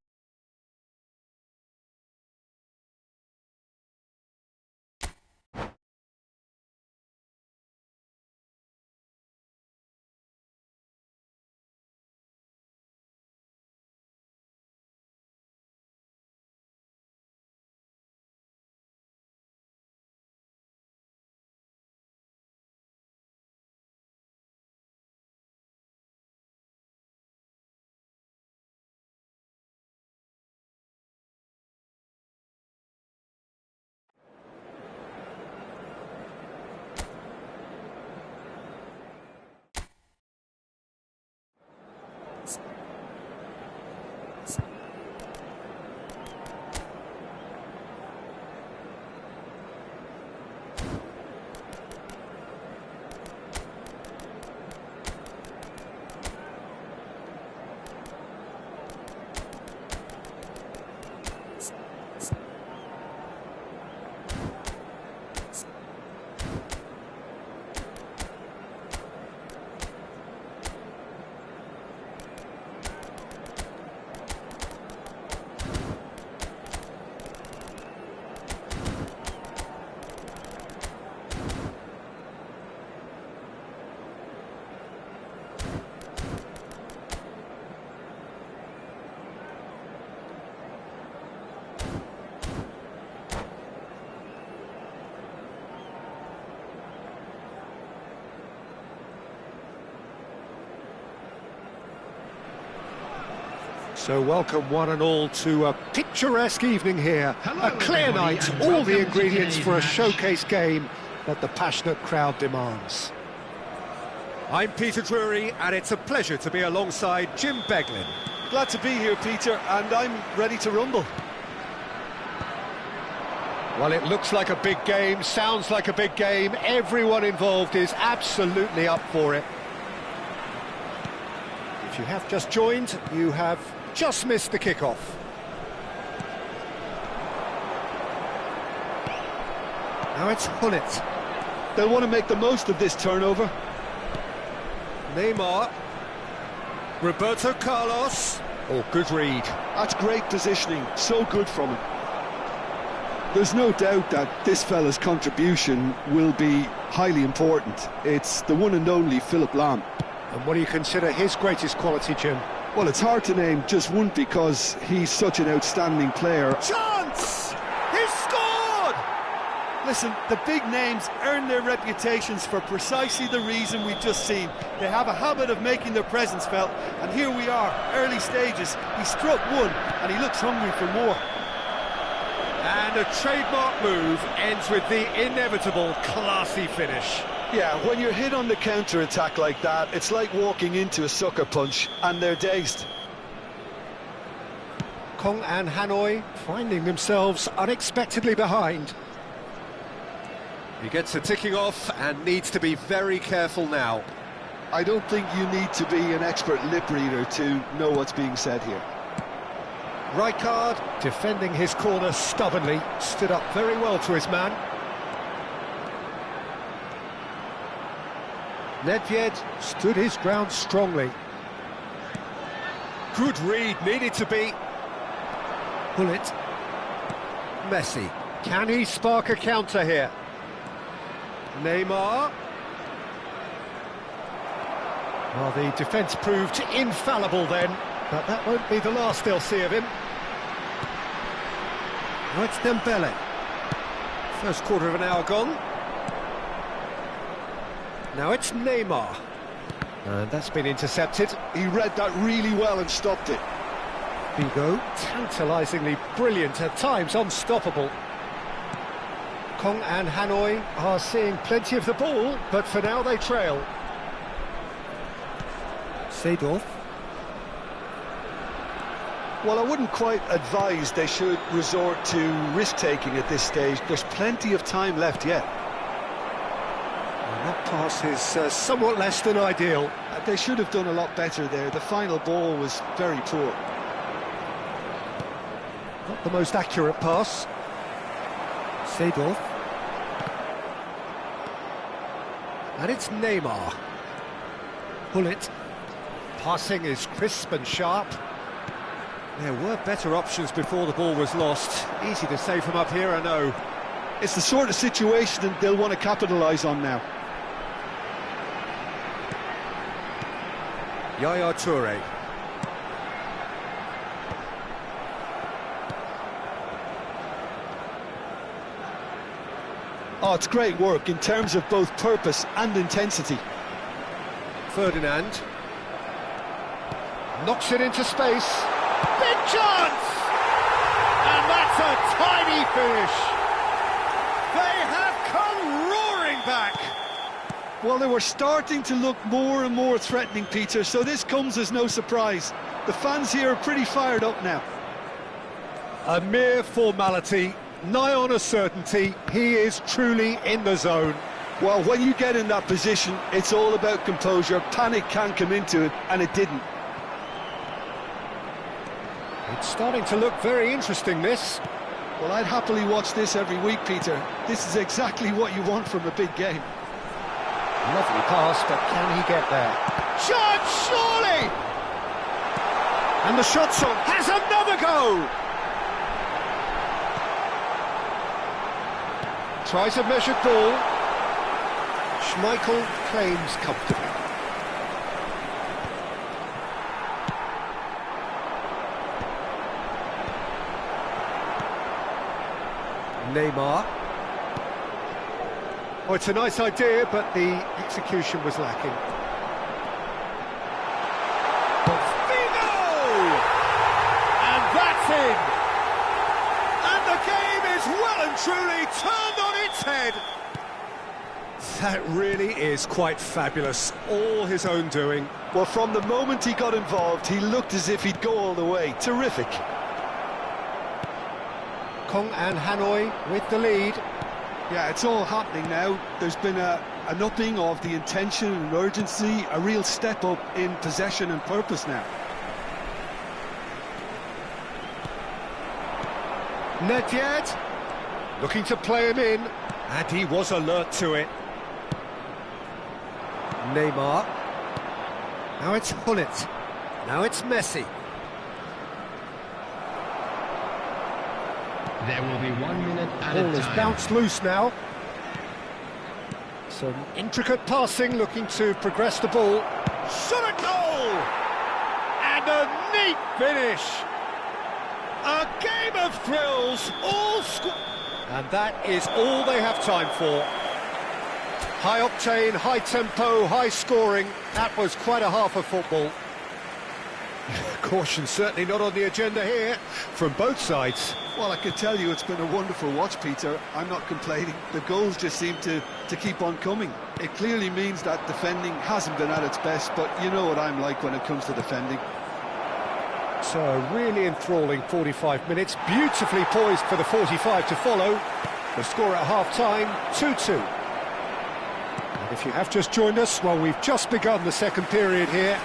[SPEAKER 1] So welcome one and all to a picturesque evening here.
[SPEAKER 4] Hello,
[SPEAKER 1] a clear
[SPEAKER 4] everybody,
[SPEAKER 1] night,
[SPEAKER 4] and
[SPEAKER 1] all
[SPEAKER 4] welcome
[SPEAKER 1] the
[SPEAKER 4] to
[SPEAKER 1] ingredients
[SPEAKER 4] today's
[SPEAKER 1] for a
[SPEAKER 4] match.
[SPEAKER 1] showcase game that the passionate crowd demands. I'm Peter Drury, and it's a pleasure to be alongside Jim Beglin.
[SPEAKER 2] Glad to be here, Peter, and I'm ready to rumble.
[SPEAKER 1] Well, it looks like a big game, sounds like a big game. Everyone involved is absolutely up for it. If you have just joined, you have just missed the kickoff. Now it's Hullet.
[SPEAKER 2] They'll want to make the most of this turnover.
[SPEAKER 1] Neymar. Roberto Carlos. Oh, good read.
[SPEAKER 2] That's great positioning, so good from him. There's no doubt that this fella's contribution will be highly important. It's the one and only Philipp Lahm.
[SPEAKER 1] And what do you consider his greatest quality, Jim?
[SPEAKER 2] Well, it's hard to name just one because he's such an outstanding player.
[SPEAKER 1] Chance! He's scored!
[SPEAKER 2] Listen, the big names earn their reputations for precisely the reason we've just seen. They have a habit of making their presence felt, and here we are, early stages. He struck one, and he looks hungry for more.
[SPEAKER 1] And a trademark move ends with the inevitable classy finish.
[SPEAKER 2] Yeah, when you're hit on the counter-attack like that, it's like walking into a sucker punch, and they're dazed.
[SPEAKER 1] Kong and Hanoi finding themselves unexpectedly behind. He gets a ticking off and needs to be very careful now.
[SPEAKER 2] I don't think you need to be an expert lip reader to know what's being said here.
[SPEAKER 1] Rijkaard, defending his corner stubbornly, stood up very well to his man. Nedved stood his ground strongly. Good read, needed to be. Hullet. Messi. Can he spark a counter here? Neymar. Well, the defence proved infallible then, but that won't be the last they'll see of him. Now it's Dembele. First quarter of an hour gone. Now it's Neymar. And that's been intercepted.
[SPEAKER 2] He read that really well and stopped it.
[SPEAKER 1] Figo, tantalisingly brilliant, at times unstoppable. Kong and Hanoi are seeing plenty of the ball, but for now they trail. Seedorf.
[SPEAKER 2] Well, I wouldn't quite advise they should resort to risk-taking at this stage. There's plenty of time left yet.
[SPEAKER 1] pass is somewhat less than ideal.
[SPEAKER 2] They should have done a lot better there. The final ball was very poor.
[SPEAKER 1] Not the most accurate pass. Seedorf. And it's Neymar. Hullet. Passing is crisp and sharp. There were better options before the ball was lost. Easy to say from up here, I know.
[SPEAKER 2] It's the sort of situation that they'll want to capitalise on now.
[SPEAKER 1] Yaya Toure.
[SPEAKER 2] Oh, it's great work in terms of both purpose and intensity.
[SPEAKER 1] Ferdinand. Knocks it into space. Big chance! And that's a tiny finish. They have come roaring back.
[SPEAKER 2] Well, they were starting to look more and more threatening, Peter, so this comes as no surprise. The fans here are pretty fired up now.
[SPEAKER 1] A mere formality, nigh on a certainty. He is truly in the zone.
[SPEAKER 2] Well, when you get in that position, it's all about composure. Panic can come into it, and it didn't.
[SPEAKER 1] It's starting to look very interesting, this.
[SPEAKER 2] Well, I'd happily watch this every week, Peter. This is exactly what you want from a big game.
[SPEAKER 1] Lovely pass, but can he get there? Chance, surely! And the shot's on. Has another go! Tries a measured ball. Schmeichel claims comfortably. Neymar. Oh, it's a nice idea, but the execution was lacking. Figo! And that's in! And the game is well and truly turned on its head! That really is quite fabulous, all his own doing.
[SPEAKER 2] Well, from the moment he got involved, he looked as if he'd go all the way. Terrific.
[SPEAKER 1] Kong and Hanoi with the lead.
[SPEAKER 2] Yeah, it's all happening now. There's been an upping of the intention and urgency, a real step up in possession and purpose now.
[SPEAKER 1] Nedved looking to play him in, and he was alert to it. Neymar. Now it's Hullet. Now it's Messi.
[SPEAKER 4] There will be 1 minute added
[SPEAKER 1] Ball is
[SPEAKER 4] time.
[SPEAKER 1] bounced loose now. Some intricate passing, looking to progress the ball. Shot at goal! And a neat finish! A game of thrills, all and that is all they have time for. High octane, high tempo, high scoring. That was quite a half of football. Caution certainly not on the agenda here from both sides.
[SPEAKER 2] Well, I can tell you it's been a wonderful watch, Peter. I'm not complaining. The goals just seem to keep on coming. It clearly means that defending hasn't been at its best, but you know what I'm like when it comes to defending.
[SPEAKER 1] So a really enthralling 45 minutes, beautifully poised for the 45 to follow. The score at half-time, 2-2. And if you have just joined us, well, we've just begun the second period here.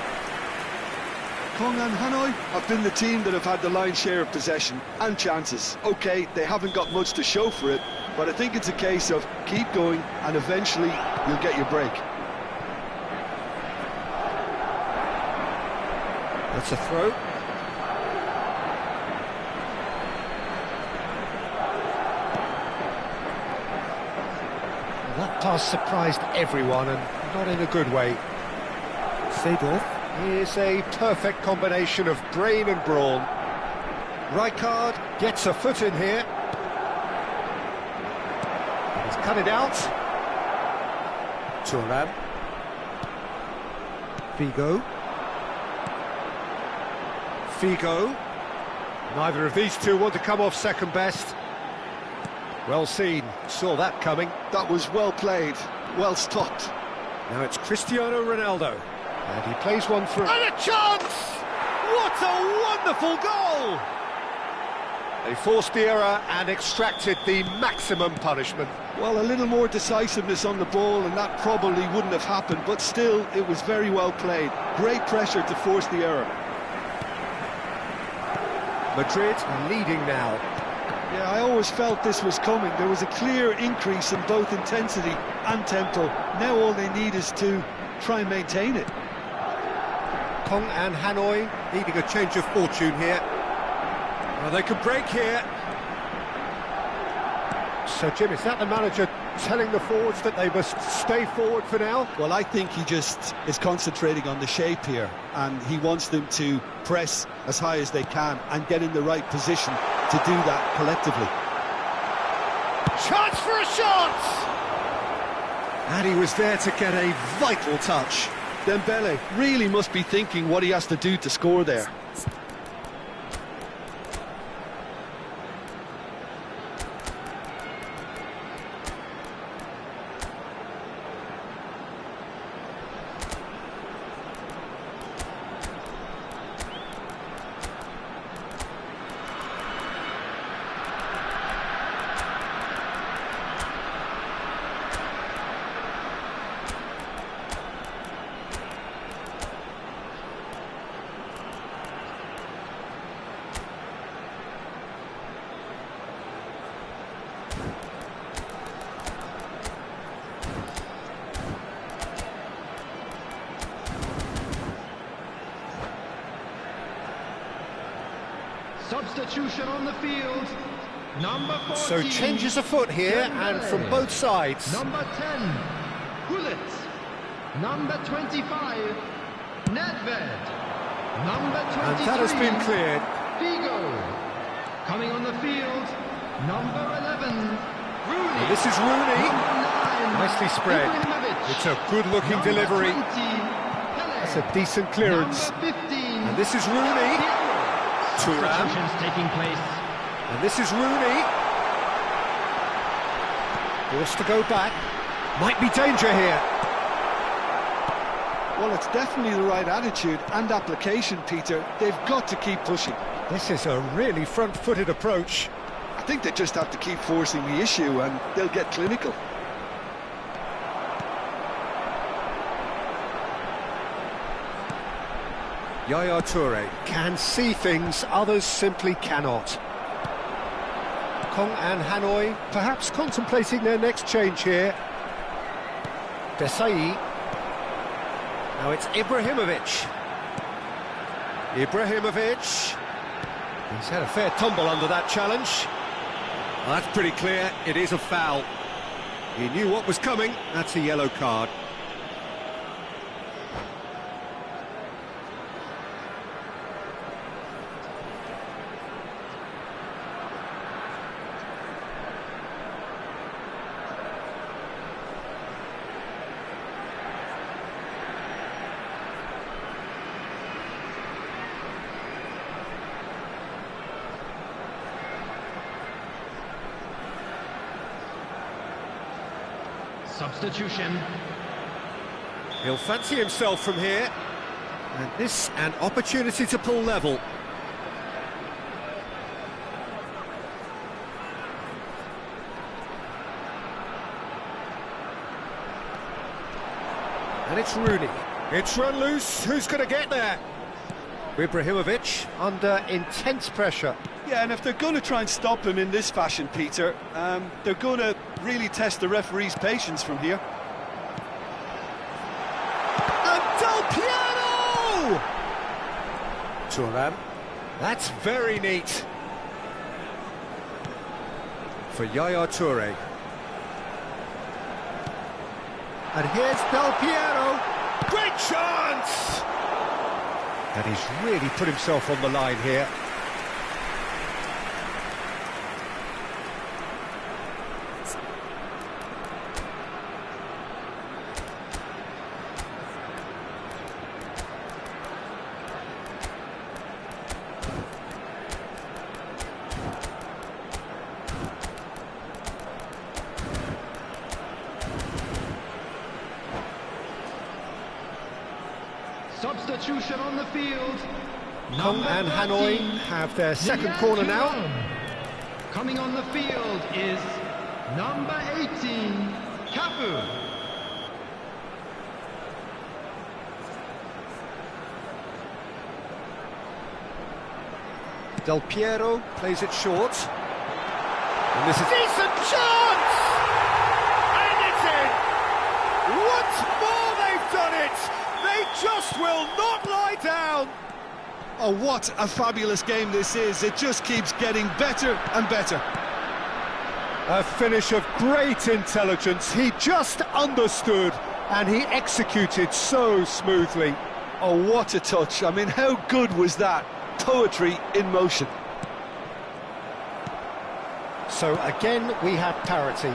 [SPEAKER 2] Kong and Hanoi have been the team that have had the lion's share of possession and chances. OK, they haven't got much to show for it, but I think it's a case of keep going and eventually you'll get your break.
[SPEAKER 1] That's a throw. Well, that pass surprised everyone, and not in a good way. Seedorf is a perfect combination of brain and brawn. Rijkaard gets a foot in here. He's cut it out. Thuram. Figo. Neither of these two want to come off second best. Well seen, saw that coming.
[SPEAKER 2] That was well played, well stopped.
[SPEAKER 1] Now it's Cristiano Ronaldo. And he plays one through. And a chance! What a wonderful goal! They forced the error and extracted the maximum punishment.
[SPEAKER 2] Well, a little more decisiveness on the ball and that probably wouldn't have happened, but still, it was very well played. Great pressure to force the error.
[SPEAKER 1] Madrid leading now.
[SPEAKER 2] Yeah, I always felt this was coming. There was a clear increase in both intensity and tempo. Now all they need is to try and maintain it.
[SPEAKER 1] Kong and Hanoi needing a change of fortune here. Well, they could break here. So, Jim, is that the manager telling the forwards that they must stay forward for now?
[SPEAKER 2] Well, I think he just is concentrating on the shape here, and he wants them to press as high as they can and get in the right position to do that collectively.
[SPEAKER 1] Chance for a shot! And he was there to get a vital touch.
[SPEAKER 2] Dembele really must be thinking what he has to do to score there.
[SPEAKER 4] Substitution on the field. Number 14.
[SPEAKER 1] So changes afoot here, and from both sides.
[SPEAKER 4] Number 10, Gullit. Number 25, Nedved. Number 23,
[SPEAKER 1] And that has been cleared.
[SPEAKER 4] Figo. Coming on the field, number 11, Rooney.
[SPEAKER 1] And this is Rooney.
[SPEAKER 4] Number 9,
[SPEAKER 1] Nicely spread.
[SPEAKER 4] Ibrahimovic.
[SPEAKER 1] It's a good-looking
[SPEAKER 4] Number
[SPEAKER 1] delivery.
[SPEAKER 4] 20, Pele.
[SPEAKER 1] That's a decent clearance.
[SPEAKER 4] Number 15,
[SPEAKER 1] And this is Rooney. Thuram.
[SPEAKER 4] substitutions taking place.
[SPEAKER 1] And this is Rooney. Forced to go back. Might be danger here.
[SPEAKER 2] Well, it's definitely the right attitude and application, Peter. They've got to keep pushing.
[SPEAKER 1] This is a really front-footed approach.
[SPEAKER 2] I think they just have to keep forcing the issue and they'll get clinical.
[SPEAKER 1] Yaya Toure can see things others simply cannot. Kong and Hanoi perhaps contemplating their next change here. Desai. Now it's Ibrahimovic. Ibrahimovic. He's had a fair tumble under that challenge. Well, that's pretty clear. It is a foul. He knew what was coming. That's a yellow card.
[SPEAKER 4] Substitution.
[SPEAKER 1] He'll fancy himself from here. And this an opportunity to pull level. And it's Rooney. It's run loose. Who's going to get there? Ibrahimovic under intense pressure.
[SPEAKER 2] Yeah, and if they're going to try and stop him in this fashion, Peter, they're going to really test the referee's patience from here.
[SPEAKER 1] And Del Piero! Thuram. That's very neat. For Yaya Toure. And here's Del Piero. Great chance! And he's really put himself on the line here.
[SPEAKER 4] Substitution on the field.
[SPEAKER 1] Kong and Hanoi have their second corner now.
[SPEAKER 4] Coming on the field is number 18, Cubu.
[SPEAKER 1] Del Piero plays it short. And this is decent chance! And it's in! Once more they've done it! They just will not lie down!
[SPEAKER 2] Oh, what a fabulous game this is. It just keeps getting better and better.
[SPEAKER 1] A finish of great intelligence. He just understood and he executed so smoothly.
[SPEAKER 2] Oh, what a touch. I mean, how good was that? Poetry in motion.
[SPEAKER 1] So again we have parity.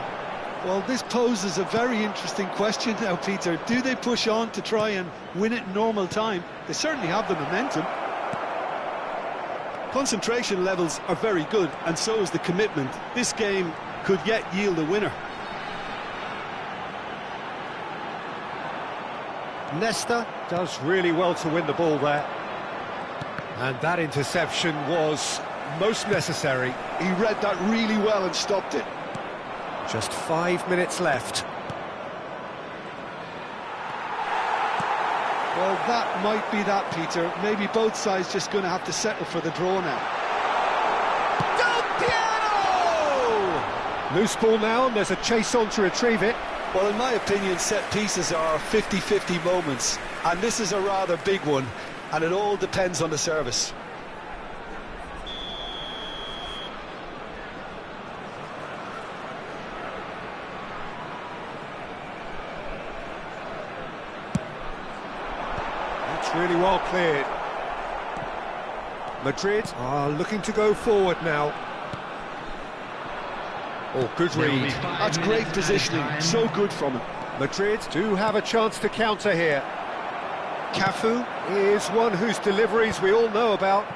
[SPEAKER 2] Well, this poses a very interesting question now, Peter. Do they push on to try and win it in normal time? They certainly have the momentum. Concentration levels are very good, and so is the commitment. This game could yet yield a winner.
[SPEAKER 1] Nesta does really well to win the ball there. And that interception was most necessary.
[SPEAKER 2] He read that really well and stopped it.
[SPEAKER 1] Just 5 minutes left.
[SPEAKER 2] Well, that might be that, Peter. Maybe both sides just going to have to settle for the draw now.
[SPEAKER 1] Del Piero! Loose ball now, and there's a chase on to retrieve it.
[SPEAKER 2] Well, in my opinion, set pieces are 50-50 moments, and this is a rather big one, and it all depends on the service.
[SPEAKER 1] That's really well cleared. Madrid are looking to go forward now. Oh, good read.
[SPEAKER 2] That's great positioning, so good from him.
[SPEAKER 1] Madrid do have a chance to counter here. Cafu is one whose deliveries we all know about.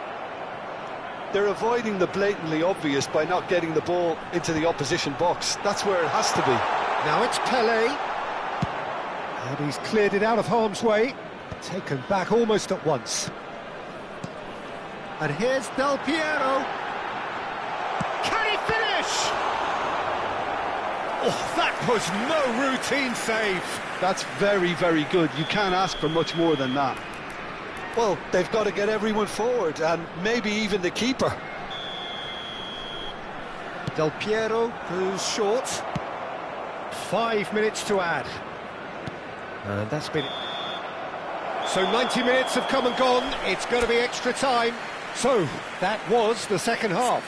[SPEAKER 2] They're avoiding the blatantly obvious by not getting the ball into the opposition box. That's where it has to be.
[SPEAKER 1] Now it's Pelé. And he's cleared it out of harm's way. Taken back almost at once. And here's Del Piero. Can he finish? Oh, that was no routine save.
[SPEAKER 2] That's very, very good. You can't ask for much more than that. Well, they've got to get everyone forward, and maybe even the keeper.
[SPEAKER 1] Del Piero goes short. 5 minutes to add. And that's been... So 90 minutes have come and gone. It's going to be extra time. So, that was the second half.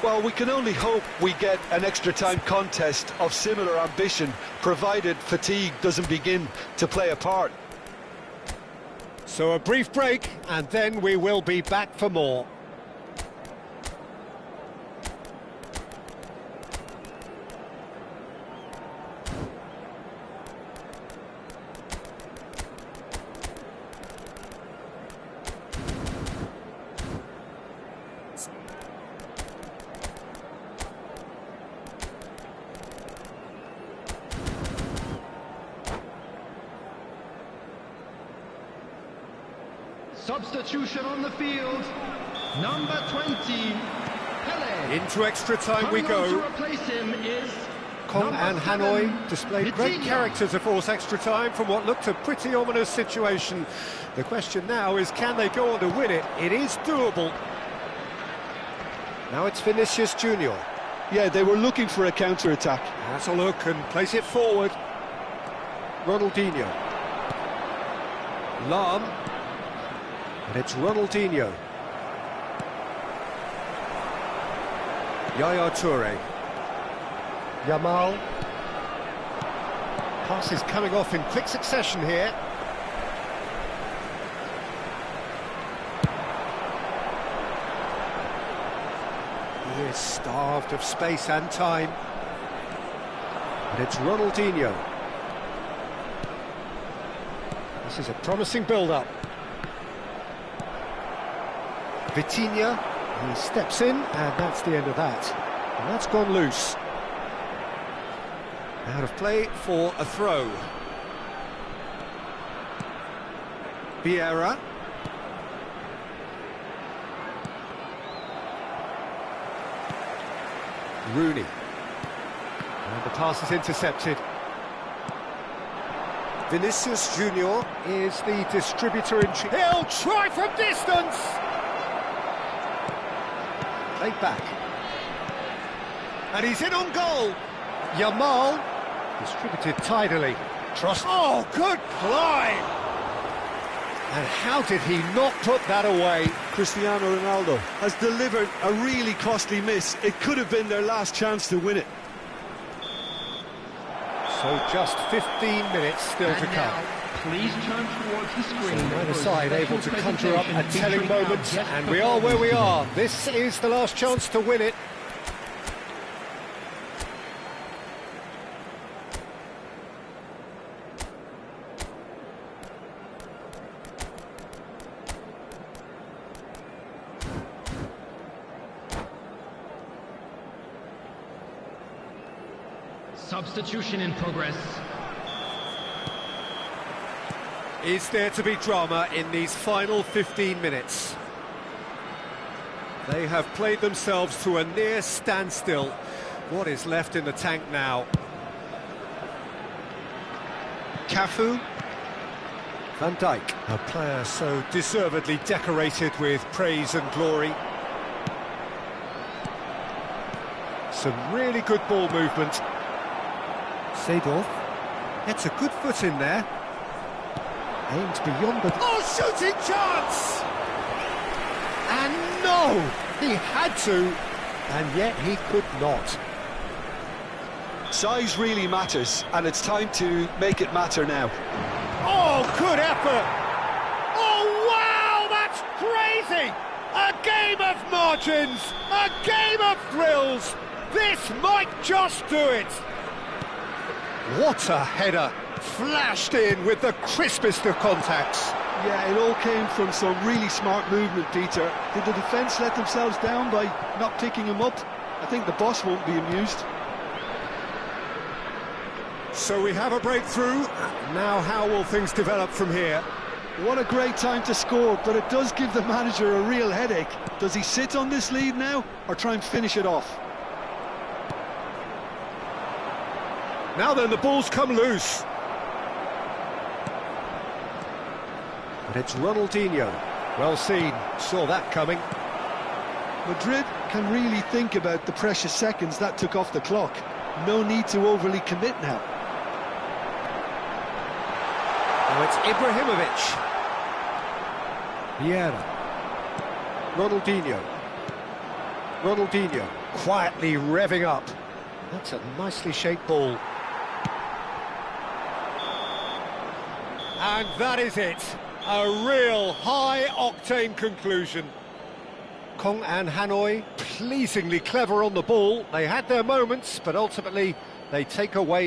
[SPEAKER 2] Well, we can only hope we get an extra time contest of similar ambition, provided fatigue doesn't begin to play a part.
[SPEAKER 1] So a brief break, and then we will be back for more.
[SPEAKER 4] Substitution on the field, number 20, Pelé.
[SPEAKER 1] Into extra time we
[SPEAKER 4] Coming on to
[SPEAKER 1] go.
[SPEAKER 4] replace him is
[SPEAKER 1] Kong
[SPEAKER 4] number
[SPEAKER 1] and
[SPEAKER 4] 7,
[SPEAKER 1] Hanoi displayed great
[SPEAKER 4] Vitinha.
[SPEAKER 1] character to force extra time from what looked a pretty ominous situation. The question now is, can they go on to win it? It is doable. Now it's Vinicius Junior.
[SPEAKER 2] Yeah, they were looking for a counter-attack.
[SPEAKER 1] Has a look and place it forward. Ronaldinho. Lam. And it's Ronaldinho. Yaya Toure. Yamal. Passes coming off in quick succession here. He is starved of space and time. And it's Ronaldinho. This is a promising build-up. Vitinha, he steps in, and that's the end of that. And that's gone loose. Out of play for a throw. Vieira. Rooney. And the pass is intercepted. Vinicius Junior is the distributor in... He'll try from distance! Played back. And he's in on goal. Yamal distributed tidily. Oh, good climb! And how did he not put that away?
[SPEAKER 2] Cristiano Ronaldo has delivered a really costly miss. It could have been their last chance to win it.
[SPEAKER 1] So just 15 minutes still
[SPEAKER 3] And
[SPEAKER 1] to come.
[SPEAKER 3] now, please turn towards the screen.
[SPEAKER 1] So neither
[SPEAKER 3] for a
[SPEAKER 1] side able
[SPEAKER 3] special
[SPEAKER 1] to conjure up a
[SPEAKER 3] presentation
[SPEAKER 1] telling
[SPEAKER 3] featuring our
[SPEAKER 1] moment,
[SPEAKER 3] guest
[SPEAKER 1] and we are where we
[SPEAKER 3] performers
[SPEAKER 1] are. This is the last chance to win it.
[SPEAKER 4] Substitution in progress.
[SPEAKER 1] Is there to be drama in these final 15 minutes? They have played themselves to a near standstill. What is left in the tank now? Cafu. Van Dijk, a player so deservedly decorated with praise and glory. Some really good ball movement. Seedorf gets a good foot in there. Aimed beyond the... Oh, shooting chance! And no! He had to, and yet he could not.
[SPEAKER 2] Size really matters, and it's time to make it matter now.
[SPEAKER 1] Oh, good effort! Oh, wow, that's crazy! A game of margins, a game of thrills. This might just do it. What a header! Flashed in with the crispest of contacts.
[SPEAKER 2] Yeah, it all came from some really smart movement, Peter. Did the defence let themselves down by not picking him up? I think the boss won't be amused.
[SPEAKER 1] So we have a breakthrough. Now how will things develop from here?
[SPEAKER 2] What a great time to score, but it does give the manager a real headache. Does he sit on this lead now, or try and finish it off?
[SPEAKER 1] Now then, the ball's come loose. And it's Ronaldinho. Well seen, saw that coming.
[SPEAKER 2] Madrid can really think about the precious seconds that took off the clock. No need to overly commit now.
[SPEAKER 1] Now it's Ibrahimovic. Vieira. Ronaldinho. Ronaldinho quietly revving up. That's a nicely shaped ball. And that is it. A real high-octane conclusion. Kong and Hanoi pleasingly clever on the ball. They had their moments, but ultimately they take away